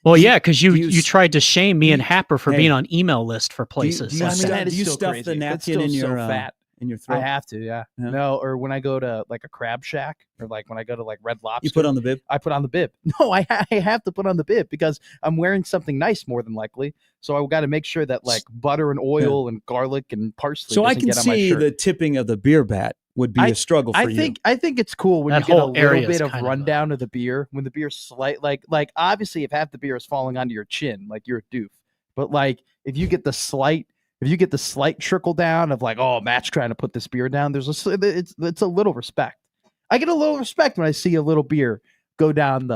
Well, yeah, because you tried to shame me and Happer for Hey. being on email list for places. do you like stuff- that. that is do you still stuff crazy. the That's napkin still in so your fat. in your throat? I have to, yeah. Yeah. No, or when I go to like a crab shack or like when I go to like Red Lobster. You put on the bib? I put on the bib. No, I have to put on the bib because I'm wearing something nice more than likely. So I've got to make sure that like butter and oil and garlic and parsley So I doesn't can get on my see shirt. the tipping of the beer bat would be a struggle for you. I think it's cool when That you get a whole little area is bit of kind of rundown of the beer. When the beer's slight, like obviously if half the beer is falling onto your chin, like you're a doof. But like if you get the slight trickle down of like, oh, Matt's trying to put this beer down, it's a little respect. I get a little respect when I see a little beer go down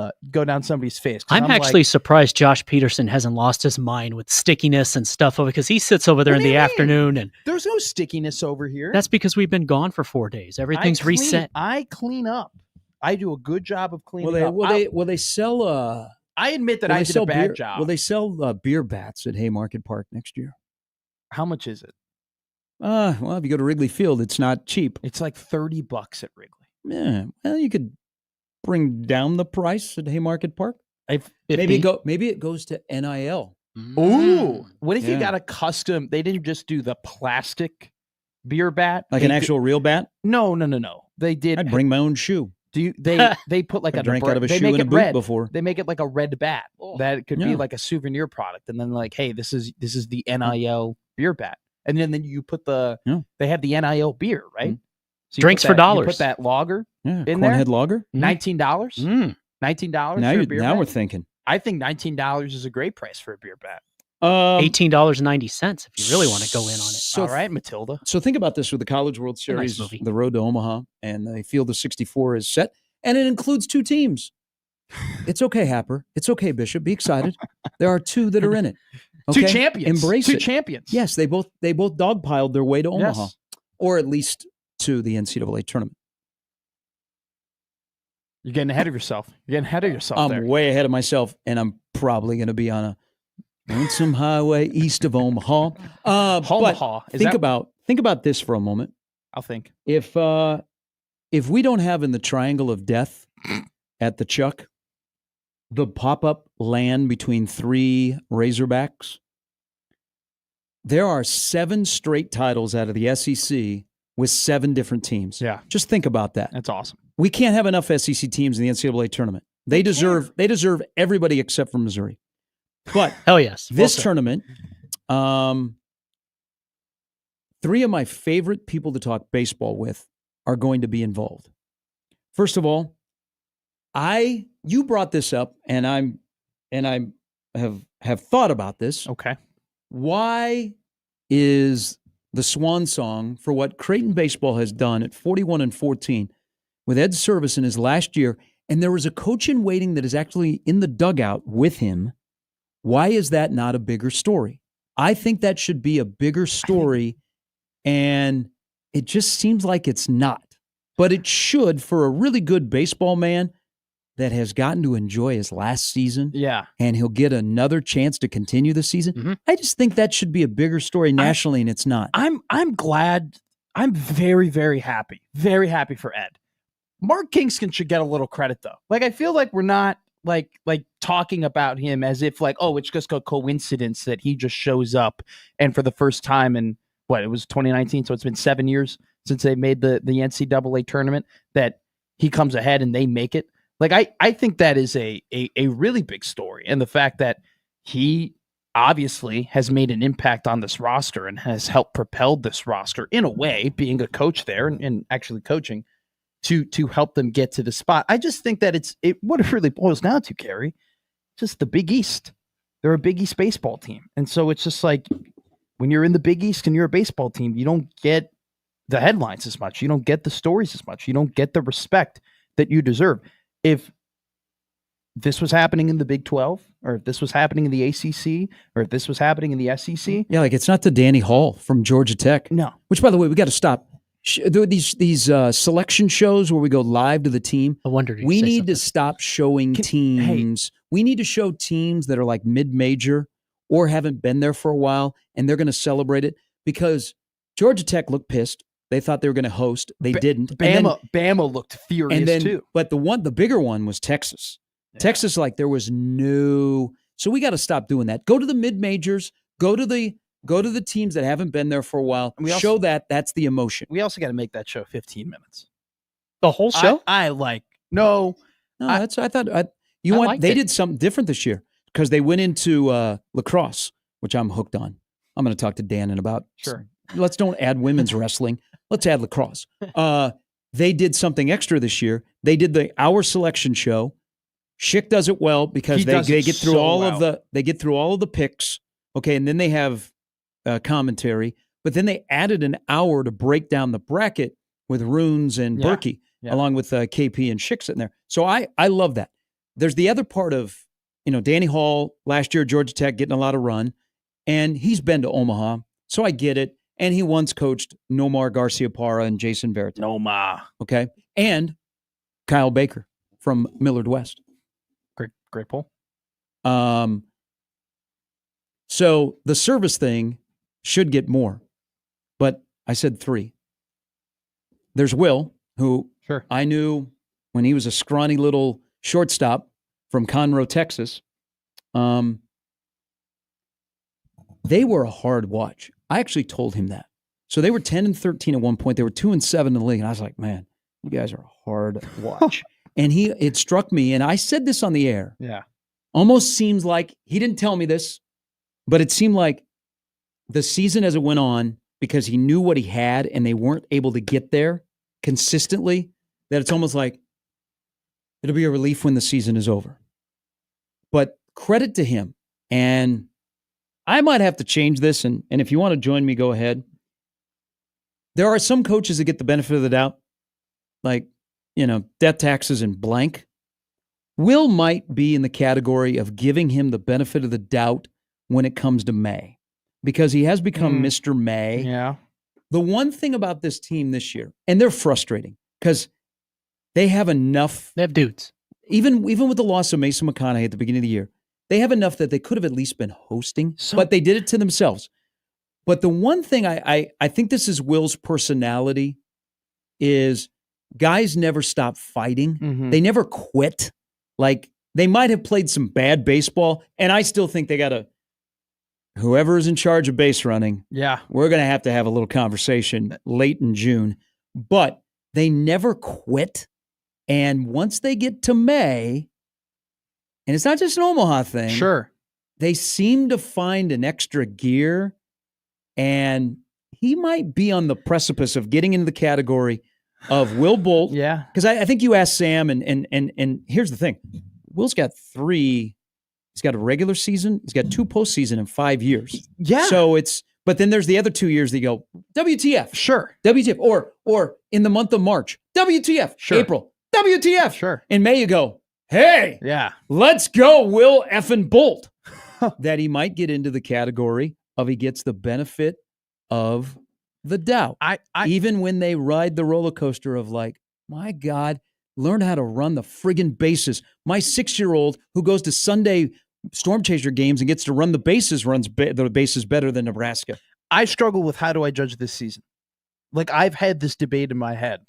somebody's face. I'm actually like, surprised Josh Peterson hasn't lost his mind with stickiness and stuff over because he sits over there What in do the you mean? afternoon, and there's no stickiness over here. that's because we've been gone for 4 days. Everything's reset. I clean up. I do a good job of cleaning up. Will they sell I admit that will I they did sell a bad beer, job. Will they sell beer bats at Haymarket Park next year? How much is it? Well, if you go to Wrigley Field, it's not cheap. It's like $30 at Wrigley. Yeah, well, you could bring down the price at Haymarket Park. Maybe it goes to NIL. Ooh, what if you Yeah. got a custom? They didn't just do the plastic beer bat, Like They an did- actual real bat? No. They did. I'd bring my own shoe. They put like I a drank out of a they shoe make in a it boot red. before. They make it like a red bat that could be Yeah. like a souvenir product, and then like, hey, this is the NIL beer bat, and then you put they have the NIL beer, right? Mm. So you Drinks put for that- dollars. You put that lager, Yeah, in there? Cornhead Lager. $19. Mm. $19 Now for a beer we're bat. thinking. I think $19 is a great price for a beer bat. $18.90 if you really want to go in on it. So, All right, Matilda. So think about this with the College World a nice Series, movie. the road to Omaha, and the Field of 64 is set, and it includes 2 teams. It's okay, Happer. It's okay, Bishop. Be excited. There are 2 that are in it. Okay? 2 champions. Embrace 2 it. champions. Yes, they both dogpiled their way to Omaha, Yes. or at least to the NCAA tournament. You're getting ahead of yourself. You're getting ahead of yourself I'm there. way ahead of myself, and I'm probably going to be on a lonesome highway east of Omaha. But Omaha. think about this for a moment. I'll think. If we don't have in the Triangle of Death at the Chuck the pop-up land between 3 Razorbacks, there are 7 straight titles out of the SEC with 7 different teams. Yeah. Just think about that. That's awesome. We can't have enough SEC teams in the NCAA tournament. They deserve everybody except for Missouri. But Hell yes. this Well said. tournament, 3 of my favorite people to talk baseball with are going to be involved. First of all, you brought this up, and I have thought about this. Okay. Why is the swan song for what Creighton baseball has done at 41-14 with Ed Service in his last year, and there was a coach in waiting that is actually in the dugout with him? Why is that not a bigger story? I think that should be a bigger story, and it just seems like it's not. But it should for a really good baseball man that has gotten to enjoy his last season. Yeah. And he'll get another chance to continue the season. Mm-hmm. I just think that should be a bigger story nationally, and it's not. I'm glad. I'm very, very happy. Very happy for Ed. Mark Kingston should get a little credit though. Like, I feel like we're not like talking about him as if like, oh, it's just a coincidence that he just shows up and for the first time in it was 2019, so it's been 7 years since they made the NCAA tournament, that he comes ahead and they make it. Like, I think that is a really big story. And the fact that he obviously has made an impact on this roster and has helped propel this roster in a way, being a coach there and actually coaching to help them get to the spot. I just think that what it really boils down to, Kerry, just the Big East. They're a Big East baseball team. And so it's just like, when you're in the Big East and you're a baseball team, you don't get the headlines as much. You don't get the stories as much. You don't get the respect that you deserve. If this was happening in the Big 12, or if this was happening in the ACC, or if this was happening in the SEC. Yeah, like it's not the Danny Hall from Georgia Tech. No. Which, by the way, we got to stop. There are these selection shows where we go live to the team. I wondered. We need to stop showing teams. We need to show teams that are like mid-major or haven't been there for a while, and they're going to celebrate it, because Georgia Tech looked pissed. They thought they were going to host. They didn't. Bama looked furious too. But the bigger one was Texas. Yeah. Texas, like there was no. So we got to stop doing that. Go to the mid-majors. Go to the teams that haven't been there for a while. Show that's the emotion. We also got to make that show 15 minutes. The whole show? They did something different this year because they went into lacrosse, which I'm hooked on. I'm going to talk to Dan in about. Sure. Let's don't add women's wrestling. Let's add lacrosse. They did something extra this year. They did the hour selection show. Schick does it well because they get through all of the picks. Okay, and then they have commentary. But then they added an hour to break down the bracket with Runes and Berkey, along with KP and Schick sitting there. So I love that. There's the other part of, Danny Hall last year at Georgia Tech getting a lot of run, and he's been to Omaha, so I get it. And he once coached Nomar Garcia-Parra and Jason Veritas. Nomar. Okay. And Kyle Baker from Millard West. Great poll. So the service thing should get more, but I said 3. There's Will, who I knew when he was a scrawny little shortstop from Conroe, Texas. They were a hard watch. I actually told him that. So they were 10-13 at one point. They were 2-7 in the league. And I was like, man, you guys are a hard watch. And it struck me, and I said this on the air. Yeah. Almost seems like, he didn't tell me this, but it seemed like the season as it went on, because he knew what he had and they weren't able to get there consistently, that it's almost like it'll be a relief when the season is over. But credit to him. And I might have to change this, and if you want to join me, go ahead. There are some coaches that get the benefit of the doubt, like, death taxes and blank. Will might be in the category of giving him the benefit of the doubt when it comes to May, because he has become Mr. May. Yeah. The one thing about this team this year, and they're frustrating because they have enough. They have dudes. Even with the loss of Mason McConaughey at the beginning of the year, they have enough that they could have at least been hosting, but they did it to themselves. But the one thing I think this is Will's personality is guys never stop fighting. Mm-hmm. They never quit. Like, they might have played some bad baseball, and I still think they got to, whoever is in charge of base running, we're going to have a little conversation late in June. But they never quit. And once they get to May, and it's not just an Omaha thing. Sure. They seem to find an extra gear, and he might be on the precipice of getting into the category of Will Bolt. Yeah. Because I think you asked Sam, and here's the thing. Will's got 3. He's got a regular season. He's got 2 postseason in 5 years. Yeah. So but then there's the other 2 years that you go, WTF. Sure. WTF. Or in the month of March, WTF. Sure. April, WTF. Sure. In May, you go, hey, Yeah. let's go, Will effing Bolt. That he might get into the category of he gets the benefit of the doubt. Even when they ride the roller coaster of like, my God, learn how to run the friggin' bases. My 6-year-old who goes to Sunday Storm Chaser games and gets to run the bases runs the bases better than Nebraska. I struggle with how do I judge this season? Like, I've had this debate in my head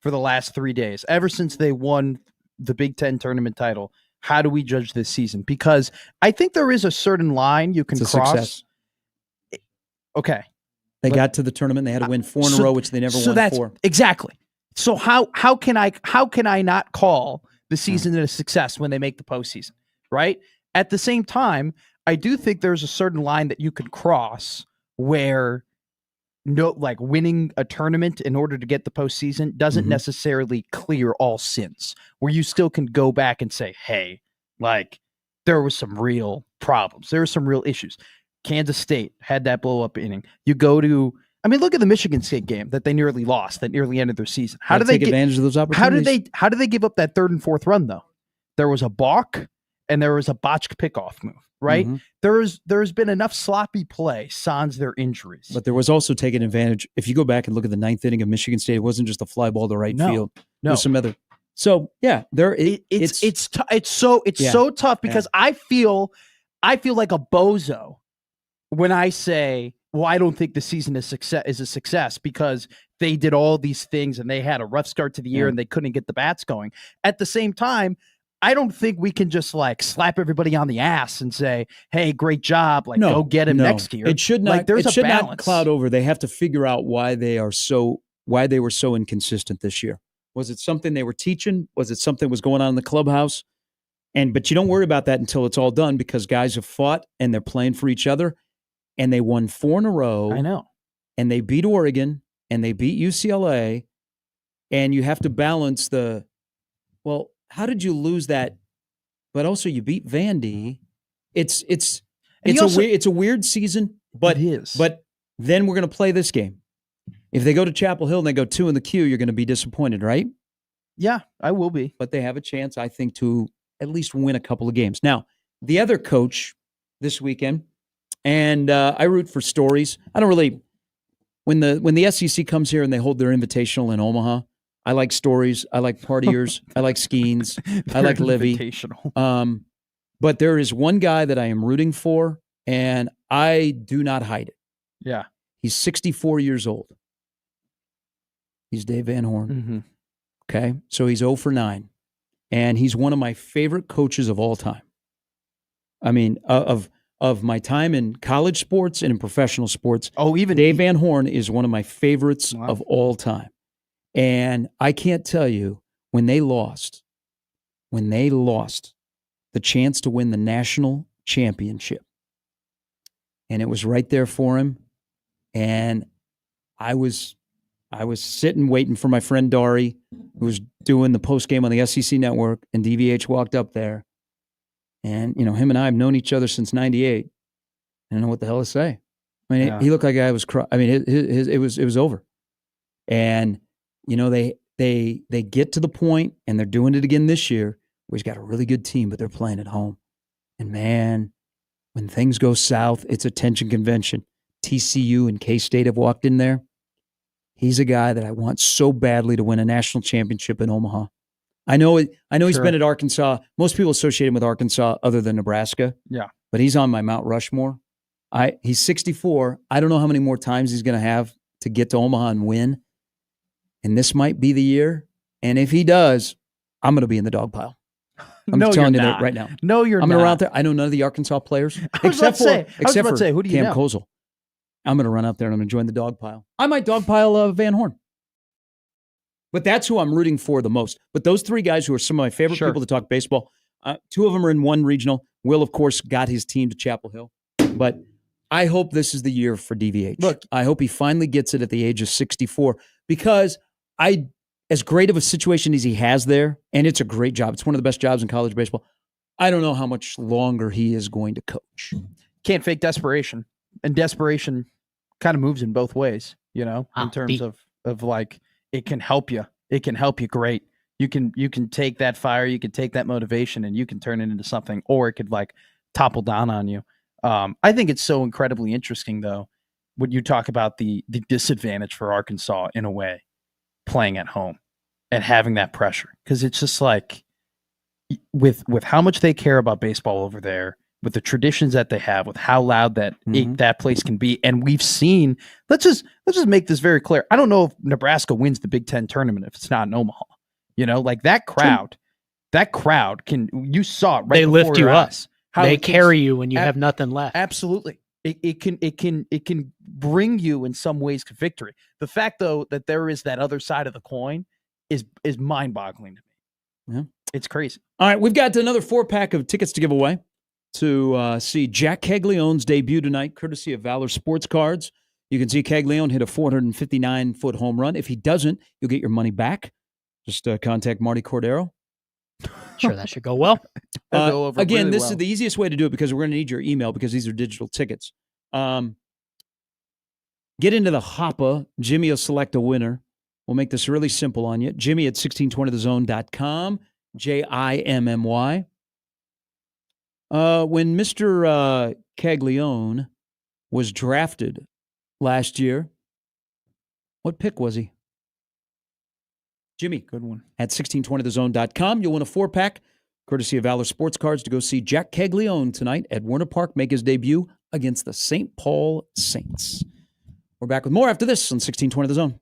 for the last 3 days, ever since they won the Big Ten tournament title. How do we judge this season? Because I think there is a certain line you can It's a cross. success. Okay. They got to the tournament. They had to win 4 in a row, which they never won 4. Exactly. So how can I not call the season a success when they make the postseason? Right. At the same time, I do think there's a certain line that you can cross where winning a tournament in order to get the postseason doesn't necessarily clear all sins, where you still can go back and say, hey, like, there was some real problems. There were some real issues. Kansas State had that blow up inning. You go to, look at the Michigan State game that they nearly lost, that nearly ended their season. How did they take advantage of those opportunities? How did they give up that 3rd and 4th run though? There was a balk and there was a botched pickoff move, right? There's been enough sloppy play sans their injuries. But there was also taking advantage. If you go back and look at the 9th inning of Michigan State, it wasn't just a fly ball to right field. No, there's some other. So yeah, it's so tough because I feel like a bozo when I say, well, I don't think the season is a success because they did all these things and they had a rough start to the year and they couldn't get the bats going. At the same time, I don't think we can just like slap everybody on the ass and say, hey, great job. Like, go get him next year. It should not, there's it should a balance. not cloud over. They have to figure out why they were so inconsistent this year. Was it something they were teaching? Was it something was going on in the clubhouse? But you don't worry about that until it's all done, because guys have fought and they're playing for each other, and they won 4 in a row. I know. And they beat Oregon and they beat UCLA. And you have to balance how did you lose that? But also you beat Vandy. It's a weird season, but it is. But then we're going to play this game. If they go to Chapel Hill and they go 2 in the queue, you're going to be disappointed, right? Yeah, I will be. But they have a chance, I think, to at least win a couple of games. Now, the other coach this weekend, and I root for Stories. I don't really when the SEC comes here and they hold their invitational in Omaha. I like Stories. I like partiers. I like Skeens. I like Livy. But there is one guy that I am rooting for, and I do not hide it. Yeah. He's 64 years old. He's Dave Van Horn. Mm-hmm. Okay? So he's 0 for 9. And he's one of my favorite coaches of all time. I mean, of my time in college sports and in professional sports. Oh, even Dave Van Horn is one of my favorites of all time. And I can't tell you, when they lost the chance to win the national championship, and it was right there for him, and I was sitting waiting for my friend Dari, who was doing the post game on the SEC network, and DVH walked up there, and him and I have known each other since '98, I don't know what the hell to say. I mean, Yeah. he looked like a guy was I mean, it was over. And they get to the point, and they're doing it again this year, where he's got a really good team, but they're playing at home. And man, when things go south, it's a tension convention. TCU and K-State have walked in there. He's a guy that I want so badly to win a national championship in Omaha. I know he's Sure. been at Arkansas. Most people associate him with Arkansas other than Nebraska. Yeah. But he's on my Mount Rushmore. He's 64. I don't know how many more times he's going to have to get to Omaha and win. And this might be the year. And if he does, I'm going to be in the dog pile. I'm No, telling you're you not. that right now. No, you're I'm not. going to run out there. I know none of the Arkansas players I was about to except for say, who do you Cam know? Kozel. I'm going to run out there and I'm going to join the dog pile. I might dog pile Van Horn. But that's who I'm rooting for the most. But those three guys who are some of my favorite Sure. people to talk baseball, two of them are in one regional. Will, of course, got his team to Chapel Hill. But I hope this is the year for DVH. Look, I hope he finally gets it at the age of 64 because as great of a situation as he has there, and it's a great job. It's one of the best jobs in college baseball. I don't know how much longer he is going to coach. Can't fake desperation. And desperation kind of moves in both ways, in terms of like, it can help you. It can help you great. You can take that fire, you can take that motivation, and you can turn it into something, or it could like topple down on you. I think it's so incredibly interesting, though, when you talk about the disadvantage for Arkansas in a way, playing at home and having that pressure, because it's just like with how much they care about baseball over there, with the traditions that they have, with how loud that that place can be, and we've seen. Let's just make this very clear. I don't know if Nebraska wins the Big Ten tournament if it's not in Omaha. Like that crowd can. You saw it right. They lift before you your up. eyes. They it can- carry you when you have nothing left. Absolutely. It can bring you in some ways to victory. The fact, though, that there is that other side of the coin is mind-boggling to me. Yeah. It's crazy. All right, we've got another 4-pack of tickets to give away to see Jack Caglione's debut tonight, courtesy of Valor Sports Cards. You can see Caglione hit a 459-foot home run. If he doesn't, you'll get your money back. Just contact Marty Cordero. Sure, that should go well. That'll go over Again, really this well. is the easiest way to do it because we're going to need your email because these are digital tickets. Get into the hopper. Jimmy will select a winner. We'll make this really simple on you. Jimmy at 1620thezone.com. JIMMY. When Mr. Caglione was drafted last year, what pick was he? Jimmy. Good one. At 1620thezone.com. You'll win a 4-pack, courtesy of Valor Sports Cards, to go see Jack Caglione tonight at Werner Park make his debut against the St. Paul Saints. We're back with more after this on 1620 The Zone.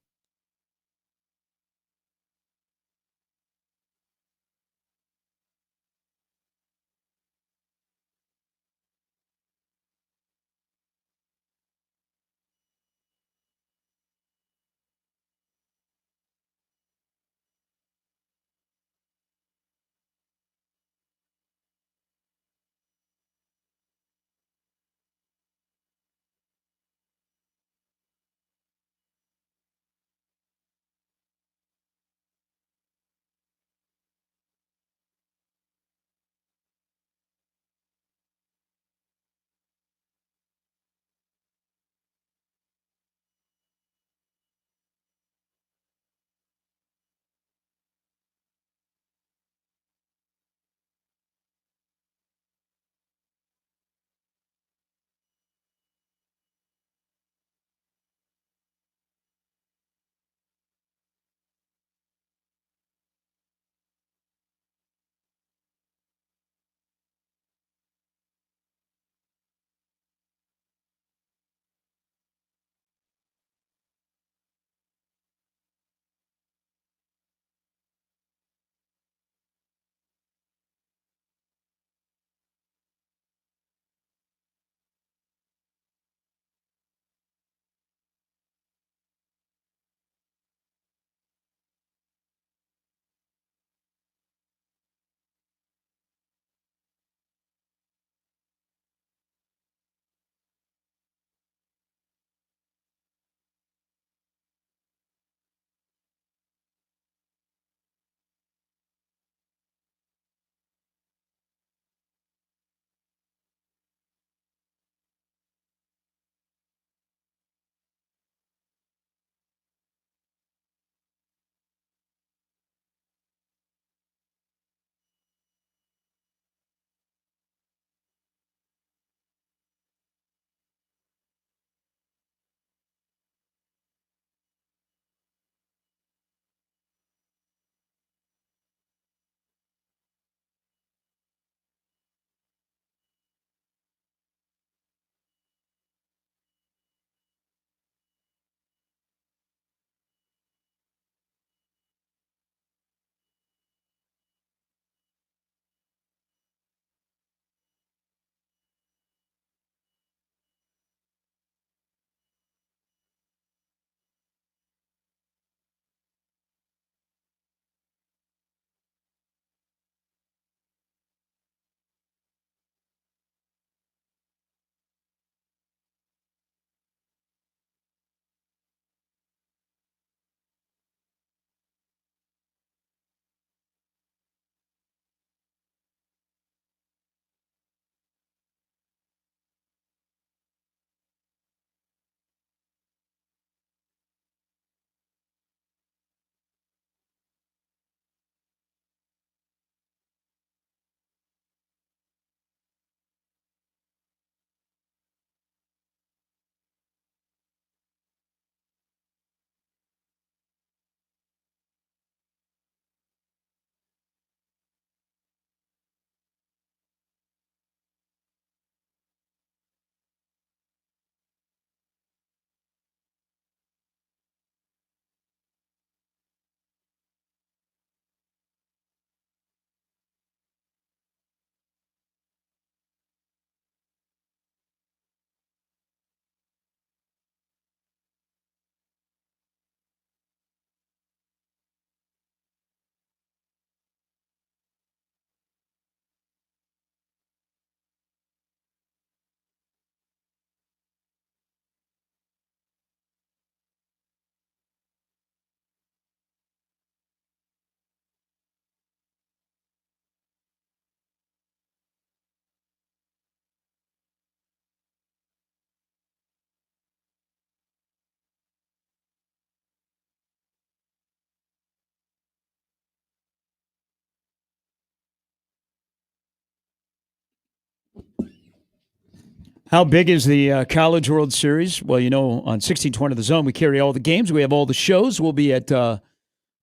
How big is the College World Series? Well, on 1620 The Zone, we carry all the games. We have all the shows. We'll be at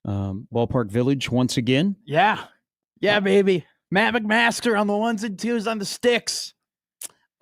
Ballpark Village once again. Yeah, baby. Matt McMaster on the 1s and 2s on the sticks,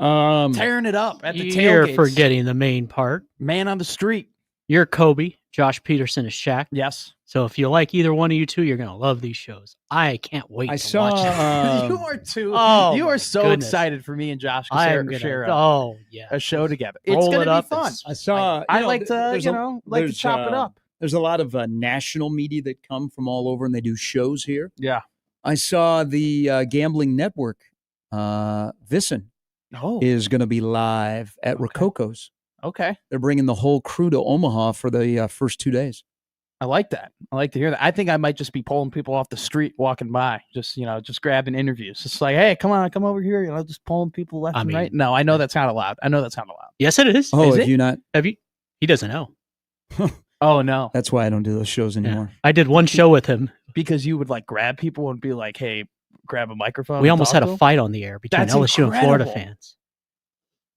tearing it up at the You're tailgates. forgetting the main part. Man on the street. You're Kobe. Josh Peterson is Shaq. Yes. So if you like either one of you two, you're going to love these shows. I can't wait I to saw. watch them. You are too. Oh, you are my so goodness. excited for me and Josh to I'm share gonna, a show together. It's Roll going it to up. be fun. I saw. I you know, like to, there's like to chop it up. There's a lot of national media that come from all over, and they do shows here. Yeah. I saw the Gambling Network. Visson is going to be live at Rococo's. Okay. They're bringing the whole crew to Omaha for the first 2 days. I like that. I like to hear that. I think I might just be pulling people off the street walking by, just grabbing interviews. It's like, hey, come over here. Just pulling people left and right. No, I know that's not allowed. Yes, it is. Oh, Is have it? you not? Have you? He doesn't know. Oh, no. That's why I don't do those shows anymore. I did one show with him. Because you would grab people and be like, hey, grab a microphone. We and almost talk had to a them? fight on the air between That's LSU and Florida incredible. fans.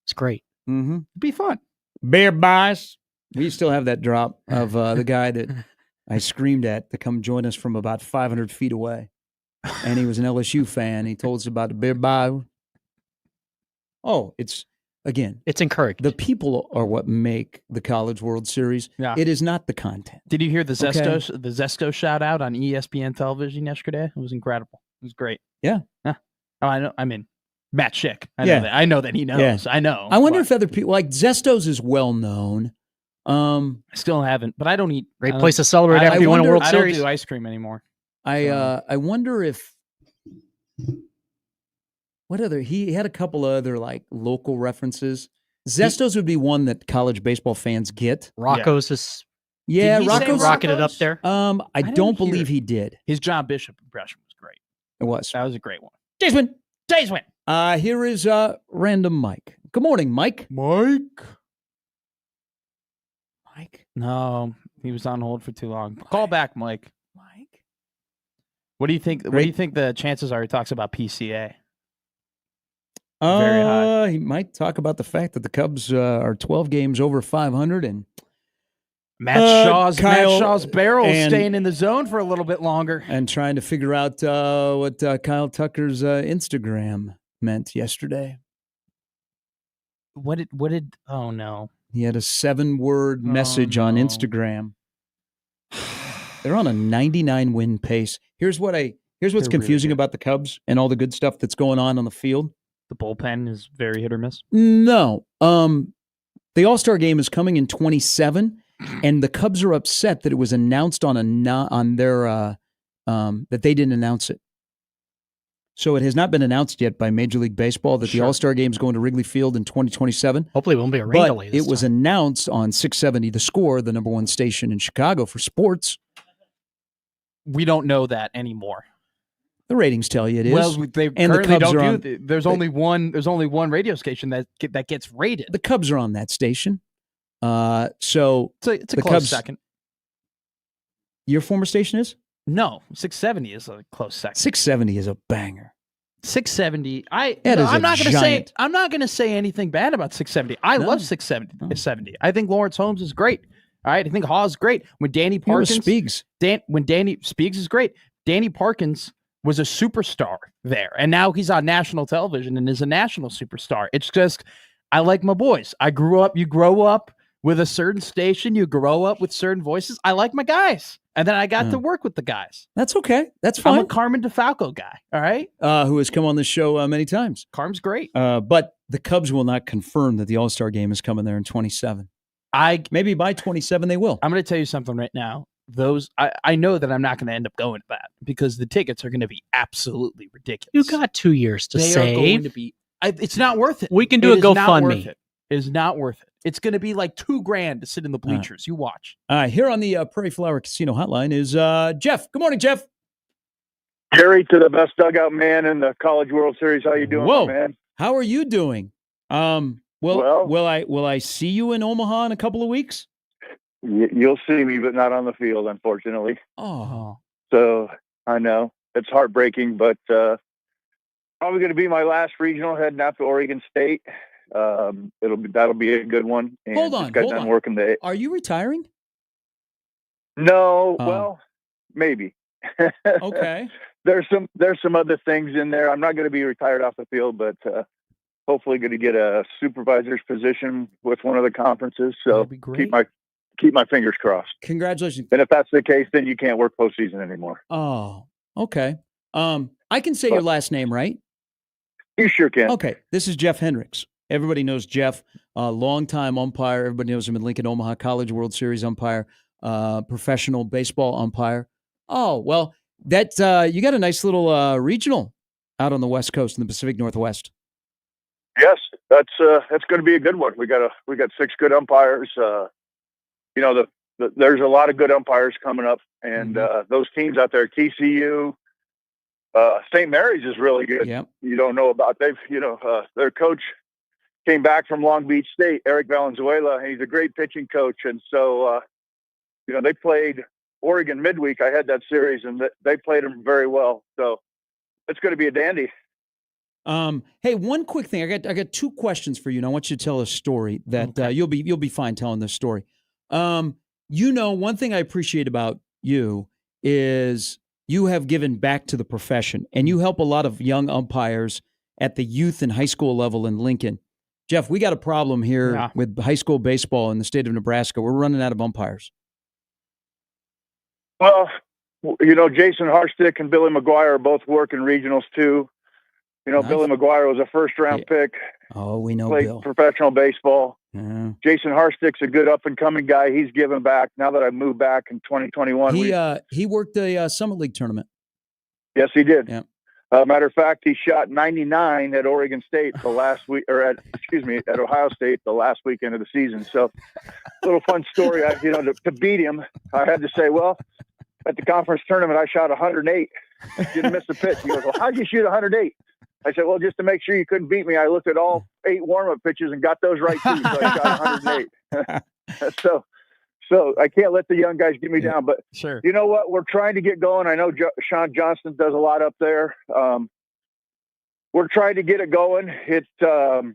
It's great. Mm-hmm. It'd be fun. Bear Bias. We still have that drop of the guy that I screamed at to come join us from about 500 feet away. And he was an LSU fan. He told us about the Bear Bias. Oh, it's encouraged. the people are what make the College World Series. Yeah. It is not the content. Did you hear the Okay. Zesto shout out on ESPN television yesterday? It was incredible. It was great. Yeah. Oh, I know. I mean, Matt Schick. Yeah. I know that he knows. Yeah. I know. I wonder but if other people, like Zestos is well known. I still haven't, but I don't eat. Great I place don't- to celebrate I after you win a wonder- World I Series. don't do ice cream anymore. I wonder if he had a couple of other local references. Zestos would be one that college baseball fans get. Rocco's is Yeah, Did he say Rocco's. rocketed up there. I didn't don't hear believe it. he did. His John Bishop impression was great. It was. That was a great one. Jason. Days win. Here is random Mike. Good morning, Mike. Mike. Mike. No, he was on hold for too long. Call back, Mike. Mike. What do you think? What do you think the chances are he talks about PCA? Very high. He might talk about the fact that the Cubs are 12 games over 500 and Matt Kyle Shaw's barrel is and- staying in the zone for a little bit longer. trying to figure out what Kyle Tucker's Instagram meant yesterday. What did? Oh no! He had a 7-word message on no. Instagram. They're on a 99 win pace. Here's what's They're really confusing good. about the Cubs and all the good stuff that's going on the field. The bullpen is very hit or miss. No. The All-Star game is coming in 27, and the Cubs are upset that it was announced on their that they didn't announce it. So it has not been announced yet by Major League Baseball that the Sure. All-Star game is going to Wrigley Field in 2027. Hopefully, it won't be a rain But delay. This it was time. announced on 670 The Score, the number one station in Chicago for sports. We don't know that anymore. The ratings tell you it is. Well, they And the currently Cubs don't are do. on- There's only one. There's only one radio station that gets rated. the Cubs are on that station. So It's a the close Cubs- second. your former station is? No, 670 is a close second. 670 is a banger. 670. That is I'm a not going to say. giant. I'm not going to say anything bad about 670. I No. love 670. No. 70. I think Lawrence Holmes is great. All right. I think Hawes great. When Danny Here was Parkins, Speaks. when Danny Speaks is great. Danny Parkins was a superstar there, and now he's on national television and is a national superstar. It's just, I like my boys. I grew up. You grow up with a certain station. You grow up with certain voices. I like my guys, and then I got to work with the guys. That's okay. That's I'm a fine. Carmen DeFalco guy. All right, Who has come on this show many times. Carm's great. But the Cubs will not confirm that the All-Star game is coming there in 27. Maybe by 27 they will. I'm going to tell you something right now. I know that I'm not going to end up going to that because the tickets are going to be absolutely ridiculous. You got 2 years to They are going save. to be. It's not worth it. We can do It a is not worth GoFundMe. It is not worth it. It's going to be like $2,000 to sit in the bleachers. You watch. Here on the Prairie Flower Casino Hotline is Jeff. Good morning, Jeff. Terry, to the best dugout man in the College World Series. How you doing, Whoa. man? How are you doing? Well- will I see you in Omaha in a couple of weeks? You'll see me, but not on the field, unfortunately. Oh, So I know it's heartbreaking, but probably going to be my last regional heading out to Oregon State. That'll be a good one. And Hold just on, got hold done on. working the. Are you retiring? No, Oh. well, maybe. Okay. There's some other things in there. I'm not going to be retired off the field, but hopefully going to get a supervisor's position with one of the conferences. So That'd be great. keep my fingers crossed. Congratulations. And if that's the case, then you can't work postseason anymore. Oh, okay. I can say your last name, right? You sure can. Okay. This is Jeff Hendricks. Everybody knows Jeff, longtime umpire. Everybody knows him in Lincoln, Omaha, College World Series umpire, professional baseball umpire. Oh, well, that you got a nice little regional out on the West Coast in the Pacific Northwest. Yes, that's going to be a good one. We got 6 good umpires. There's a lot of good umpires coming up, and those teams out there, TCU, St. Mary's is really good. Yep. You don't know about their coach came back from Long Beach State, Eric Valenzuela. He's a great pitching coach, and so they played Oregon midweek. I had that series, and they played them very well. So it's going to be a dandy. Hey, one quick thing. I got 2 questions for you, and I want you to tell a story that you'll be fine telling this story. One thing I appreciate about you is you have given back to the profession, and you help a lot of young umpires at the youth and high school level in Lincoln. Jeff, we got a problem here with high school baseball in the state of Nebraska. We're running out of umpires. Well, Jason Harstick and Billy McGuire both work in regionals too. Nice. Billy McGuire was a first-round pick. Oh, we know played Bill. Professional baseball. Yeah. Jason Harstick's a good up-and-coming guy. He's given back now that I moved back in 2021. He worked the Summit League tournament. Yes, he did. Yeah. Matter of fact, he shot 99 at Oregon State the last week, or at Ohio State the last weekend of the season. So, a little fun story. To beat him, I had to say, well, at the conference tournament, I shot 108. Didn't miss a pitch. He goes, well, how'd you shoot 108? I said, well, just to make sure you couldn't beat me, I looked at all 8 warm-up pitches and got those right too. So I shot 108. So I can't let the young guys get me down. But sure. You know what? We're trying to get going. I know Sean Johnston does a lot up there. We're trying to get it going. It's tough,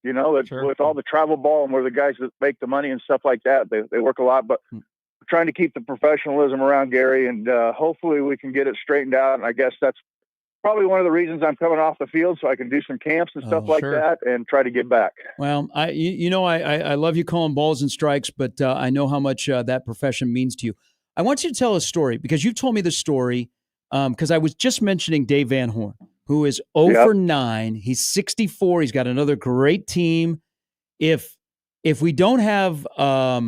Sure. with all the travel ball and where the guys that make the money and stuff like that. They work a lot, but we're trying to keep the professionalism around Gary, and hopefully we can get it straightened out. And I guess that's probably one of the reasons I'm coming off the field, so I can do some camps and stuff like that and try to get back. Well, I love you calling balls and strikes, but I know how much that profession means to you. I want you to tell a story, because you've told me the story, because I was just mentioning Dave Van Horn, who is 0 for 9. He's 64. He's got another great team. If we don't have a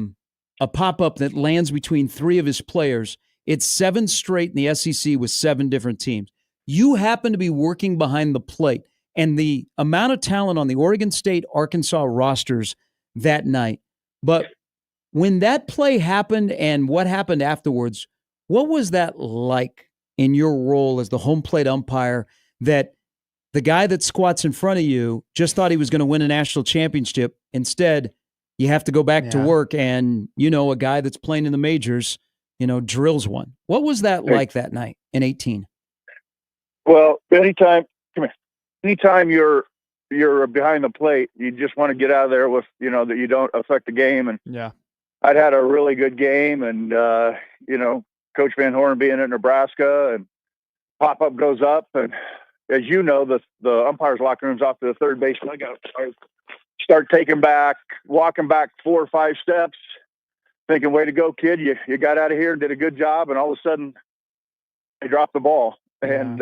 pop-up that lands between 3 of his players, it's 7 straight in the SEC with 7 different teams. You happen to be working behind the plate, and the amount of talent on the Oregon State, Arkansas rosters that night. But when that play happened and what happened afterwards, what was that like in your role as the home plate umpire, that the guy that squats in front of you just thought he was going to win a national championship? Instead, you have to go back to work, and, a guy that's playing in the majors, drills one. What was that like that night in 18? Well, anytime you're behind the plate, you just want to get out of there with, that you don't affect the game. And I'd had a really good game, and, Coach Van Horn being in Nebraska, and pop-up goes up. And as you know, the umpire's locker room's off to the third base. I got to start walking back 4 or 5 steps, thinking, way to go, kid. You got out of here and did a good job. And all of a sudden they dropped the ball. And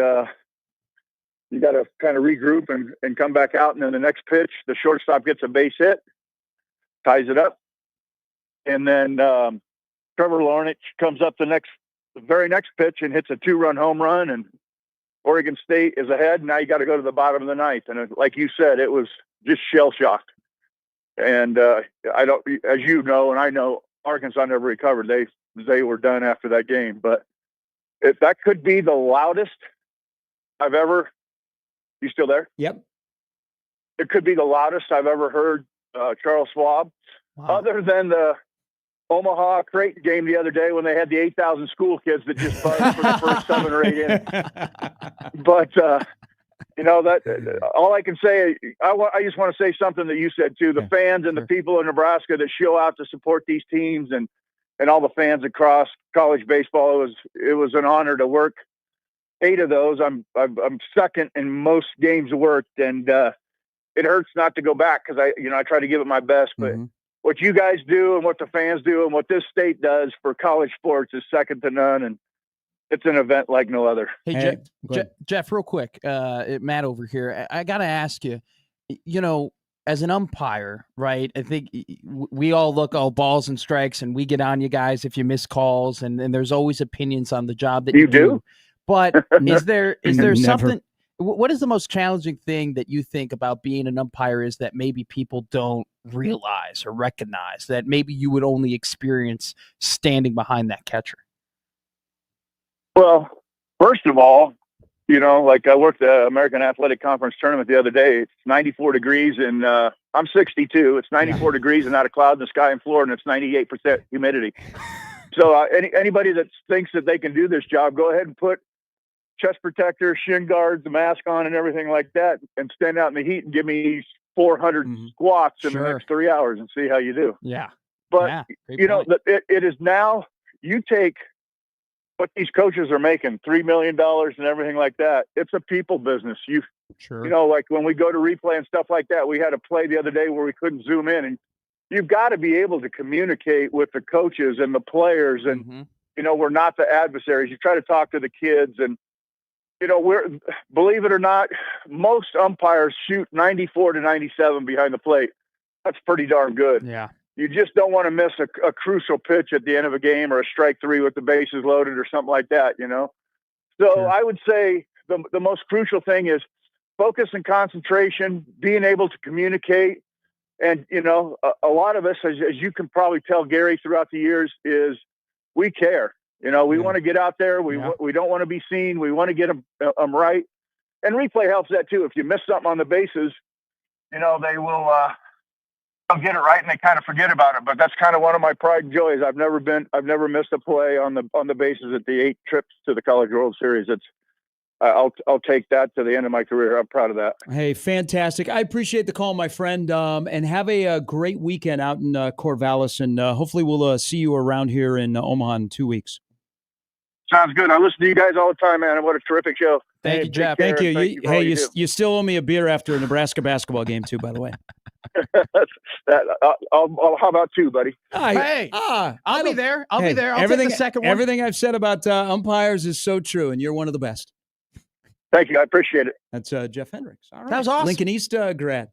you got to kind of regroup and come back out. And then the next pitch, the shortstop gets a base hit, ties it up. And then Trevor Lornich comes up the very next pitch and hits a 2-run home run. And Oregon State is ahead. Now you got to go to the bottom of the 9th. And like you said, it was just shell-shocked. And as you know, and I know, Arkansas never recovered. They were done after that game. But if that could be the loudest I've ever. You still there? Yep. It could be the loudest I've ever heard Charles Schwab, other than the Omaha Creighton game the other day when they had the 8,000 school kids that just buzzed for the first 7 or 8 innings. But that all I can say, I just want to say something that you said too. The fans and the people in Nebraska that show out to support these teams and all the fans across college baseball. It was an honor to work 8 of those. I'm second in most games worked, and it hurts not to go back because I try to give it my best. But what you guys do and what the fans do and what this state does for college sports is second to none, and it's an event like no other. Hey, Jeff, real quick, Matt over here. I got to ask you, as an umpire, right? I think we all look all balls and strikes, and we get on you guys if you miss calls, and there's always opinions on the job that you do. But is there something? What is the most challenging thing that you think about being an umpire is that maybe people don't realize or recognize that maybe you would only experience standing behind that catcher? Well, first of all, like I worked the American Athletic Conference tournament the other day. It's 94 degrees and I'm 62. It's 94 degrees and not a cloud in the sky in Florida, and it's 98% humidity. So anybody that thinks that they can do this job, go ahead and put chest protector, shin guards, the mask on and everything like that, and stand out in the heat and give me 400 squats in the next 3 hours and see how you do. Yeah. But, it is now, you take what these coaches are making, $3 million and everything like that. It's a people business. Like when we go to replay and stuff like that, we had a play the other day where we couldn't zoom in, and you've got to be able to communicate with the coaches and the players. And, we're not the adversaries. You try to talk to the kids, and, believe it or not, most umpires shoot 94 to 97 behind the plate. That's pretty darn good. Yeah. You just don't want to miss a crucial pitch at the end of a game or a strike 3 with the bases loaded or something like that, So I would say the most crucial thing is focus and concentration, being able to communicate. And, a lot of us, as you can probably tell, Gary, throughout the years, is we care. We want to get out there. We don't want to be seen. We want to get them right. And replay helps that too. If you miss something on the bases, they will they'll get it right and they kind of forget about it. But that's kind of one of my pride and joys. I've never missed a play on the bases at the 8 trips to the College World Series. I'll take that to the end of my career. I'm proud of that. Hey, fantastic. I appreciate the call, my friend, and have a great weekend out in Corvallis, and hopefully we'll see you around here in Omaha in 2 weeks. Sounds good. I listen to you guys all the time, man. What a terrific show. Thank you, Jeff. Thank you. You still owe me a beer after a Nebraska basketball game, too, by the way. How about 2, buddy? I'll be there. I'll take the second one. Everything I've said about umpires is so true, and you're one of the best. Thank you. I appreciate it. That's Jeff Hendricks. All right. That was awesome. Lincoln East grad.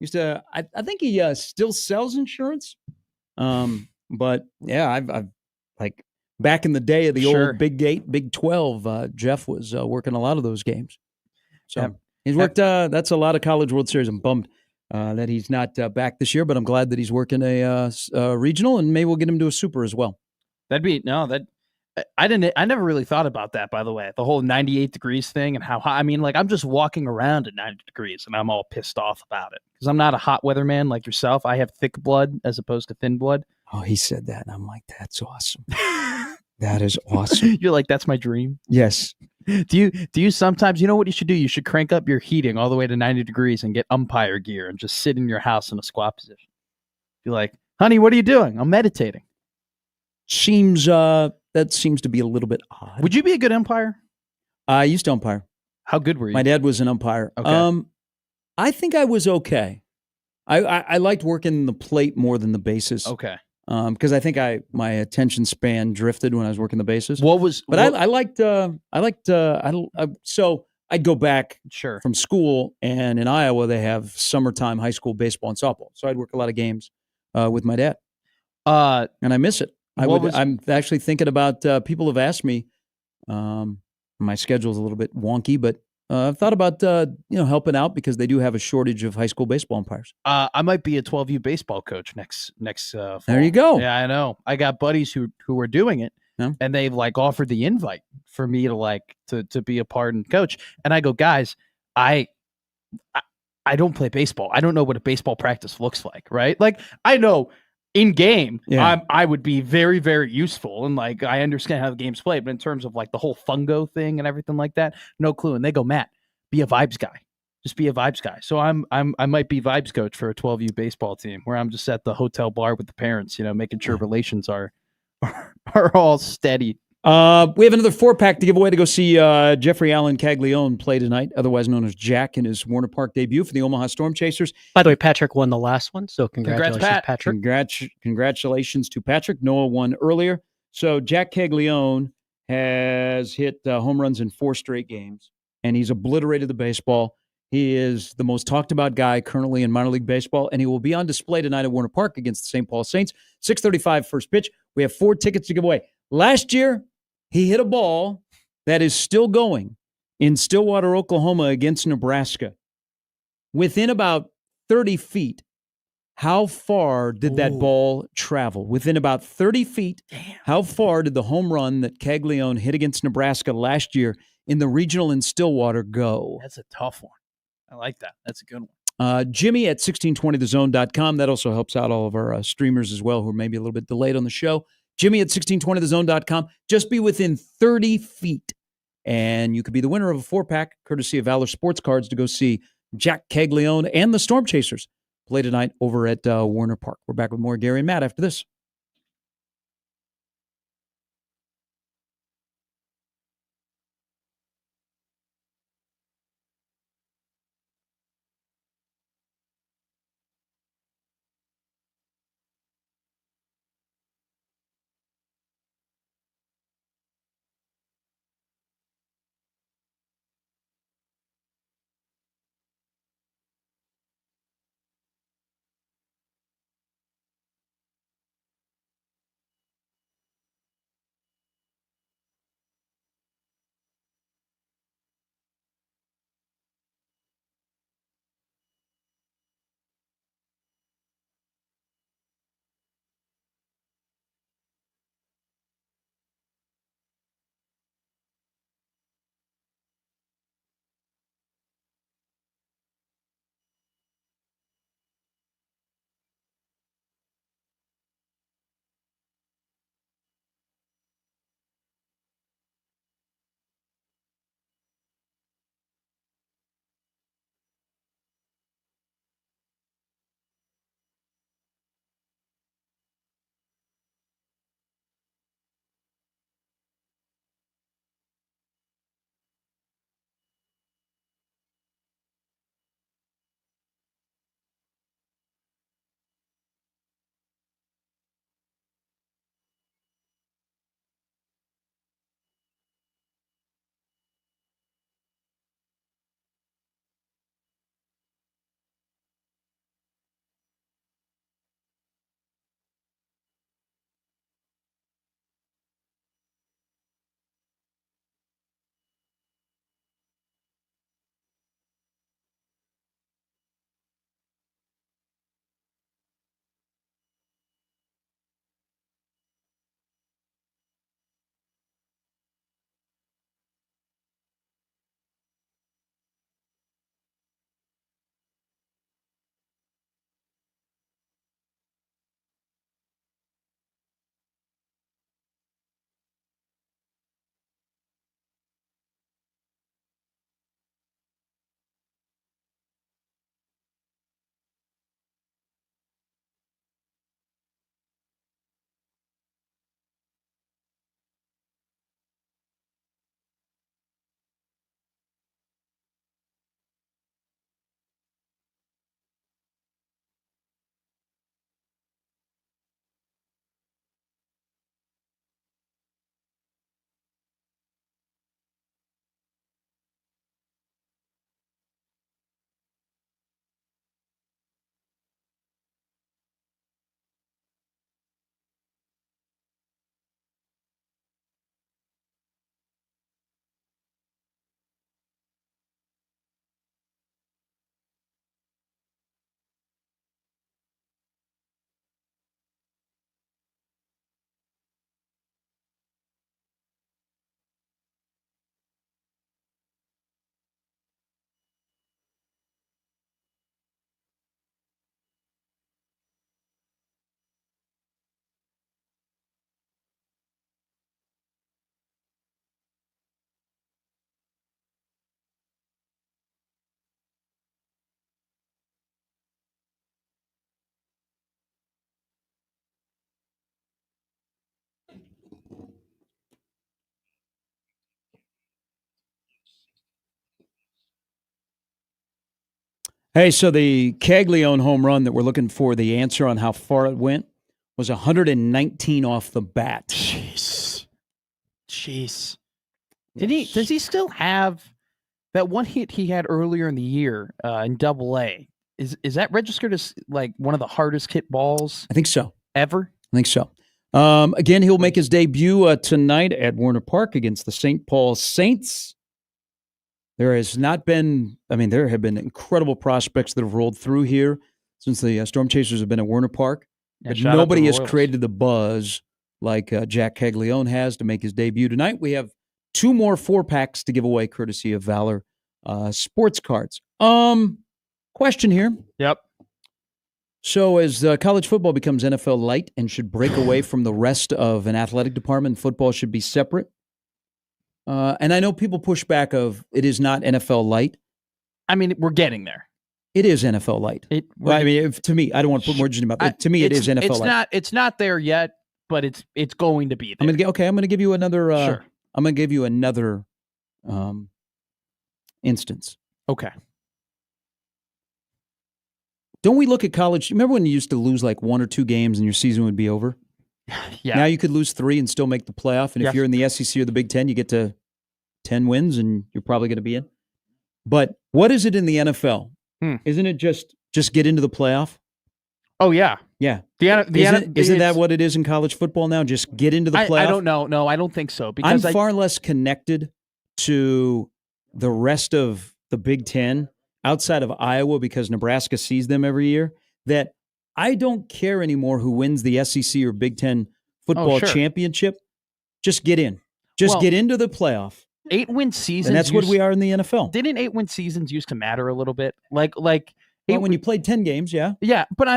I think he still sells insurance. But yeah, I've like back in the day of the old Big 8, Big 12, Jeff was working a lot of those games. So he's worked, that's a lot of College World Series. I'm bummed that he's not back this year, but I'm glad that he's working a regional, and maybe we'll get him to a super as well. I never really thought about that, by the way, the whole 98 degrees thing and how hot. I mean, like, I'm just walking around at 90 degrees and I'm all pissed off about it because I'm not a hot weather man like yourself. I have thick blood as opposed to thin blood. Oh, he said that. And I'm like, that's awesome. That is awesome. You're like, that's my dream. Yes. Do you sometimes, what you should do? You should crank up your heating all the way to 90 degrees and get umpire gear and just sit in your house in a squat position. Be like, honey, what are you doing? I'm meditating. That seems to be a little bit odd. Would you be a good umpire? I used to umpire. How good were you? My dad was an umpire. Okay. I think I was okay. I liked working the plate more than the bases. Okay. Because I think my attention span drifted when I was working the bases. So I'd go back from school, and in Iowa they have summertime high school baseball and softball. So I'd work a lot of games with my dad. And I miss it. I'm actually thinking about, people have asked me, my schedule's a little bit wonky, but I've thought about, helping out because they do have a shortage of high school baseball umpires. I might be a 12U baseball coach next fall. There you go. Yeah, I know. I got buddies who are doing it, and they've offered the invite for me to be a part and coach. And I go, guys, I don't play baseball. I don't know what a baseball practice looks like, right? I know in game, I would be very, very useful. And I understand how the game's played, but in terms of the whole fungo thing and everything like that, no clue. And they go, Matt, be a vibes guy. Just be a vibes guy. So I might be vibes coach for a 12U baseball team where I'm just at the hotel bar with the parents, making sure relations are all steady. We have another 4-pack to give away to go see Jeffrey Allen Caglione play tonight, otherwise known as Jack, in his Warner Park debut for the Omaha Storm Chasers. By the way, Patrick won the last one, so congratulations, Pat. Patrick. Congratulations to Patrick. Noah won earlier. So Jack Caglione has hit home runs in 4 straight games, and he's obliterated the baseball. He is the most talked about guy currently in minor league baseball, and he will be on display tonight at Warner Park against the St. Paul Saints. 6:35 first pitch. We have 4 tickets to give away. Last year, he hit a ball that is still going in Stillwater, Oklahoma against Nebraska. Within about 30 feet, how far did that ball travel? Within about 30 feet, how far did the home run that Caglione hit against Nebraska last year in the regional in Stillwater go? That's a tough one. I like that. That's a good one. Jimmy at 1620thezone.com. That also helps out all of our streamers as well who are maybe a little bit delayed on the show. Jimmy at 1620thezone.com. Just be within 30 feet, and you could be the winner of a 4-pack, courtesy of Valor Sports Cards, to go see Jack Caglione and the Storm Chasers play tonight over at Warner Park. We're back with more Gary and Matt after this. Hey, so the Caglione home run that we're looking for, the answer on how far it went, was 119 off the bat. Jeez. Does he still have that one hit he had earlier in the year in Double-A? Is that registered as like one of the hardest hit balls? I think so. Ever? I think so. Again, he'll make his debut tonight at Warner Park against the St. Paul Saints. There has not been, there have been incredible prospects that have rolled through here since the Storm Chasers have been at Warner Park. But nobody has created the buzz like Jack Caglione has to make his debut tonight. We have 2 more 4-packs to give away courtesy of Valor Sports Cards. Question here. Yep. So as college football becomes NFL light and should break away from the rest of an athletic department, football should be separate. And I know people push back of it is not NFL light. We're getting there. It is NFL light. To me, I don't want to put words in your mouth. To me, it is NFL light. It's not there yet, but it's going to be there. I'm going to give you another. Sure. I'm going to give you another instance. Okay. Don't we look at college? Remember when you used to lose like 1 or 2 games and your season would be over? Yeah. Now you could lose 3 and still make the playoff. And if you're in the SEC or the Big Ten, you get to 10 wins and you're probably going to be in. But what is it in the NFL? Isn't it just get into the playoff? Oh, yeah. Yeah. Isn't that what it is in college football now? Just get into the playoff? I don't know. No, I don't think so. Because I'm far less connected to the rest of the Big Ten outside of Iowa because Nebraska sees them every year that I don't care anymore who wins the SEC or Big Ten football championship. Just get in. Get into the playoff. 8-win seasons. And that's what we are in the NFL. Didn't 8-win seasons used to matter a little bit? Like when you played 10 games, yeah. Yeah, but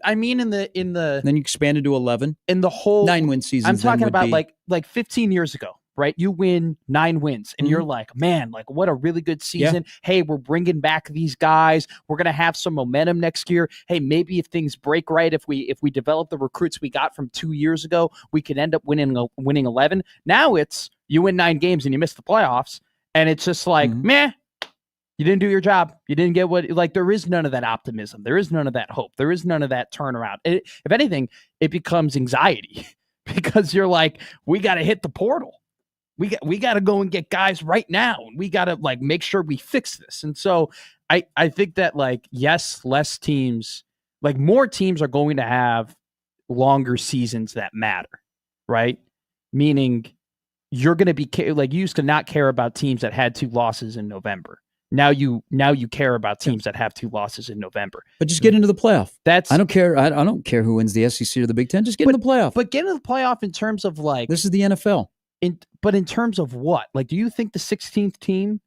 I mean in the then you expanded to 11. In the whole 9-win season. I'm talking about like 15 years ago. Right, you win 9 wins, and you're like, man, like what a really good season. Yeah. Hey, we're bringing back these guys. We're gonna have some momentum next year. Hey, maybe if things break right, if we develop the recruits we got from 2 years ago, we could end up winning 11. Now it's you win 9 games and you miss the playoffs, and it's just like, meh, you didn't do your job. You didn't get what like. There is none of that optimism. There is none of that hope. There is none of that turnaround. If anything, it becomes anxiety because you're like, we got to hit the portal. We got to go and get guys right now. And we got to like make sure we fix this. And so I think that like, yes, less teams, like more teams are going to have longer seasons that matter, right? Meaning you're going to be like you used to not care about teams that had 2 losses in November. Now you care about teams that have 2 losses in November. But just get into the playoff. I don't care. I don't care who wins the SEC or the Big Ten. Just get in the playoff. But get into the playoff in terms of like this is the NFL. But in terms of what? Like, do you think the 16th team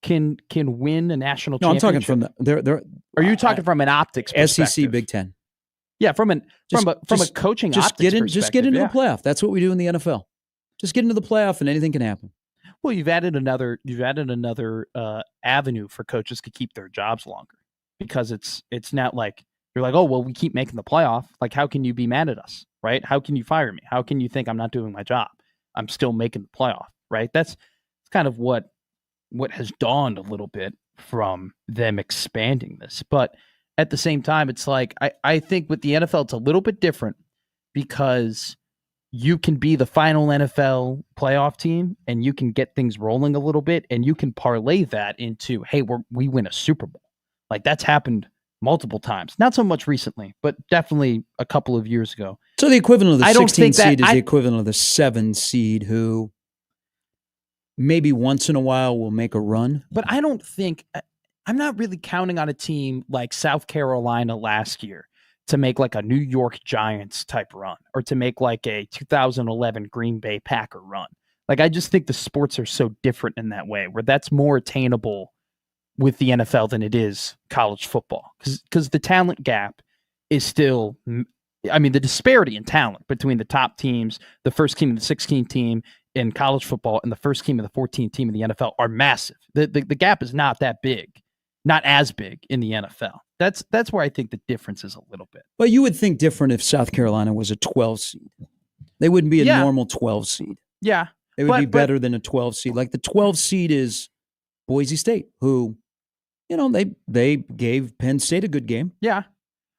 can win a national championship? No, I'm talking from the. Are you talking from an optics perspective? SEC Big Ten. Yeah, from a coaching optics perspective. Just get into the playoff. That's what we do in the NFL. Just get into the playoff, and anything can happen. Well, you've added another avenue for coaches to keep their jobs longer because it's not like you're like, oh well, we keep making the playoff. Like, how can you be mad at us, right? How can you fire me? How can you think I'm not doing my job? I'm still making the playoff, right? That's kind of what has dawned a little bit from them expanding this. But at the same time, it's like I think with the NFL, it's a little bit different because you can be the final NFL playoff team and you can get things rolling a little bit and you can parlay that into, hey, we win a Super Bowl. Like that's happened multiple times. Not so much recently, but definitely a couple of years ago. So the equivalent of the 16 seed is the equivalent of the 7 seed who maybe once in a while will make a run. But I don't think I'm not really counting on a team like South Carolina last year to make like a New York Giants type run or to make like a 2011 Green Bay Packer run. Like I just think the sports are so different in that way where that's more attainable with the NFL than it is college football because the talent gap is still, I mean, the disparity in talent between the top teams, the first team and the 16th team in college football and the first team and the 14th team in the NFL are massive. The gap is not that big, not as big in the NFL. That's where I think the difference is a little bit. But you would think different if South Carolina was a 12 seed. They wouldn't be a normal 12 seed. Yeah. They would be better than a 12 seed. Like the 12 seed is Boise State, who, they gave Penn State a good game. Yeah.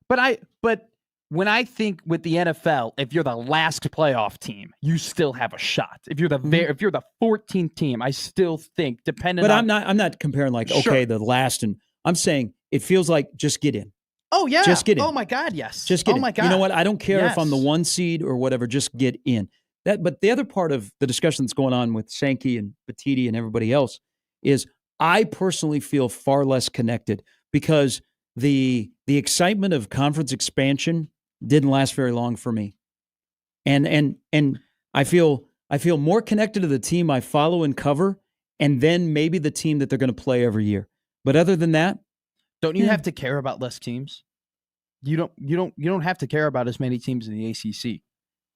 But when I think with the NFL, if you're the last playoff team, you still have a shot. If you're the 14th team, I still think depending. But on... I'm not comparing like Sure. okay, the last, and I'm saying it feels like just get in. Oh yeah. Just get in. Oh my God, yes. Just get in. Oh my God. You know what? I don't care if I'm the Yes. 1 seed or whatever. Just get in. But the other part of the discussion that's going on with Sankey and Batiti and everybody else is I personally feel far less connected because the excitement of conference expansion didn't last very long for me. And I feel more connected to the team I follow and cover, and then maybe the team that they're going to play every year. But other than that, don't you have to care about less teams? You don't have to care about as many teams in the ACC.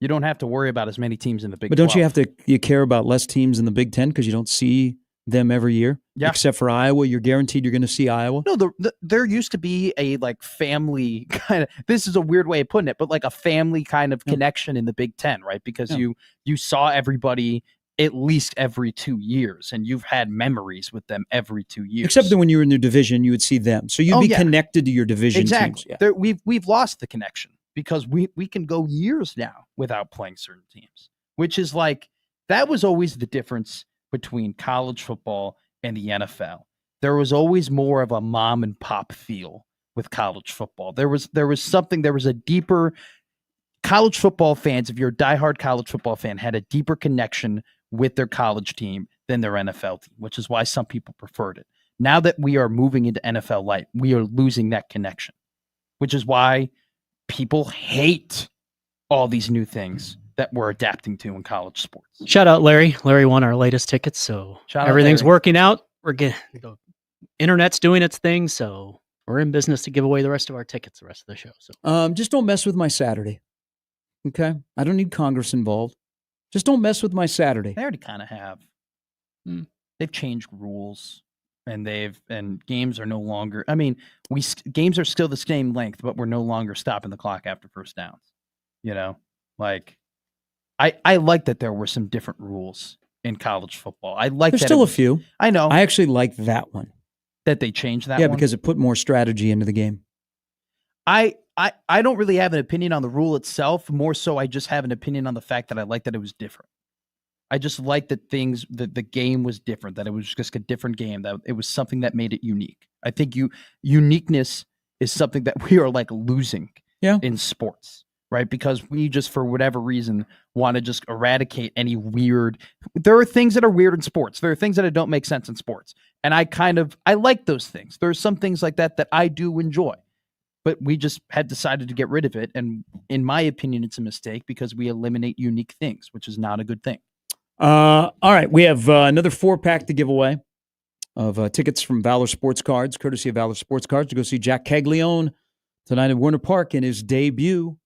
You don't have to worry about as many teams in the Big 12. But don't you care about less teams in the Big Ten because you don't see them every year? Yeah. Except for Iowa, you're guaranteed you're going to see Iowa. No, there used to be a like family kind of. This is a weird way of putting it, but like a family kind of connection in the Big Ten, right? Because you saw everybody at least every 2 years, and you've had memories with them every 2 years. Except that when you were in their division, you would see them, so you'd be connected to your division exactly. teams. Yeah. We've lost the connection because we can go years now without playing certain teams, which is like that was always the difference between college football and the NFL. There was always more of a mom and pop feel with college football. There was a deeper college football fans. If you're a diehard college football fan, had a deeper connection with their college team than their NFL team, which is why some people preferred it. Now that we are moving into NFL Light, we are losing that connection, which is why people hate all these new things that we're adapting to in college sports. Shout out Larry. Larry won our latest tickets, so everything's working out. We're getting the internet's doing its thing, so we're in business to give away the rest of our tickets the rest of the show. So just don't mess with my Saturday. Okay, I don't need Congress involved. Just don't mess with my Saturday. They already kind of have. They've changed rules, and games are no longer. I mean, games are still the same length, but we're no longer stopping the clock after first downs. You know, like I like that there were some different rules in college football. I like there's that still a few. I know. I actually like that one. That they changed that. Yeah, one? because it put more strategy into the game. I don't really have an opinion on the rule itself. More so, I just have an opinion on the fact that I like that it was different. I just like that the game was different, that it was just a different game, that it was something that made it unique. I think uniqueness is something that we are like losing in sports, right? Because we just, for whatever reason, want to just eradicate any weird. There are things that are weird in sports. There are things that don't make sense in sports. And I like those things. There are some things like that I do enjoy. But we just had decided to get rid of it. And in my opinion, it's a mistake because we eliminate unique things, which is not a good thing. All right. We have another 4-pack to give away of tickets from Valor Sports Cards, courtesy of Valor Sports Cards, to go see Jack Caglione tonight at Warner Park in his debut.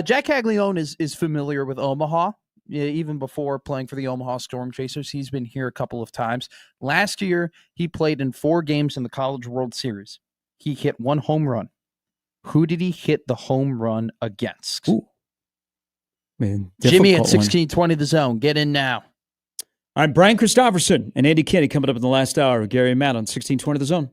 Jack Caglione is familiar with Omaha. Even before playing for the Omaha Storm Chasers, he's been here a couple of times. Last year, he played in 4 games in the College World Series. He hit 1 home run. Who did he hit the home run against? Ooh. Man, Jimmy at 1620 The Zone. Get in now. All right, Brian Christopherson and Andy Kenny coming up in the last hour. Gary and Matt on 1620 The Zone.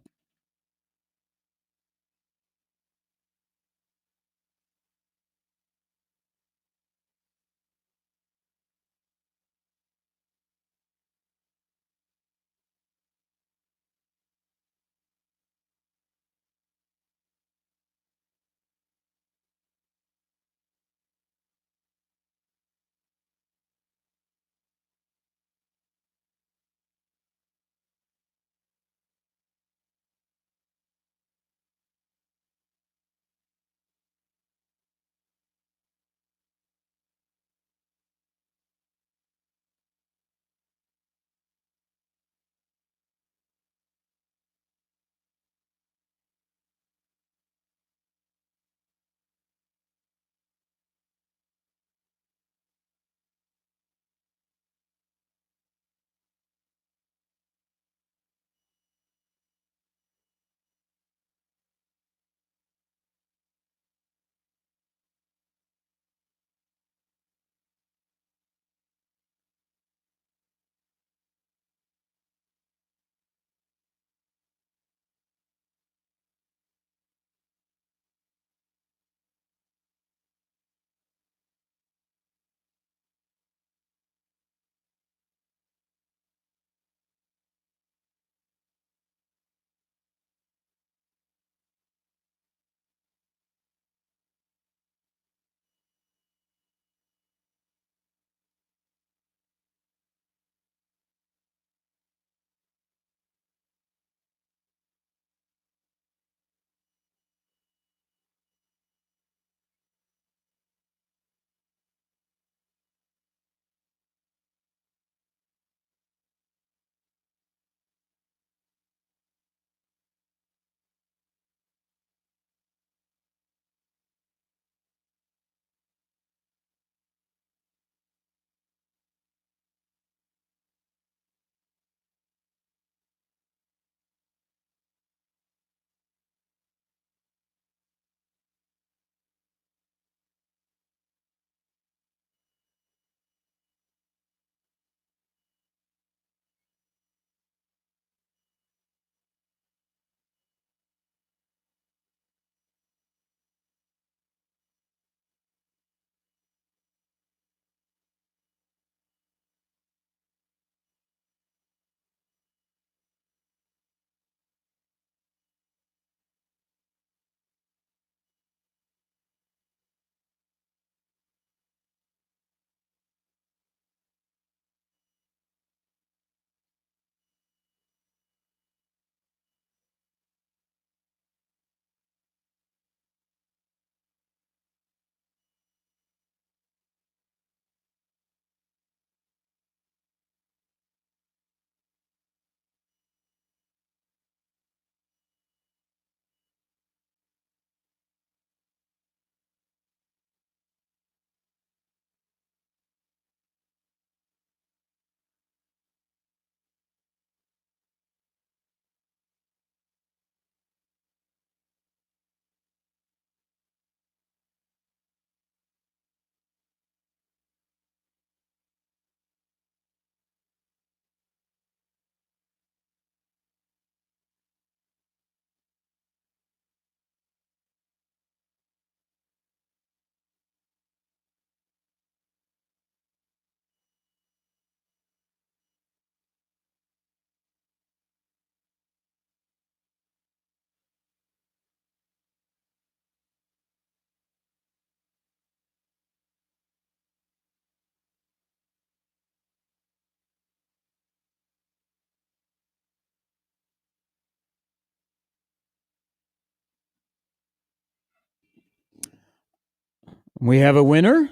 We have a winner.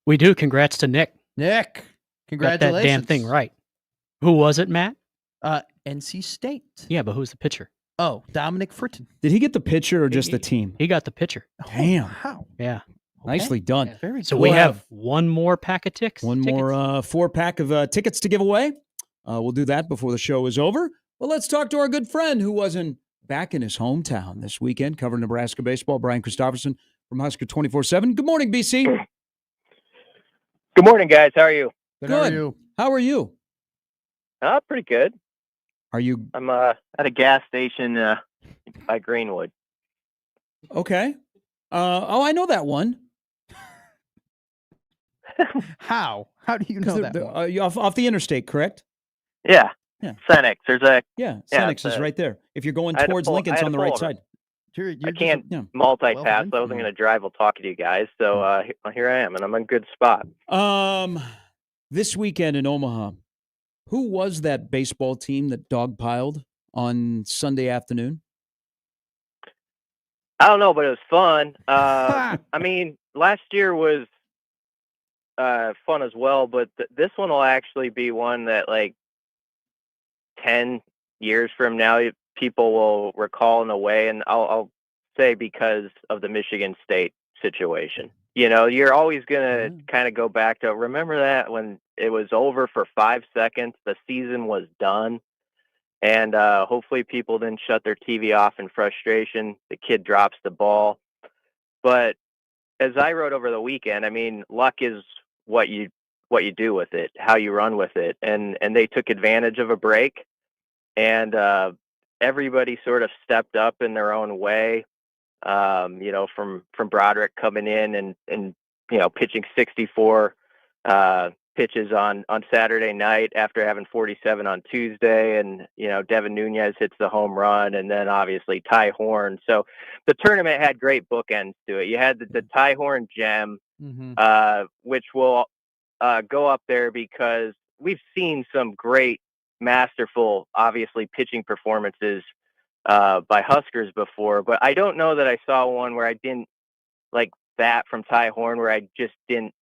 We do. Congrats to Nick. Nick, Got congratulations. that damn thing right. Who was it, Matt? NC State. Yeah, but who's the pitcher? Oh, Dominic Fritton. Did he get the pitcher or just the team? He got the pitcher. Damn. How? Yeah. Nicely done. Yeah. Very So good. we We'll have have one more pack of tickets. One more 4-pack of tickets to give away. We'll do that before the show is over. Well, let's talk to our good friend who wasn't back in his hometown this weekend covering Nebraska baseball, Brian Christopherson from Husker 24/7. Good morning, BC. Good morning, guys. How are you? Good. How are you? How are you? Pretty good. Are you I'm at a gas station by Greenwood. okay? I know that one. How? How do you know that? one? You off the interstate, correct? Yeah. Yeah. Senex. There's a Yeah, Yeah, Senex it's is a- right there. If you're going I had to towards pull- Lincoln, I it's had on to the right pull side. You're I can't Yeah. multitask, so I Well, wasn't going to drive while talking to you guys. So here I am, and I'm in a good spot. This weekend in Omaha, who was that baseball team that dogpiled on Sunday afternoon? I don't know, but it was fun. I mean, last year was fun as well, but this one will actually be one that, like, 10 years from now, people will recall in a way, and I'll say because of the Michigan State situation. You know, you're always going to kind of go back to, remember that when it was over for 5 seconds, the season was done, and hopefully people didn't shut their TV off in frustration. The kid drops the ball. But as I wrote over the weekend, I mean, luck is what you do with it, how you run with it. And they took advantage of a break, and everybody sort of stepped up in their own way. You know, from Broderick coming in and you know, pitching 64 pitches on Saturday night after having 47 on Tuesday, and you know, Devin Nunez hits the home run, and then obviously Ty Horn. So the tournament had great bookends to it. You had the Ty Horn gem, which will go up there because we've seen some great, masterful, obviously pitching performances by Huskers before, but I don't know that I saw one where I didn't like that from Ty Horn, where I just didn't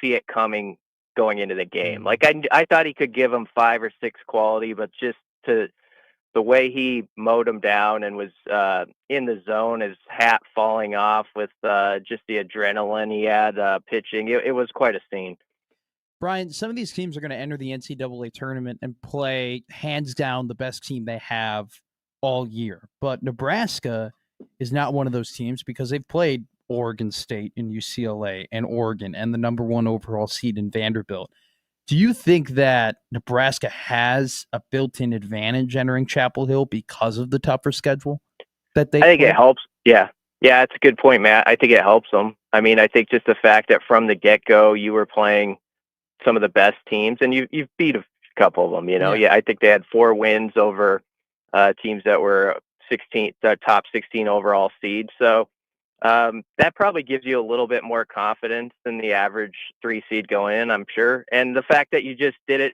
see it coming going into the game. Like I thought he could give him 5 or 6 quality, but just to the way he mowed him down and was in the zone, his hat falling off with just the adrenaline he had pitching. It was quite a scene. Brian, some of these teams are going to enter the NCAA tournament and play hands down the best team they have all year. But Nebraska is not one of those teams because they've played Oregon State and UCLA and Oregon and the number 1 overall seed in Vanderbilt. Do you think that Nebraska has a built-in advantage entering Chapel Hill because of the tougher schedule that they I think play? it helps. Yeah, it's a good point, Matt. I think it helps them. I mean, I think just the fact that from the get-go you were playing some of the best teams, and you've beat a couple of them, you know. Yeah, I think they had 4 wins over teams that were 16, top 16 overall seeds. So that probably gives you a little bit more confidence than the average 3 seed going in, I'm sure. And the fact that you just did it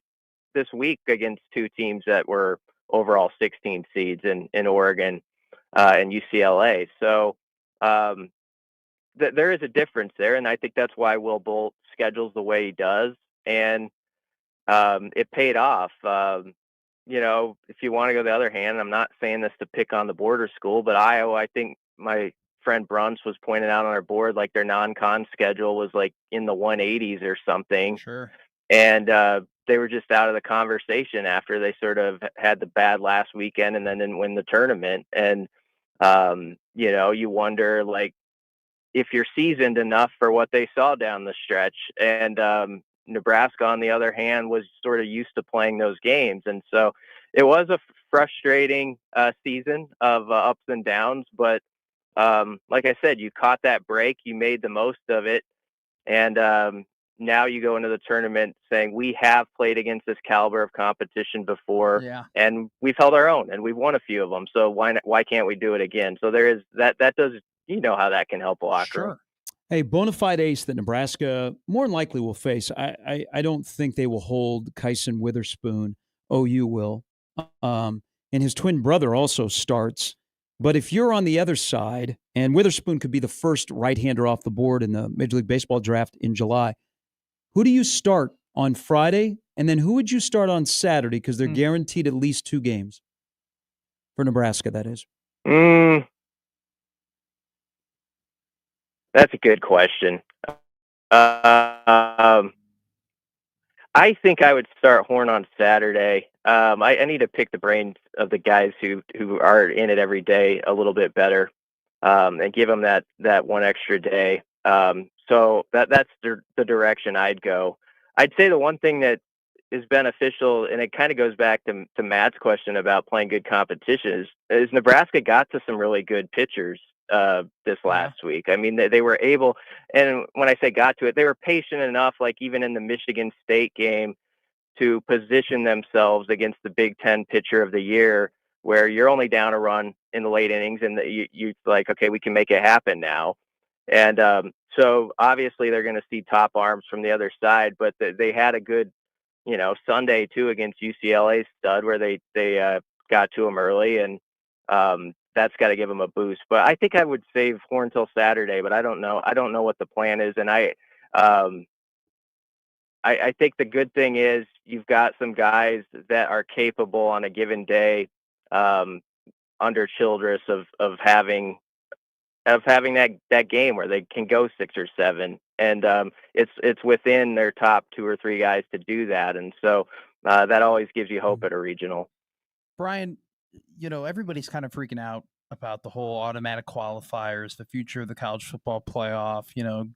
this week against 2 teams that were overall 16 seeds in Oregon and UCLA. So there is a difference there, and I think that's why Will Bolt schedules the way he does. And it paid off. You know, if you want to go the other hand, I'm not saying this to pick on the border school, but Iowa, I think my friend Bruns was pointing out on our board, like their non-con schedule was like in the 180s or something. Sure. And they were just out of the conversation after they sort of had the bad last weekend and then didn't win the tournament. And, you know, you wonder, like, if you're seasoned enough for what they saw down the stretch. And Nebraska, on the other hand, was sort of used to playing those games. And so it was a frustrating season of ups and downs. But like I said, you caught that break, you made the most of it. And now you go into the tournament saying we have played against this caliber of competition before, and we've held our own and we've won a few of them. So why can't we do it again? So there is that does, you know, how that can help a locker room. Hey, bona fide ace that Nebraska more than likely will face. I don't think they will hold Kyson Witherspoon. OU will. And his twin brother also starts But if you're on the other side, and Witherspoon could be the first right-hander off the board in the Major League Baseball draft in July, who do you start on Friday? And then who would you start on Saturday? Because they're guaranteed at least 2 games. For Nebraska, that is. That's a good question. I think I would start Horn on Saturday. I need to pick the brains of the guys who are in it every day a little bit better, and give them that one extra day. So that's the direction I'd go. I'd say the one thing that is beneficial, and it kind of goes back to Matt's question about playing good competition, is Nebraska got to some really good pitchers this last week. I mean, they were able, and when I say got to it, they were patient enough, like even in the Michigan State game, to position themselves against the Big Ten pitcher of the year, where you're only down a run in the late innings, and you like, okay, we can make it happen now. And so obviously they're going to see top arms from the other side, but they had a good, Sunday too against UCLA stud where they got to them early, and that's got to give them a boost. But I think I would save Horn till Saturday, but I don't know what the plan is, and I think the good thing is you've got some guys that are capable on a given day, under Childress, of having that game where they can go 6 or 7, and it's within their top 2 or 3 guys to do that, and so that always gives you hope at a regional. Brian, everybody's kind of freaking out about the whole automatic qualifiers, the future of the college football playoff.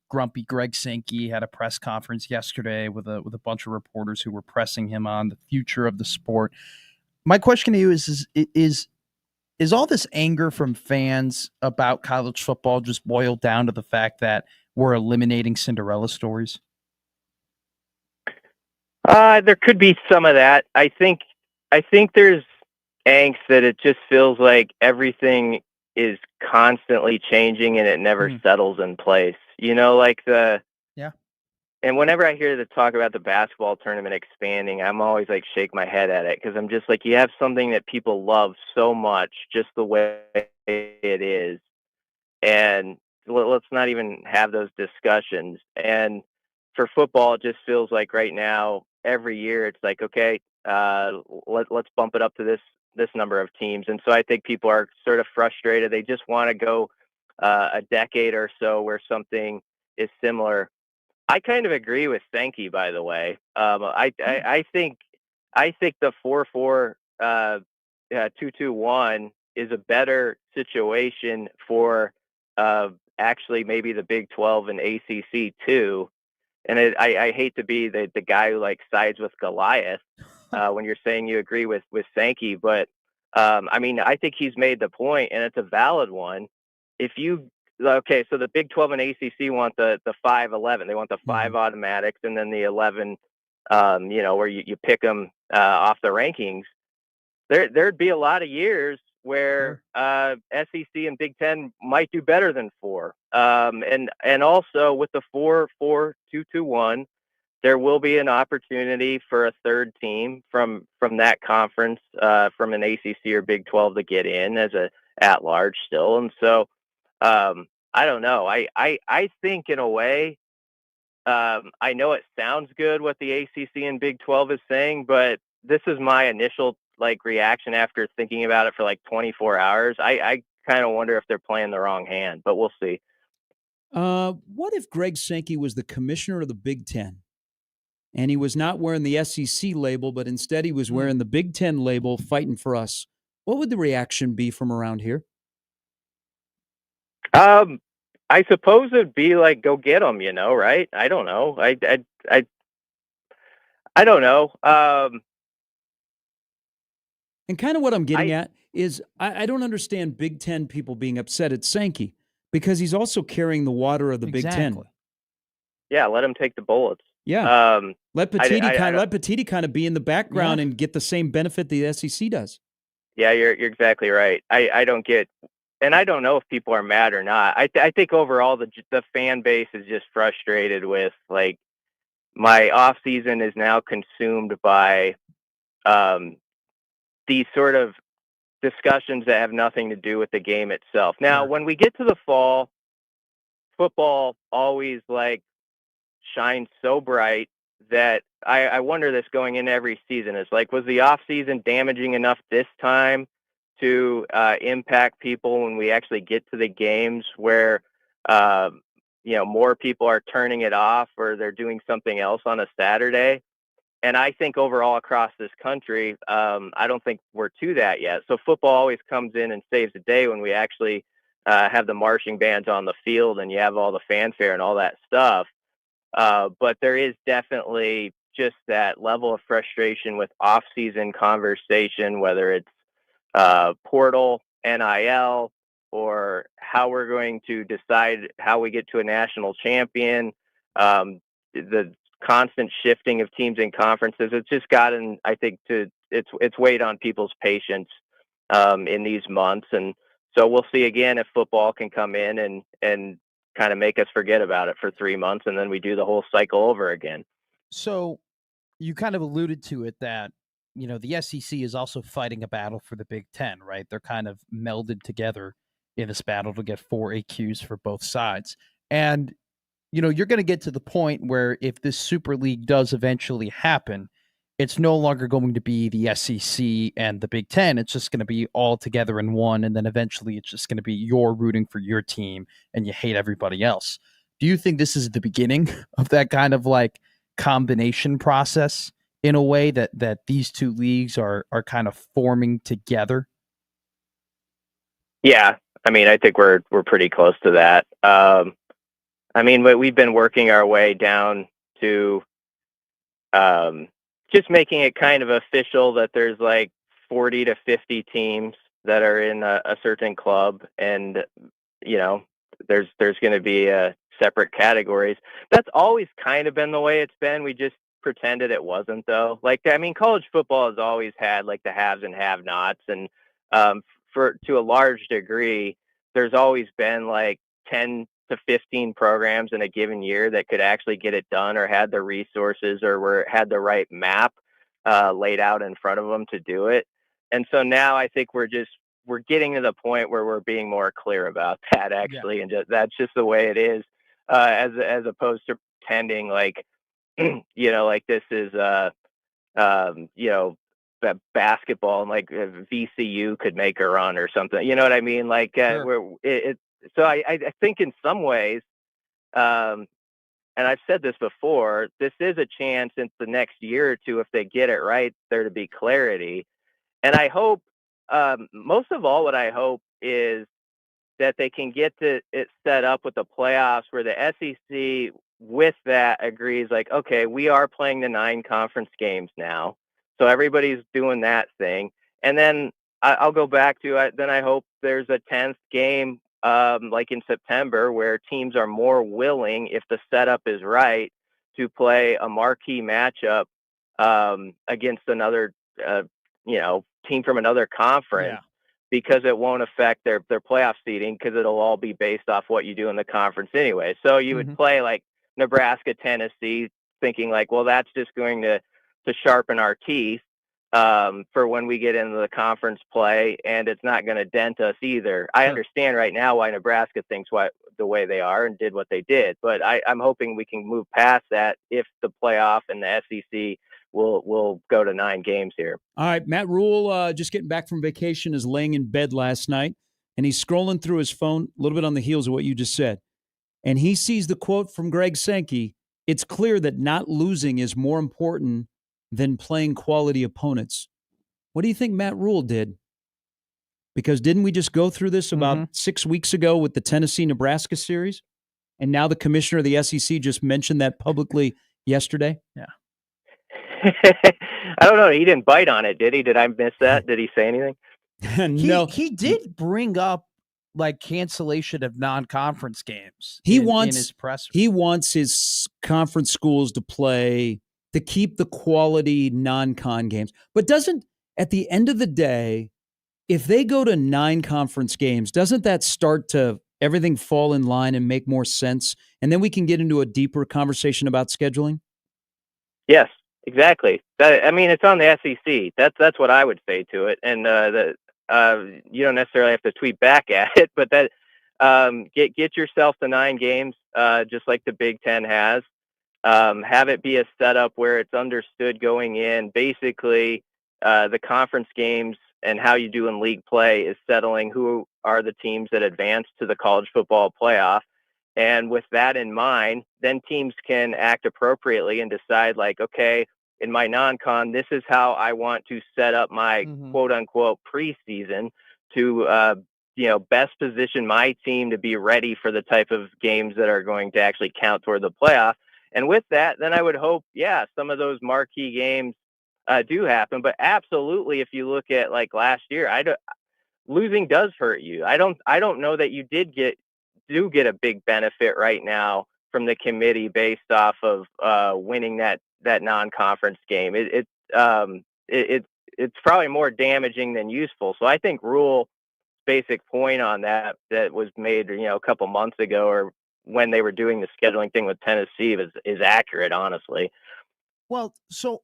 Grumpy Greg Sankey had a press conference yesterday with a bunch of reporters who were pressing him on the future of the sport. My question to you is all this anger from fans about college football just boiled down to the fact that we're eliminating Cinderella stories? There could be some of that. I think there's angst that it just feels like everything is constantly changing and it never settles in place. And whenever I hear the talk about the basketball tournament expanding, I'm always like shake my head at it, because I'm just like, you have something that people love so much just the way it is, and let's not even have those discussions. And for football, it just feels like right now, every year, it's like, okay, let's bump it up to this number of teams. And so I think people are sort of frustrated. They just want to go a decade or so where something is similar. I kind of agree with Sankey, by the way. I think the 4-4 2-2-1 is a better situation for actually maybe the Big 12 and ACC too. And I hate to be the guy who like sides with Goliath when you're saying you agree with Sankey, but I mean, I think he's made the point, and it's a valid one. So the Big 12 and ACC want the 5-11. They want the 5 automatics, and then the 11, where you pick them off the rankings. There'd be a lot of years where SEC and Big 10 might do better than 4. And also with the 4-4 2-2-1, there will be an opportunity for a third team from that conference, from an ACC or Big 12, to get in as a at large still. And so I don't know. I think in a way, I know it sounds good what the ACC and Big 12 is saying, but this is my initial reaction after thinking about it for 24 hours. I kind of wonder if they're playing the wrong hand, but we'll see. What if Greg Sankey was the commissioner of the Big Ten, and he was not wearing the SEC label, but instead he was wearing the Big Ten label, fighting for us? What would the reaction be from around here? I suppose it'd be like, go get them, right? I don't know. I don't know. And kind of what I'm getting at is I don't understand Big Ten people being upset at Sankey, because he's also carrying the water of the Big Ten. Yeah, let him take the bullets. Yeah. Let Petitti kind of be in the background and get the same benefit the SEC does. Yeah, you're exactly right. I don't get, and I don't know if people are mad or not. I think overall the fan base is just frustrated with my off season is now consumed by these sort of discussions that have nothing to do with the game itself. Now, when we get to the fall, football always like shines so bright that I wonder this going into every season is like, was the off season damaging enough this time to impact people when we actually get to the games where, more people are turning it off or they're doing something else on a Saturday? And I think overall across this country, I don't think we're to that yet. So football always comes in and saves the day when we actually have the marching bands on the field and you have all the fanfare and all that stuff. But there is definitely just that level of frustration with off-season conversation, whether it's portal, NIL, or how we're going to decide how we get to a national champion. The constant shifting of teams and conferences, it's just gotten, I think, it's weighed on people's patience in these months. And so we'll see again if football can come in and kind of make us forget about it for 3 months, and then we do the whole cycle over again. So you kind of alluded to it that, the SEC is also fighting a battle for the Big Ten, right? They're kind of melded together in this battle to get 4 AQs for both sides. And you're going to get to the point where if this Super League does eventually happen, it's no longer going to be the SEC and the Big Ten. It's just going to be all together in one. And then eventually it's just going to be you're rooting for your team and you hate everybody else. Do you think this is the beginning of that kind of like combination process in a way that these two leagues are kind of forming together? Yeah. I mean, I think we're pretty close to that. We've been working our way down to just making it kind of official that there's like 40 to 50 teams that are in a certain club, and there's going to be separate categories. That's always kind of been the way it's been. We just pretended it wasn't, though. College football has always had like the haves and have-nots, and to a large degree, there's always been like 10 to 15 programs in a given year that could actually get it done or had the resources or had the right map laid out in front of them to do it. And so now I think we're getting to the point where we're being more clear about that actually. Yeah. And that's just the way it is, as opposed to pretending like, like this is, basketball and like VCU could make a run or something. You know what I mean? Like, sure. So I think in some ways, and I've said this before, this is a chance in the next year or two, if they get it right, there to be clarity. And I hope, most of all, what I hope is that they can get it set up with the playoffs where the SEC with that agrees like, okay, we are playing the 9 conference games now. So everybody's doing that thing. And then I'll go back to, then I hope there's a 10th game like in September, where teams are more willing, if the setup is right, to play a marquee matchup against another, team from another conference, because it won't affect their playoff seeding, because it'll all be based off what you do in the conference anyway. So you would play like Nebraska, Tennessee, thinking like, well, that's just going to sharpen our teeth for when we get into the conference play, and it's not going to dent us either. I understand right now why Nebraska thinks the way they are and did what they did, but I'm hoping we can move past that if the playoff and the SEC will go to 9 games here. All right, Matt Rule, just getting back from vacation, is laying in bed last night, and he's scrolling through his phone a little bit on the heels of what you just said, and he sees the quote from Greg Sankey: "It's clear that not losing is more important than playing quality opponents." What do you think Matt Rule did? Because didn't we just go through this about 6 weeks ago with the Tennessee-Nebraska series? And now the commissioner of the SEC just mentioned that publicly yesterday? Yeah. I don't know. He didn't bite on it, did he? Did I miss that? Did he say anything? No. He did bring up like cancellation of non-conference games in his presser. He wants his conference schools to keep the quality non-con games. But at the end of the day, if they go to 9 conference games, doesn't that start to everything fall in line and make more sense? And then we can get into a deeper conversation about scheduling? Yes, exactly. It's on the SEC. That's what I would say to it. And you don't necessarily have to tweet back at it, but that get yourself to 9 games, just like the Big Ten has. Have it be a setup where it's understood going in. Basically, the conference games and how you do in league play is settling who are the teams that advance to the college football playoff. And with that in mind, then teams can act appropriately and decide, like, okay, in my non-con, this is how I want to set up my quote unquote preseason to, best position my team to be ready for the type of games that are going to actually count toward the playoff. And with that, then I would hope, some of those marquee games do happen. But absolutely, if you look at like last year, losing does hurt you. I don't know that you do get a big benefit right now from the committee based off of winning that non-conference game. It's probably more damaging than useful. So I think Rhule's basic point on that was made, a couple months ago, or when they were doing the scheduling thing with Tennessee, is accurate, honestly. Well, so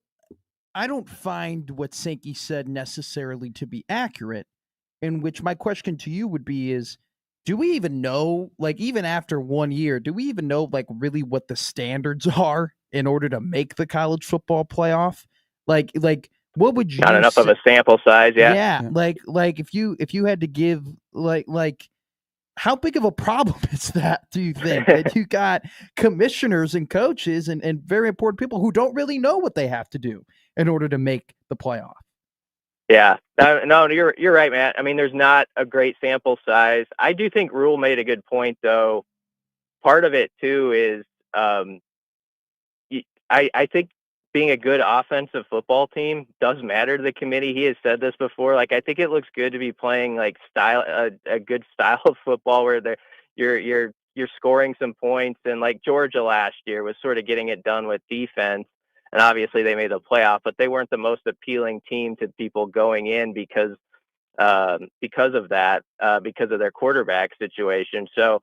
I don't find what Sankey said necessarily to be accurate, in which my question to you would be is, do we even know, like, even after 1 year, do we even know, like, really what the standards are in order to make the college football playoff? Like, what would you Not enough of a sample size, yeah. Yeah, like if you had to give, like how big of a problem is that, do you think? That you got commissioners and coaches and very important people who don't really know what they have to do in order to make the playoff? Yeah, no, you're right, Matt. I mean, there's not a great sample size. I do think Rhule made a good point, though. Part of it, too, is I think being a good offensive football team does matter to the committee. He has said this before. Like, I think it looks good to be playing like a good style of football where you're scoring some points. And like Georgia last year was sort of getting it done with defense. And obviously they made the playoff, but they weren't the most appealing team to people going in because of that, because of their quarterback situation. So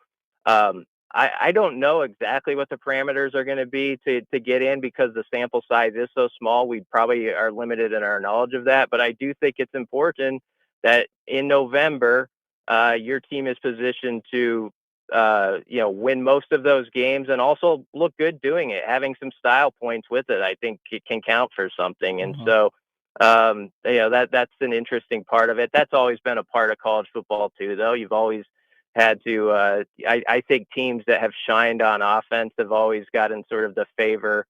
I don't know exactly what the parameters are going to be to get in, because the sample size is so small. We probably are limited in our knowledge of that. But I do think it's important that in November, your team is positioned to win most of those games and also look good doing it. Having some style points with it, I think it can count for something. And so, that's an interesting part of it. That's always been a part of college football too, though. You've always had to, I think teams that have shined on offense have always gotten sort of the favor,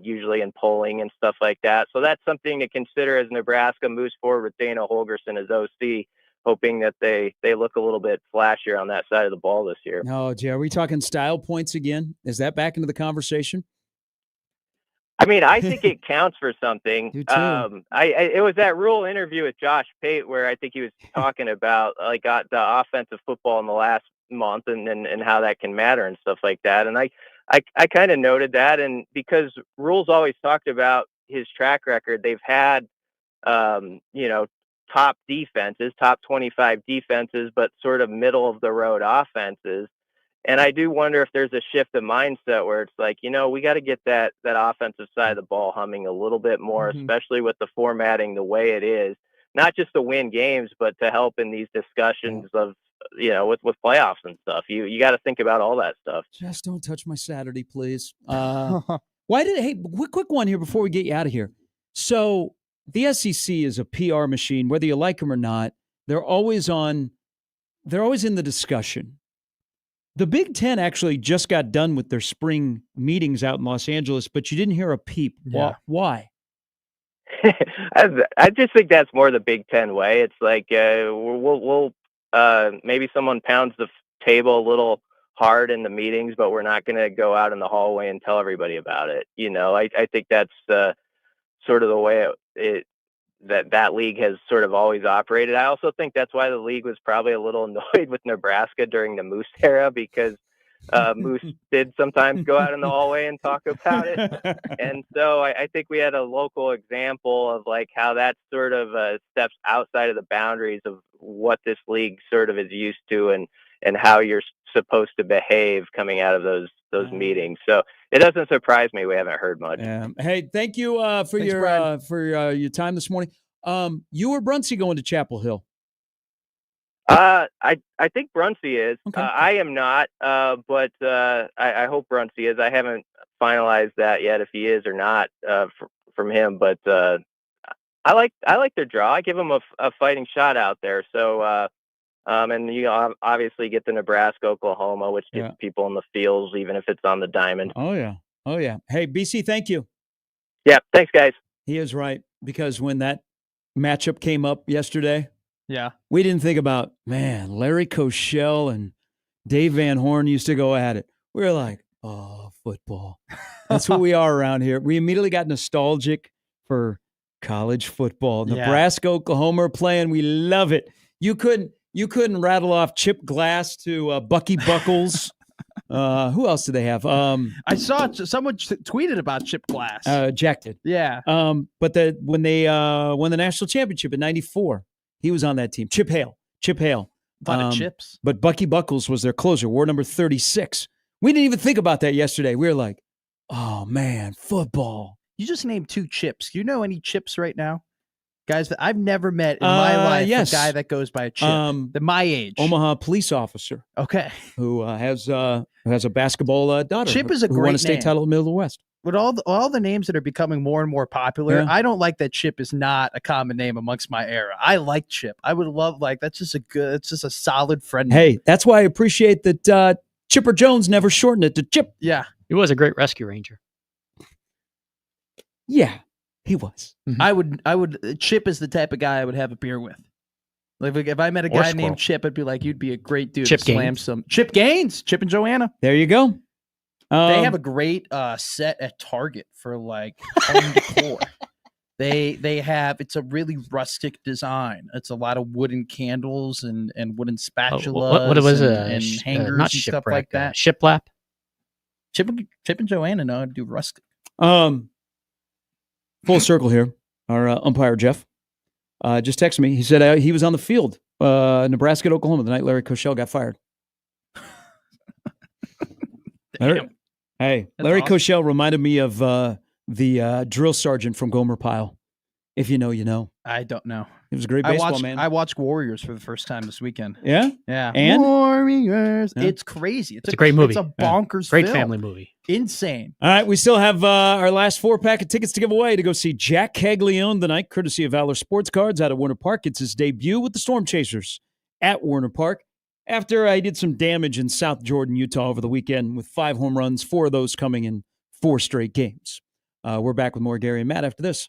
usually in polling and stuff like that. So that's something to consider as Nebraska moves forward with Dana Holgorsen as OC, hoping that they look a little bit flashier on that side of the ball this year. No, Jay, are we talking style points again? Is that back into the conversation? I mean, I think it counts for something. You too. It was that Rhule interview with Josh Pate where I think he was talking about like the offensive football in the last month and how that can matter and stuff like that. And I kind of noted that, and because Rhule's always talked about his track record, they've had top defenses, top 25 defenses, but sort of middle of the road offenses. And I do wonder if there's a shift of mindset where it's like, we got to get that offensive side of the ball humming a little bit more, especially with the formatting the way it is, not just to win games, but to help in these discussions of, with playoffs and stuff. You got to think about all that stuff. Just don't touch my Saturday, please. Hey, quick one here before we get you out of here. So the SEC is a PR machine, whether you like them or not. They're always in the discussion. The Big Ten actually just got done with their spring meetings out in Los Angeles, but you didn't hear a peep. Yeah. Why? I just think that's more the Big Ten way. It's like we'll maybe someone pounds the table a little hard in the meetings, but we're not going to go out in the hallway and tell everybody about it. I think that's sort of the way that league has sort of always operated. I also think that's why the league was probably a little annoyed with Nebraska during the Moose era, because Moose did sometimes go out in the hallway and talk about it. And so I think we had a local example of like how that sort of steps outside of the boundaries of what this league sort of is used to and how you're supposed to behave coming out of those meetings. So it doesn't surprise me we haven't heard much. Hey, thank you for your time this morning. You or Brunsey going to Chapel Hill? I think Brunsey is. Okay. I am not, but I hope Brunsey is. I haven't finalized that yet if he is or not from him. But I like their draw. I give them a fighting shot out there. So and you obviously get the Nebraska, Oklahoma, which gets people in the fields, even if it's on the diamond. Oh yeah. Hey, BC, thank you. Yeah, thanks, guys. He is right, because when that matchup came up yesterday, we didn't think about, man, Larry Koshel and Dave Van Horn used to go at it. We were like, oh, football. That's what we are around here. We immediately got nostalgic for college football. Nebraska, Oklahoma are playing. We love it. You couldn't rattle off Chip Glass to Bucky Buckles. Who else do they have? I saw someone tweeted about Chip Glass. Jack did. Yeah. But when they won the national championship in '94, he was on that team. Chip Hale. A lot of chips. But Bucky Buckles was their closer, wore number 36. We didn't even think about that yesterday. We were like, oh, man, football. You just named 2 chips. Do you know any chips right now? Guys that I've never met in my life, yes. a guy that goes by a chip. My age. Omaha police officer. Okay. Who has a basketball daughter. Chip is a who great won a state name. title in the middle of the West. With all the names that are becoming more and more popular, I don't like that Chip is not a common name amongst my era. I like Chip. I would love, it's just a solid friend. Hey, that's why I appreciate that Chipper Jones never shortened it to Chip. Yeah. He was a great rescue ranger. Yeah, he was. Mm-hmm. I would Chip is the type of guy I would have a beer with. Like if I met a guy named Chip, I'd be like, you'd be a great dude. Chip to slam Gaines. some Chip Gaines, Chip and Joanna. There you go. They have a great set at Target for like home decor. They have, it's a really rustic design. It's a lot of wooden candles and wooden spatulas. What was it? And hangers not and stuff like that. Shiplap. Chip and Joanna know how to do rustic. Full circle here. Our umpire Jeff just texted me. He said he was on the field, Nebraska at Oklahoma, the night Larry Koshel got fired. Hey, Larry Koshel reminded me of the drill sergeant from Gomer Pyle. If you know, you know. I don't know. He was a great baseball man. I watched Warriors for the first time this weekend. Yeah? Yeah. And? Warriors. Yeah. It's crazy. It's a great movie. It's a bonkers Great film. family movie. Insane. All right, we still have our last 4-pack of tickets to give away to go see Jack Caglione tonight, courtesy of Valor Sports Cards out of Warner Park. It's his debut with the Storm Chasers at Warner Park. After I did some damage in South Jordan, Utah over the weekend with 5 home runs, 4 of those coming in 4 straight games. We're back with more Gary and Matt after this.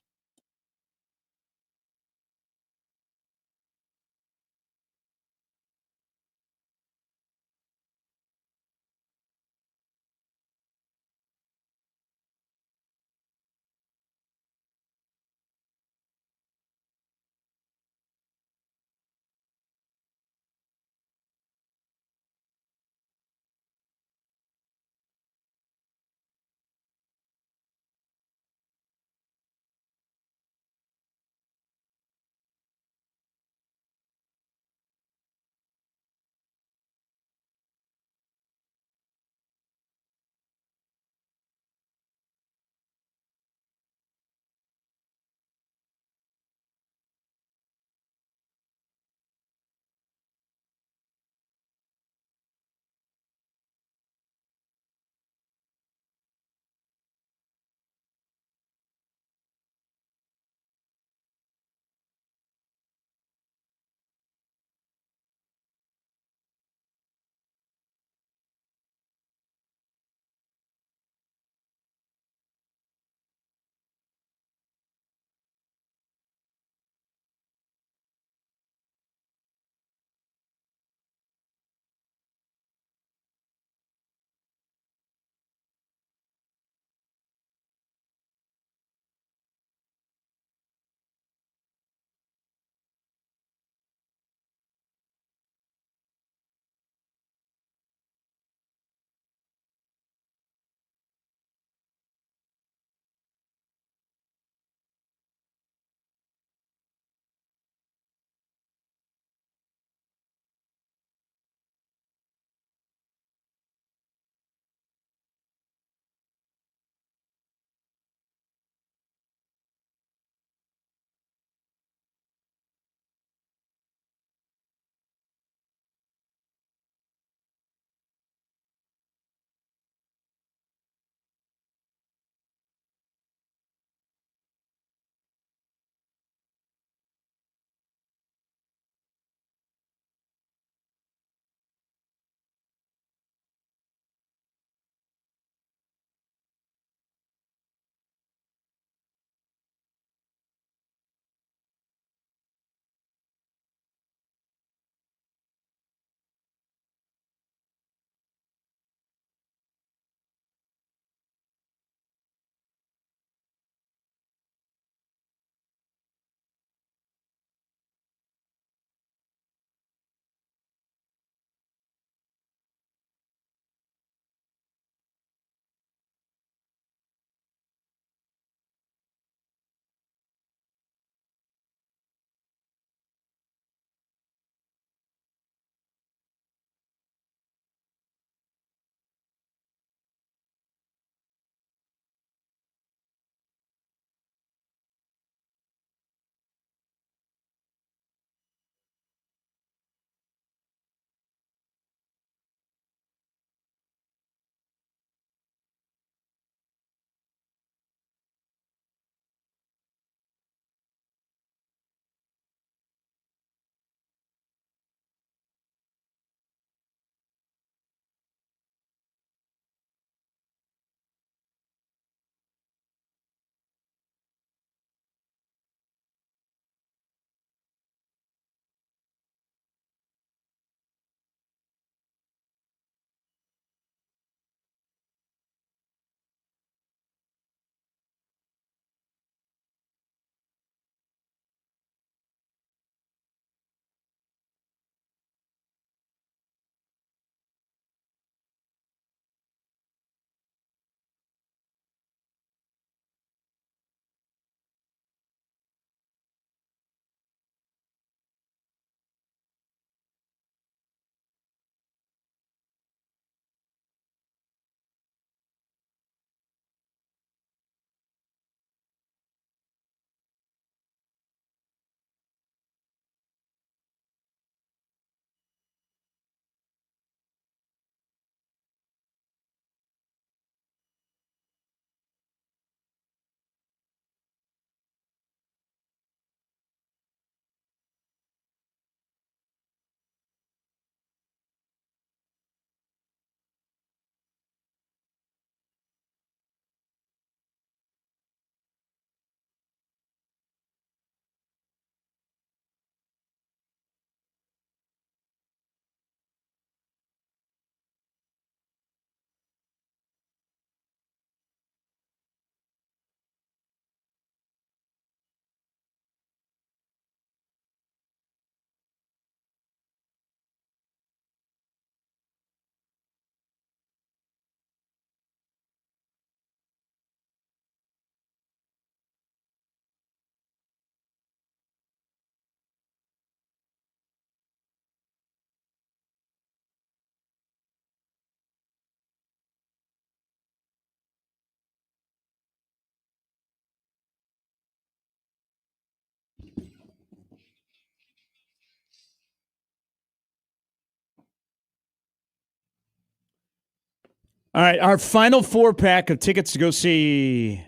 All right, our final 4-pack of tickets to go see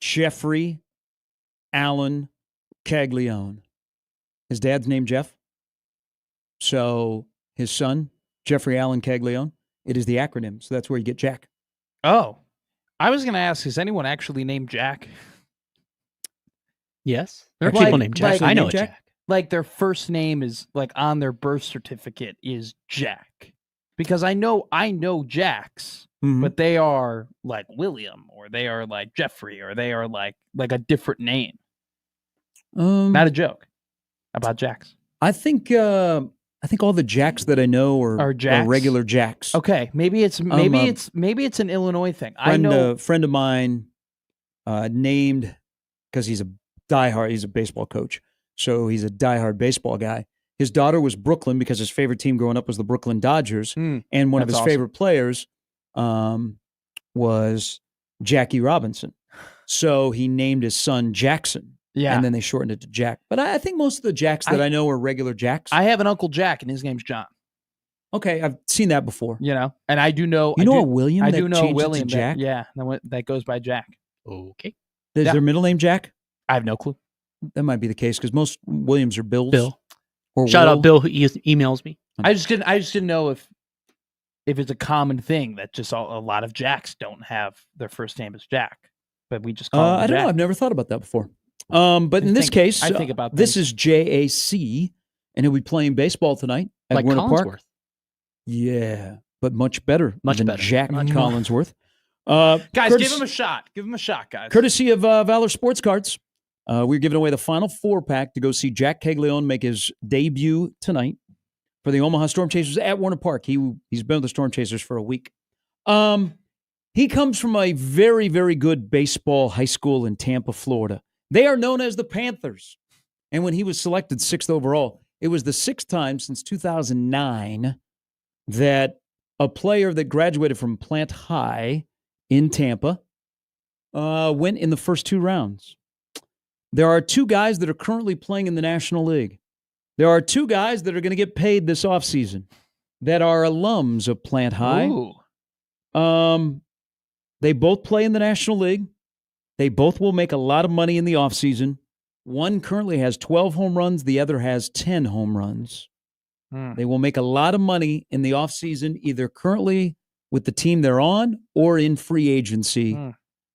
Jeffrey Allen Caglione. His dad's named Jeff. So his son, Jeffrey Allen Caglione, it is the acronym. So that's where you get Jack. Oh, I was going to ask, is anyone actually named Jack? Yes. There are Like- people named Jack. like- I know a Jack? Jack. Like their first name is like on their birth certificate is Jack. Because I know Jacks, Mhm. but they are like William or they are like Jeffrey or they are like a different name. Not a joke about Jacks. I think all the Jacks that I know Are Jacks? regular Jacks. Okay, maybe it's an Illinois thing. I know Friend of mine named, because he's a baseball coach, so he's a diehard baseball guy. His daughter was Brooklyn because his favorite team growing up was the Brooklyn Dodgers, and one of his that's awesome. favorite players was Jackie Robinson. So he named his son Jackson. Yeah. And then they shortened it to Jack. But I think most of the Jacks that I know are regular Jacks. I have an Uncle Jack and his name's John. Okay, I've seen that before. You know, and I do know. You know a William I that do know changed it to William. Jack? That goes by Jack. Okay. Is Yeah. their middle name Jack? I have no clue. That might be the case because most Williams are Bills. Bill. Or Shout Will. out Bill who emails me. I just didn't know if it's a common thing that just a lot of Jacks don't have their first name as Jack, but we just call him I don't Jack. know. I've never thought about that before. But in this case, I think about this things. is JAC, and he'll be playing baseball tonight at Like Winter Park. Collinsworth. Yeah, but much better Much than better. Jack Much more. Collinsworth. Guys, courtesy- give him a shot. Give him a shot, guys. Courtesy of Valor Sports Cards, we're giving away the final 4-pack to go see Jack Caglione make his debut tonight for the Omaha Storm Chasers at Warner Park. He's been with the Storm Chasers for a week. He comes from a very, very good baseball high school in Tampa, Florida. They are known as the Panthers. And when he was selected 6th overall, it was the 6th time since 2009 that a player that graduated from Plant High in Tampa went in the first 2 rounds. There are 2 guys that are currently playing in the National League. There are 2 guys that are going to get paid this offseason that are alums of Plant High. Ooh. They both play in the National League. They both will make a lot of money in the offseason. One currently has 12 home runs. The other has 10 home runs. They will make a lot of money in the offseason, either currently with the team they're on or in free agency.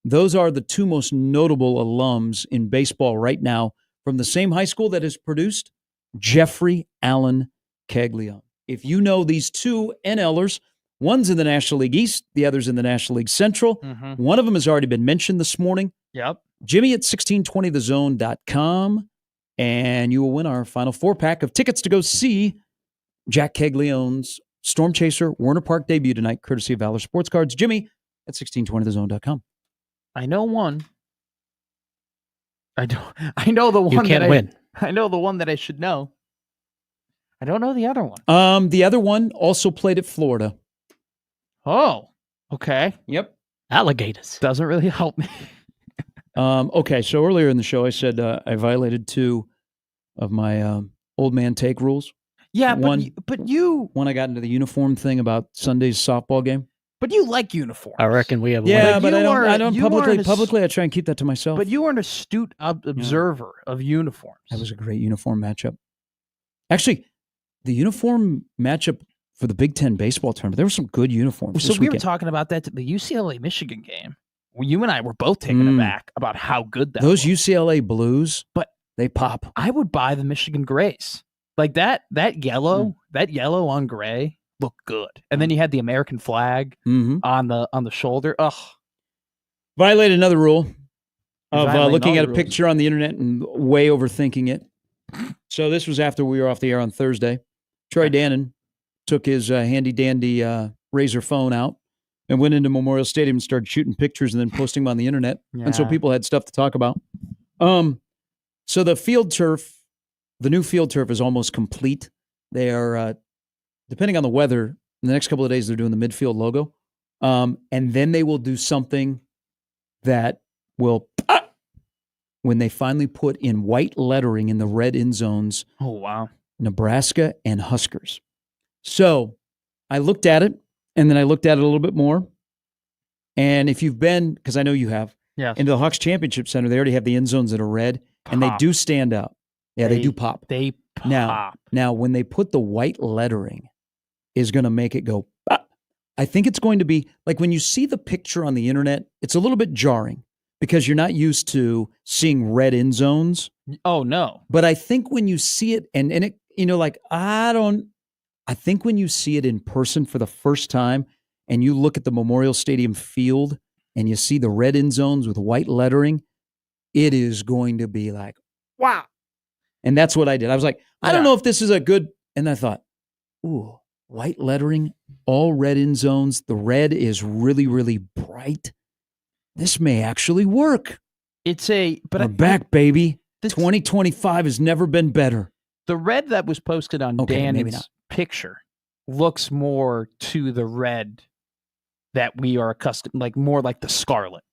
Those are the 2 most notable alums in baseball right now from the same high school that has produced Jeffrey Allen Caglione. If you know these 2 NLers, one's in the National League East, the other's in the National League Central. One of them has already been mentioned this morning. Yep. Jimmy at 1620thezone.com, and you will win our final 4-pack of tickets to go see Jack Caglione's Storm Chaser Warner Park debut tonight, courtesy of Valor Sports Cards. Jimmy at 1620thezone.com. I know one. I know the one. You can't win. I know the one that I should know. I don't know the other one. The other one also played at Florida. Oh, okay. Yep. Alligators. Doesn't really help me. Okay, so earlier in the show, I said I violated 2 of my old man take rules. Yeah, One- but you When I got into the uniform thing about Sunday's softball game. like uniforms. I reckon we have Yeah, one. but you I are- don't you are publicly. an ass- Publicly, I try and keep that to myself. But you are an astute observer of uniforms. That was a great uniform matchup. Actually, the uniform matchup for the Big Ten baseball tournament, there were some good uniforms. So this we were weekend. talking about that the UCLA Michigan game. You and I were both taken aback about how good that Those was. UCLA Blues, But they pop. I would buy the Michigan Grays. Like that yellow on gray looked good. And then you had the American flag Mm-hmm. on the shoulder. Ugh. Violated another rule of Violating looking all at a the rules. picture on the internet and way overthinking it. So this was after we were off the air on Thursday. Troy Dannon took his handy dandy Razor phone out and went into Memorial Stadium and started shooting pictures and then posting them on the internet. And so Yeah. people had stuff to talk about. So the field turf, the new field turf is almost complete. They are, depending on the weather, in the next couple of days, they're doing the midfield logo. And then they will do something that will, when they finally put in white lettering in the red end zones, Oh wow. Nebraska and Huskers. So I looked at it And then I looked at it a little bit more. And if you've been, because I know you have, into the Hawks Championship Center, they already have the end zones that are red, and they do stand out. Yeah, they do pop. They pop. Now, when they put the white lettering, is going to make it go, bah. I think it's going to be, like when you see the picture on the internet, it's a little bit jarring because you're not used to seeing red end zones. Oh, no. But I think when you see it, and it, I think when you see it in person for the first time and you look at the Memorial Stadium field and you see the red end zones with white lettering, it is going to be like, wow. And that's what I did. I was like, I don't know if this is a good, and I thought, ooh, white lettering, all red end zones. The red is really, really bright. This may actually work. We're back, baby. 2025 has never been better. The red that was posted on Dan's picture looks more to the red that we are accustomed, like more like the scarlet.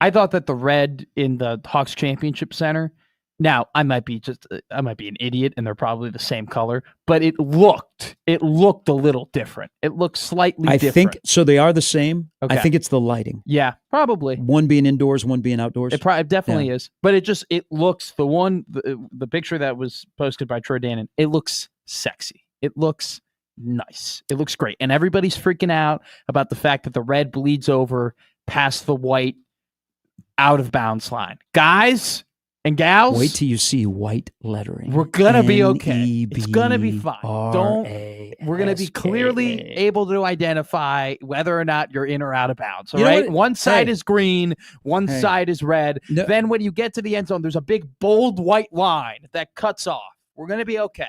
I thought that the red in the Hawks Championship Center, now I might be an idiot and they're probably the same color, but it looked a little different. It looked slightly different. I think so. They are the same. Okay. I think it's the lighting. Yeah, probably. One being indoors, one being outdoors. It definitely is. But it looks, the picture that was posted by Troy Dannon, it looks sexy. It looks nice. It looks great. And everybody's freaking out about the fact that the red bleeds over past the white out of bounds line. Guys and gals, wait till you see white lettering. We're gonna be okay. It's gonna be fine. We're gonna be clearly able to identify whether or not you're in or out of bounds. All right. One side is green, one side is red. No. Then when you get to the end zone, there's a big bold white line that cuts off. We're gonna be okay.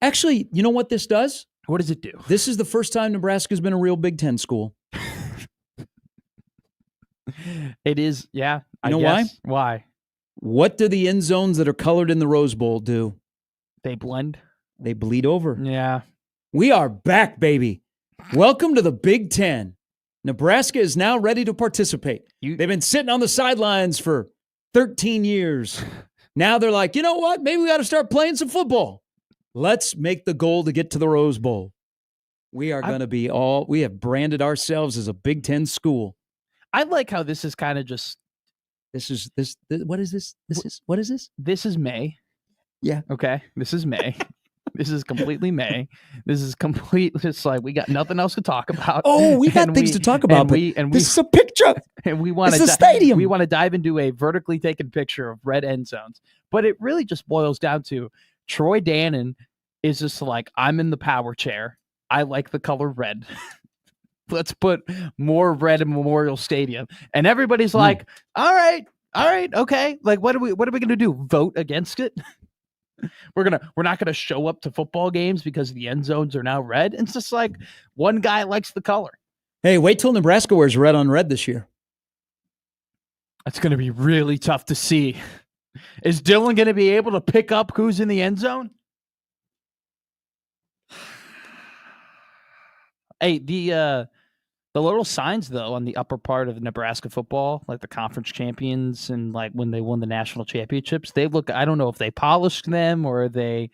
Actually, you know what this does? What does it do? This is the first time Nebraska's been a real Big Ten school. It is, yeah. You know why? Why? What do the end zones that are colored in the Rose Bowl do? They blend. They bleed over. Yeah. We are back, baby. Welcome to the Big Ten. Nebraska is now ready to participate. They've been sitting on the sidelines for 13 years. Now they're like, you know what? Maybe we got to start playing some football. Let's make the goal to get to the Rose Bowl. We are going to be we have branded ourselves as a Big Ten school. I like how this is kind of just. What is this? What is this? This is May. Yeah. Okay. This is May. This is completely May. This is complete. It's like we got nothing else to talk about. Oh, we got things to talk about. This is a picture. And we want to. It's a stadium. We want to dive into a vertically taken picture of red end zones. But it really just boils down to Troy Dannon is just like, I'm in the power chair. I like the color red. Let's put more red in Memorial Stadium. And everybody's like, all right, okay. Like, what are we gonna do? Vote against it? We're not gonna show up to football games because the end zones are now red. And it's just like one guy likes the color. Hey, wait till Nebraska wears red on red this year. That's gonna be really tough to see. Is Dylan gonna be able to pick up who's in the end zone? Hey, the little signs, though, on the upper part of Nebraska football, like the conference champions and like when they won the national championships, they look, I don't know if they polished them or they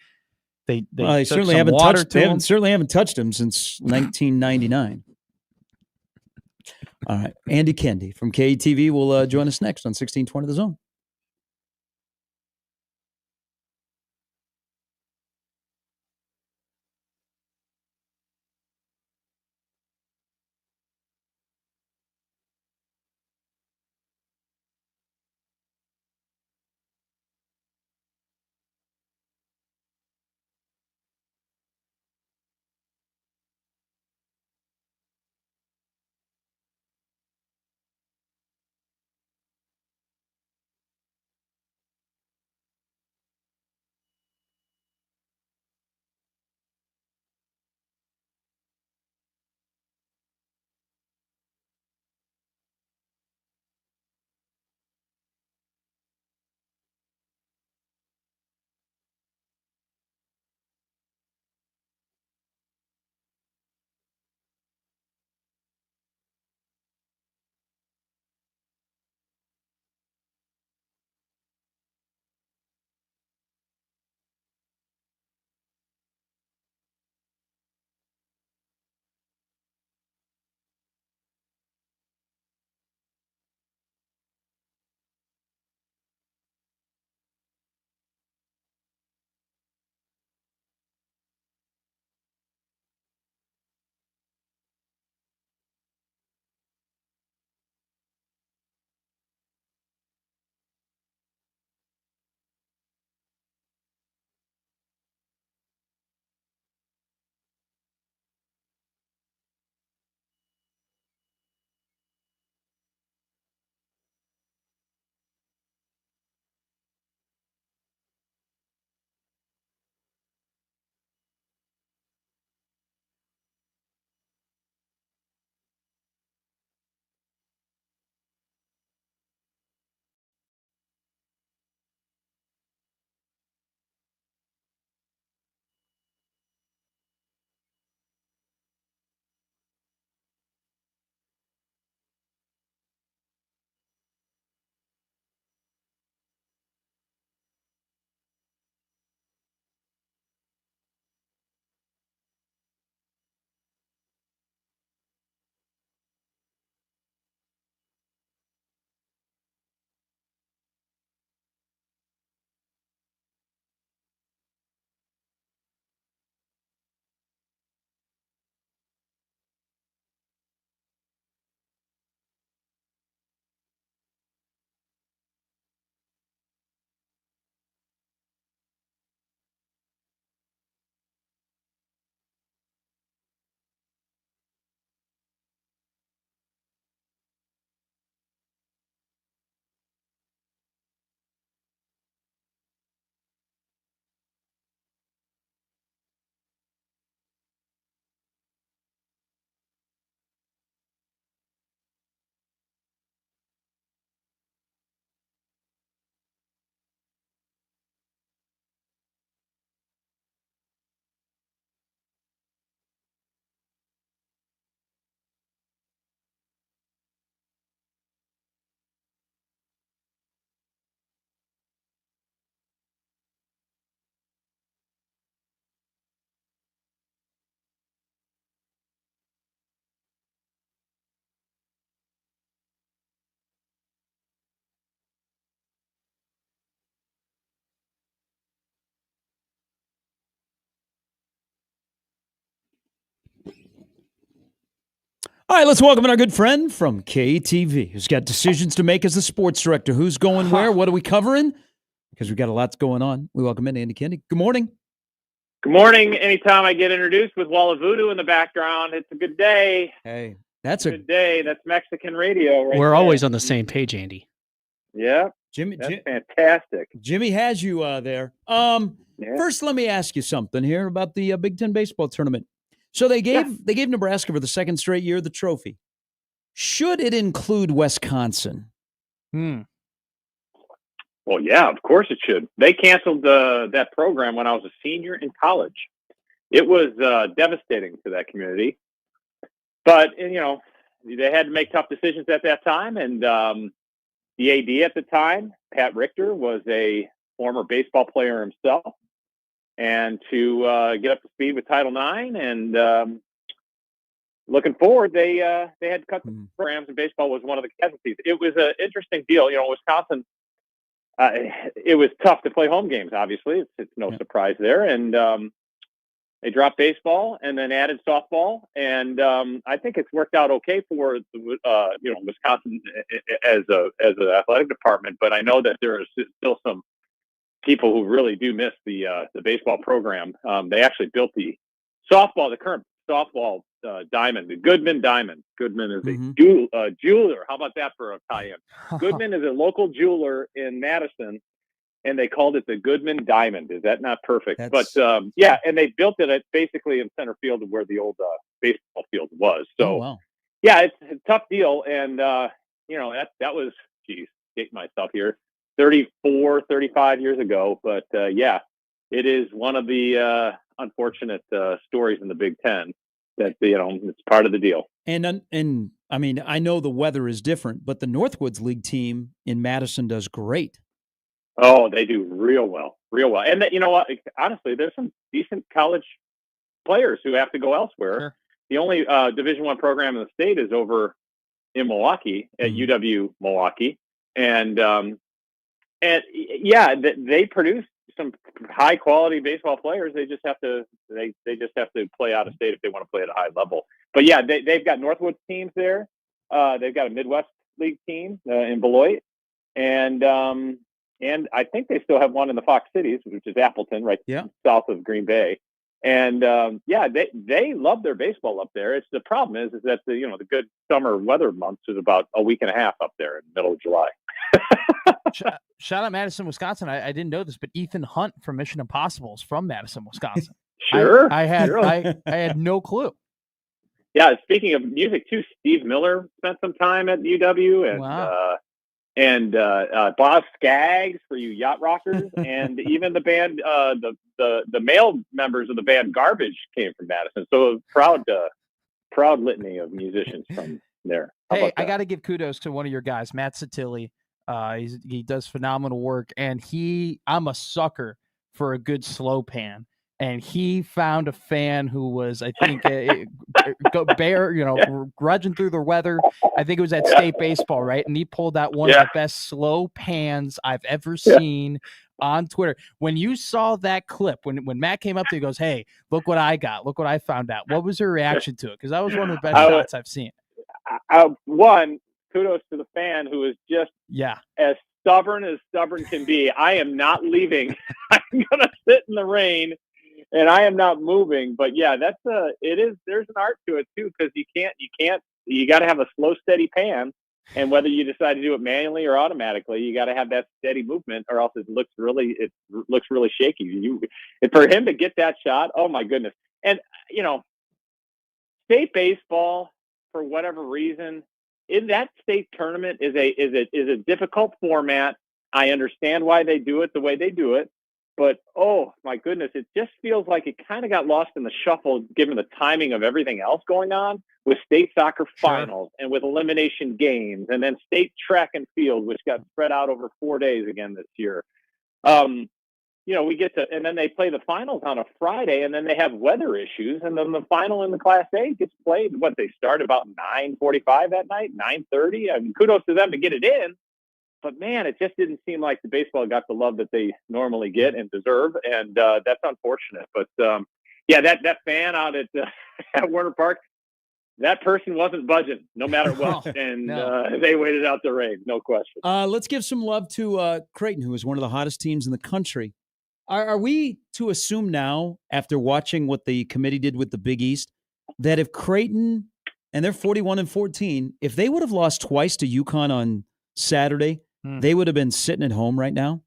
certainly haven't touched them. Certainly haven't touched them since 1999. All right. Andy Kendi from KETV will join us next on 1620 The Zone. All right, let's welcome in our good friend from KTV, who's got decisions to make as the sports director. Who's going where? What are we covering? Because we've got a lot going on. We welcome in Andy Kennedy. Good morning. Good morning. Anytime I get introduced with Walla Voodoo in the background, it's a good day. Hey, that's a good day. That's Mexican radio right We're there. always on the same page, Andy. Yeah. That's fantastic. Jimmy has you there. First, let me ask you something here about the Big Ten baseball tournament. So they gave Nebraska for the second straight year the trophy. Should it include Wisconsin? Well, yeah, of course it should. They canceled that program when I was a senior in college. It was devastating to that community. But, they had to make tough decisions at that time. And the AD at the time, Pat Richter, was a former baseball player himself. And to get up to speed with Title IX and looking forward, they had cut the programs, and baseball was one of the casualties. It was an interesting deal. Wisconsin, it was tough to play home games, obviously. It's no surprise there. And they dropped baseball and then added softball. And I think it's worked out okay for Wisconsin as an athletic department. But I know that there is still some people who really do miss the baseball program. They actually built the current softball diamond, the Goodman Diamond. Goodman is a jeweler. How about that for a tie-in? Goodman is a local jeweler in Madison, and they called it the Goodman Diamond. Is that not perfect? But and they built it basically in center field of where the old baseball field was. So, it's a tough deal. And, that was, dating myself here, 34, 35 years ago. But, it is one of the unfortunate stories in the Big Ten that, it's part of the deal. And I mean, I know the weather is different, but the Northwoods League team in Madison does great. Oh, they do real well. And you know what? Honestly, there's some decent college players who have to go elsewhere. Sure. The only Division I program in the state is over in Milwaukee at UW Milwaukee. And they produce some high quality baseball players. They just have to play out of state if they want to play at a high level. But yeah, they've got Northwoods teams there. They've got a Midwest League team in Beloit, and I think they still have one in the Fox Cities, which is Appleton, right south of Green Bay. And they love their baseball up there. It's the problem is that the good summer weather months is about a week and a half up there in the middle of July. Shout out Madison, Wisconsin. I didn't know this, but Ethan Hunt from Mission Impossible is from Madison, Wisconsin. Sure. I had no clue. Yeah, speaking of music too, Steve Miller spent some time at UW, and Bob Skaggs for you yacht rockers, and even the band, the male members of the band Garbage came from Madison. So a proud litany of musicians from there. Hey, I got to give kudos to one of your guys, Matt Satilli. He does phenomenal work, and I'm a sucker for a good slow pan. And he found a fan who was, I think, grudging through the weather. I think it was at state baseball, right? And he pulled out one of the best slow pans I've ever seen on Twitter. When you saw that clip, when Matt came up to you, he goes, "Hey, look what I got. Look what I found out." What was your reaction to it? Because that was one of the best shots I've seen. One, kudos to the fan who is just as stubborn can be. I am not leaving. I'm going to sit in the rain. And I am not moving, but there's an art to it too, because you got to have a slow, steady pan. And whether you decide to do it manually or automatically, you got to have that steady movement, or else it looks really shaky. For him to get that shot, oh my goodness. And, state baseball, for whatever reason, in that state tournament is a difficult format. I understand why they do it the way they do it. But, oh, my goodness, it just feels like it kind of got lost in the shuffle given the timing of everything else going on with state soccer finals and with elimination games, and then state track and field, which got spread out over 4 days again this year. And then they play the finals on a Friday, and then they have weather issues, and then the final in the Class A gets played. They start about 9:45 that night, 9:30. I mean, kudos to them to get it in. But, man, it just didn't seem like the baseball got the love that they normally get and deserve, and that's unfortunate. But, that fan out at Warner Park, that person wasn't budging no matter what, and they waited out the rain, no question. Let's give some love to Creighton, who is one of the hottest teams in the country. Are we to assume now, after watching what the committee did with the Big East, that if Creighton, and they're 41-14, if they would have lost twice to UConn on Saturday, they would have been sitting at home right now?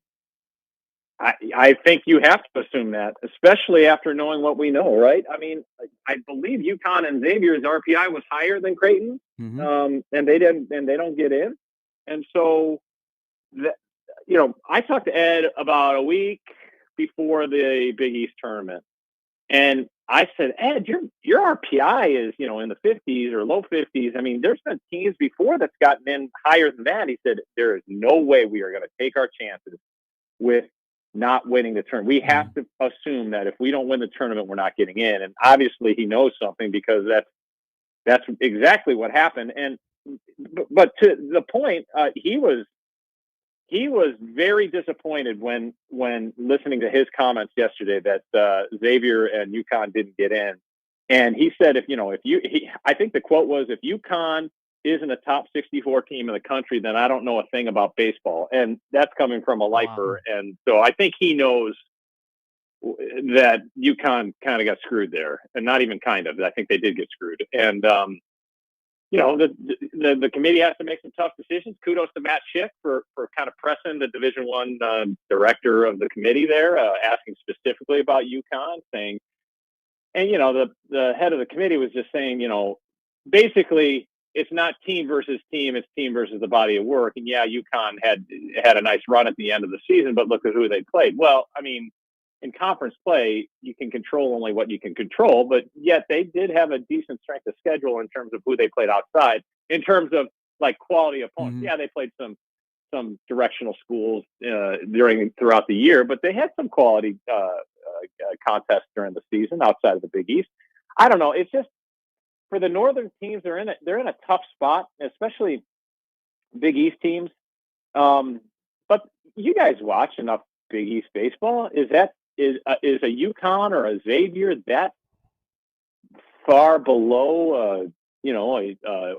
I think you have to assume that, especially after knowing what we know, right? I mean, I believe UConn and Xavier's RPI was higher than Creighton, and they don't get in. And so, I talked to Ed about a week before the Big East tournament, and I said, Ed, your RPI is, in the 50s or low 50s. I mean, there's been teams before that's gotten in higher than that. He said, there is no way we are going to take our chances with not winning the tournament. We have to assume that if we don't win the tournament, we're not getting in. And obviously he knows something, because that's exactly what happened. But to the point, he was very disappointed when listening to his comments yesterday that Xavier and UConn didn't get in. And he said, I think the quote was, if UConn isn't a top 64 team in the country, then I don't know a thing about baseball. And that's coming from a lifer. Wow. And so I think he knows that UConn kind of got screwed there, and not even kind of. I think they did get screwed. And, the committee has to make some tough decisions. Kudos to Matt Schick for kind of pressing the Division I director of the committee there, asking specifically about UConn, saying, and, the head of the committee was just saying, basically, it's not team versus team, it's team versus the body of work. And yeah, UConn had a nice run at the end of the season, but look at who they played. Well, I mean, in conference play, you can control only what you can control, but yet they did have a decent strength of schedule in terms of who they played outside, in terms of like quality opponents. Yeah, they played some directional schools throughout the year, but they had some quality contests during the season outside of the Big East. I don't know. It's just, for the Northern teams, they're in a tough spot, especially Big East teams. But you guys watch enough Big East baseball. Is a UConn or a Xavier that far below,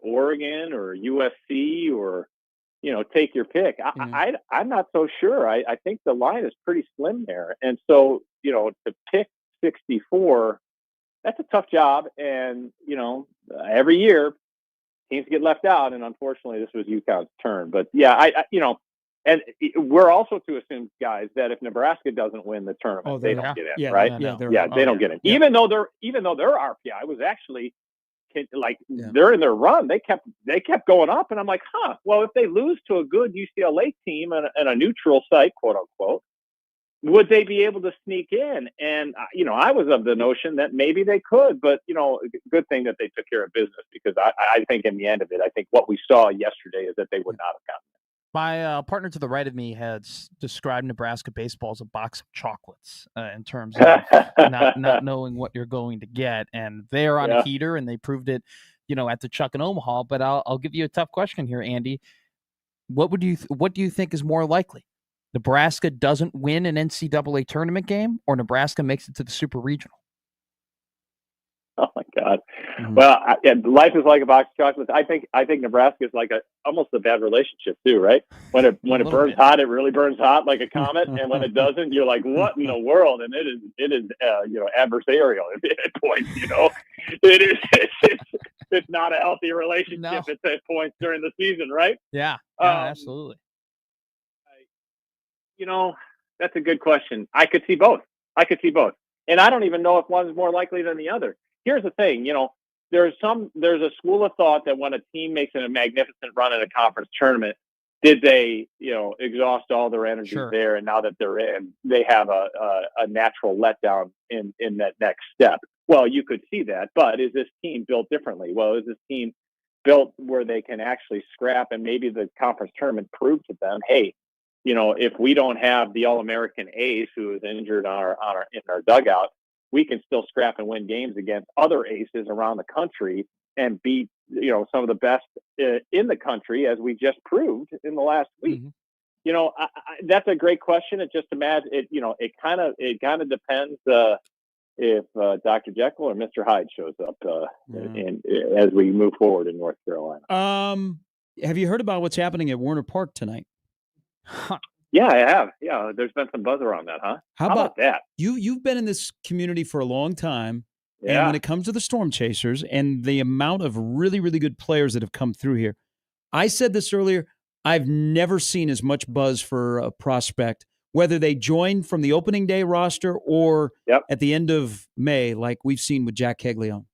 Oregon or USC, or take your pick? I'm not so sure. I think the line is pretty slim there, and so to pick 64. That's a tough job, and every year teams get left out, and unfortunately, this was UConn's turn. But yeah, and we're also to assume, guys, that if Nebraska doesn't win the tournament, they don't get in, right? They don't get in, even though their RPI was actually during their run, they kept going up, and I'm like, well, if they lose to a good UCLA team and a neutral site, quote unquote, would they be able to sneak in? And, I was of the notion that maybe they could, but, good thing that they took care of business, because I think in the end of it, I think what we saw yesterday is that they would not have gotten it. My partner to the right of me has described Nebraska baseball as a box of chocolates in terms of not knowing what you're going to get. And they're on a heater, and they proved it, at the Chuck in Omaha. But I'll give you a tough question here, Andy. What do you think is more likely? Nebraska doesn't win an NCAA tournament game, or Nebraska makes it to the Super Regional? Oh my God! Well, life is like a box of chocolates. I think Nebraska is like almost a bad relationship too, right? When it burns hot, it really burns hot like a comet, and when it doesn't, you're like, what in the world? And it is adversarial at points. It's not a healthy relationship at points during the season, right? Yeah, absolutely. That's a good question. I could see both. And I don't even know if one's more likely than the other. Here's the thing, there's a school of thought that when a team makes a magnificent run in a conference tournament, did they, exhaust all their energy there, and now that they're in, they have a natural letdown in that next step? Well, you could see that, but is this team built differently? Well, is this team built where they can actually scrap, and maybe the conference tournament proved to them, hey, if we don't have the All-American ace who is injured in our dugout, we can still scrap and win games against other aces around the country and beat, some of the best in the country, as we just proved in the last week. That's a great question. It just imagine it. It kind of depends if Dr. Jekyll or Mr. Hyde shows up and as we move forward in North Carolina. Have you heard about what's happening at Warner Park tonight? Yeah, I have. Yeah, there's been some buzz around that, huh? How about that? You've been in this community for a long time. Yeah. And when it comes to the Storm Chasers and the amount of really, really good players that have come through here, I said this earlier, I've never seen as much buzz for a prospect, whether they join from the opening day roster or at the end of May, like we've seen with Jack Caglione.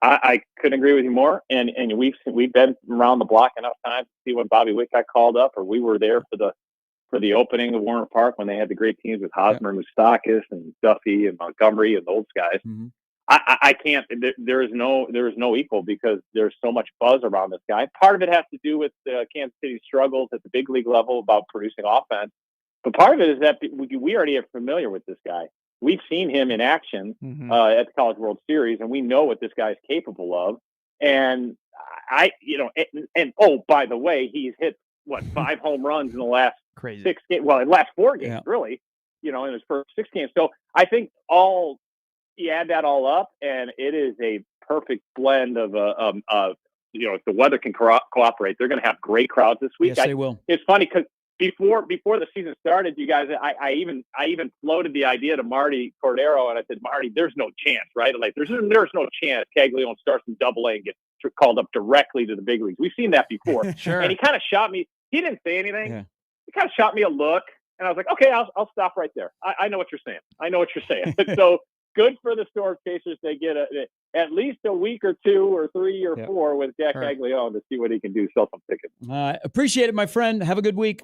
I couldn't agree with you more. And we've been around the block enough times to see when Bobby Witt got called up, or we were there for the opening of Warner Park when they had the great teams with Hosmer, Moustakis, and Duffy and Montgomery and those guys. Mm-hmm. I can't. There is no equal because there's so much buzz around this guy. Part of it has to do with Kansas City's struggles at the big league level about producing offense, but part of it is that we already are familiar with this guy. We've seen him in action at the College World Series, and we know what this guy is capable of. And oh, by the way, he's hit 5 home runs in the last 6 games. Well, in the last 4 games, really. In his first 6 games. So I think you add that all up, and it is a perfect blend of if the weather can cooperate, they're going to have great crowds this week. Yes, they will. It's funny because before the season started, you guys, I even floated the idea to Marty Cordero, and I said, Marty, there's no chance, right? Like there's no chance Caglione starts in Double-A and gets called up directly to the big leagues. We've seen that before. Sure. And he kind of shot me. He didn't say anything. Yeah. He kind of shot me a look, and I was like, okay, I'll stop right there. I know what you're saying. I know what you're saying. So good for the Storm Chasers. They get at least a week or 2 or 3 or 4 with Jack Caglione to see what he can do. Sell some tickets. Appreciate it, my friend. Have a good week.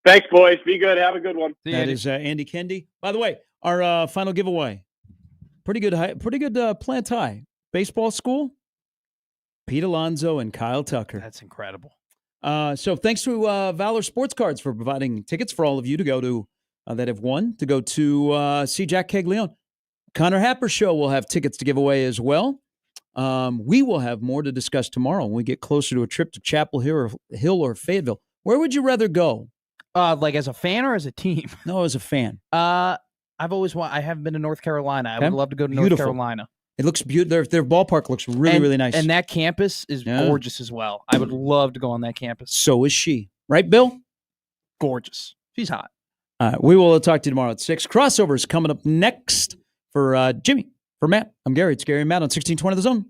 Thanks, boys. Be good. Have a good one. That is Andy Kendi. By the way, our final giveaway. Pretty good plant high. Baseball school. Pete Alonso and Kyle Tucker. That's incredible. So thanks to Valor Sports Cards for providing tickets for all of you to go to that have won to go to see Jack Caglione. Connor Happer Show will have tickets to give away as well. We will have more to discuss tomorrow when we get closer to a trip to Chapel Hill or Fayetteville. Where would you rather go? Like as a fan or as a team? No, as a fan. I haven't been to North Carolina. I would love to go to North Carolina. It looks beautiful. Their ballpark looks really nice. And that campus is gorgeous as well. I would love to go on that campus. So is she. Right, Bill? Gorgeous. She's hot. We will talk to you tomorrow at 6. Crossovers coming up next for Jimmy. For Matt, I'm Gary. It's Gary and Matt on 1620 The Zone.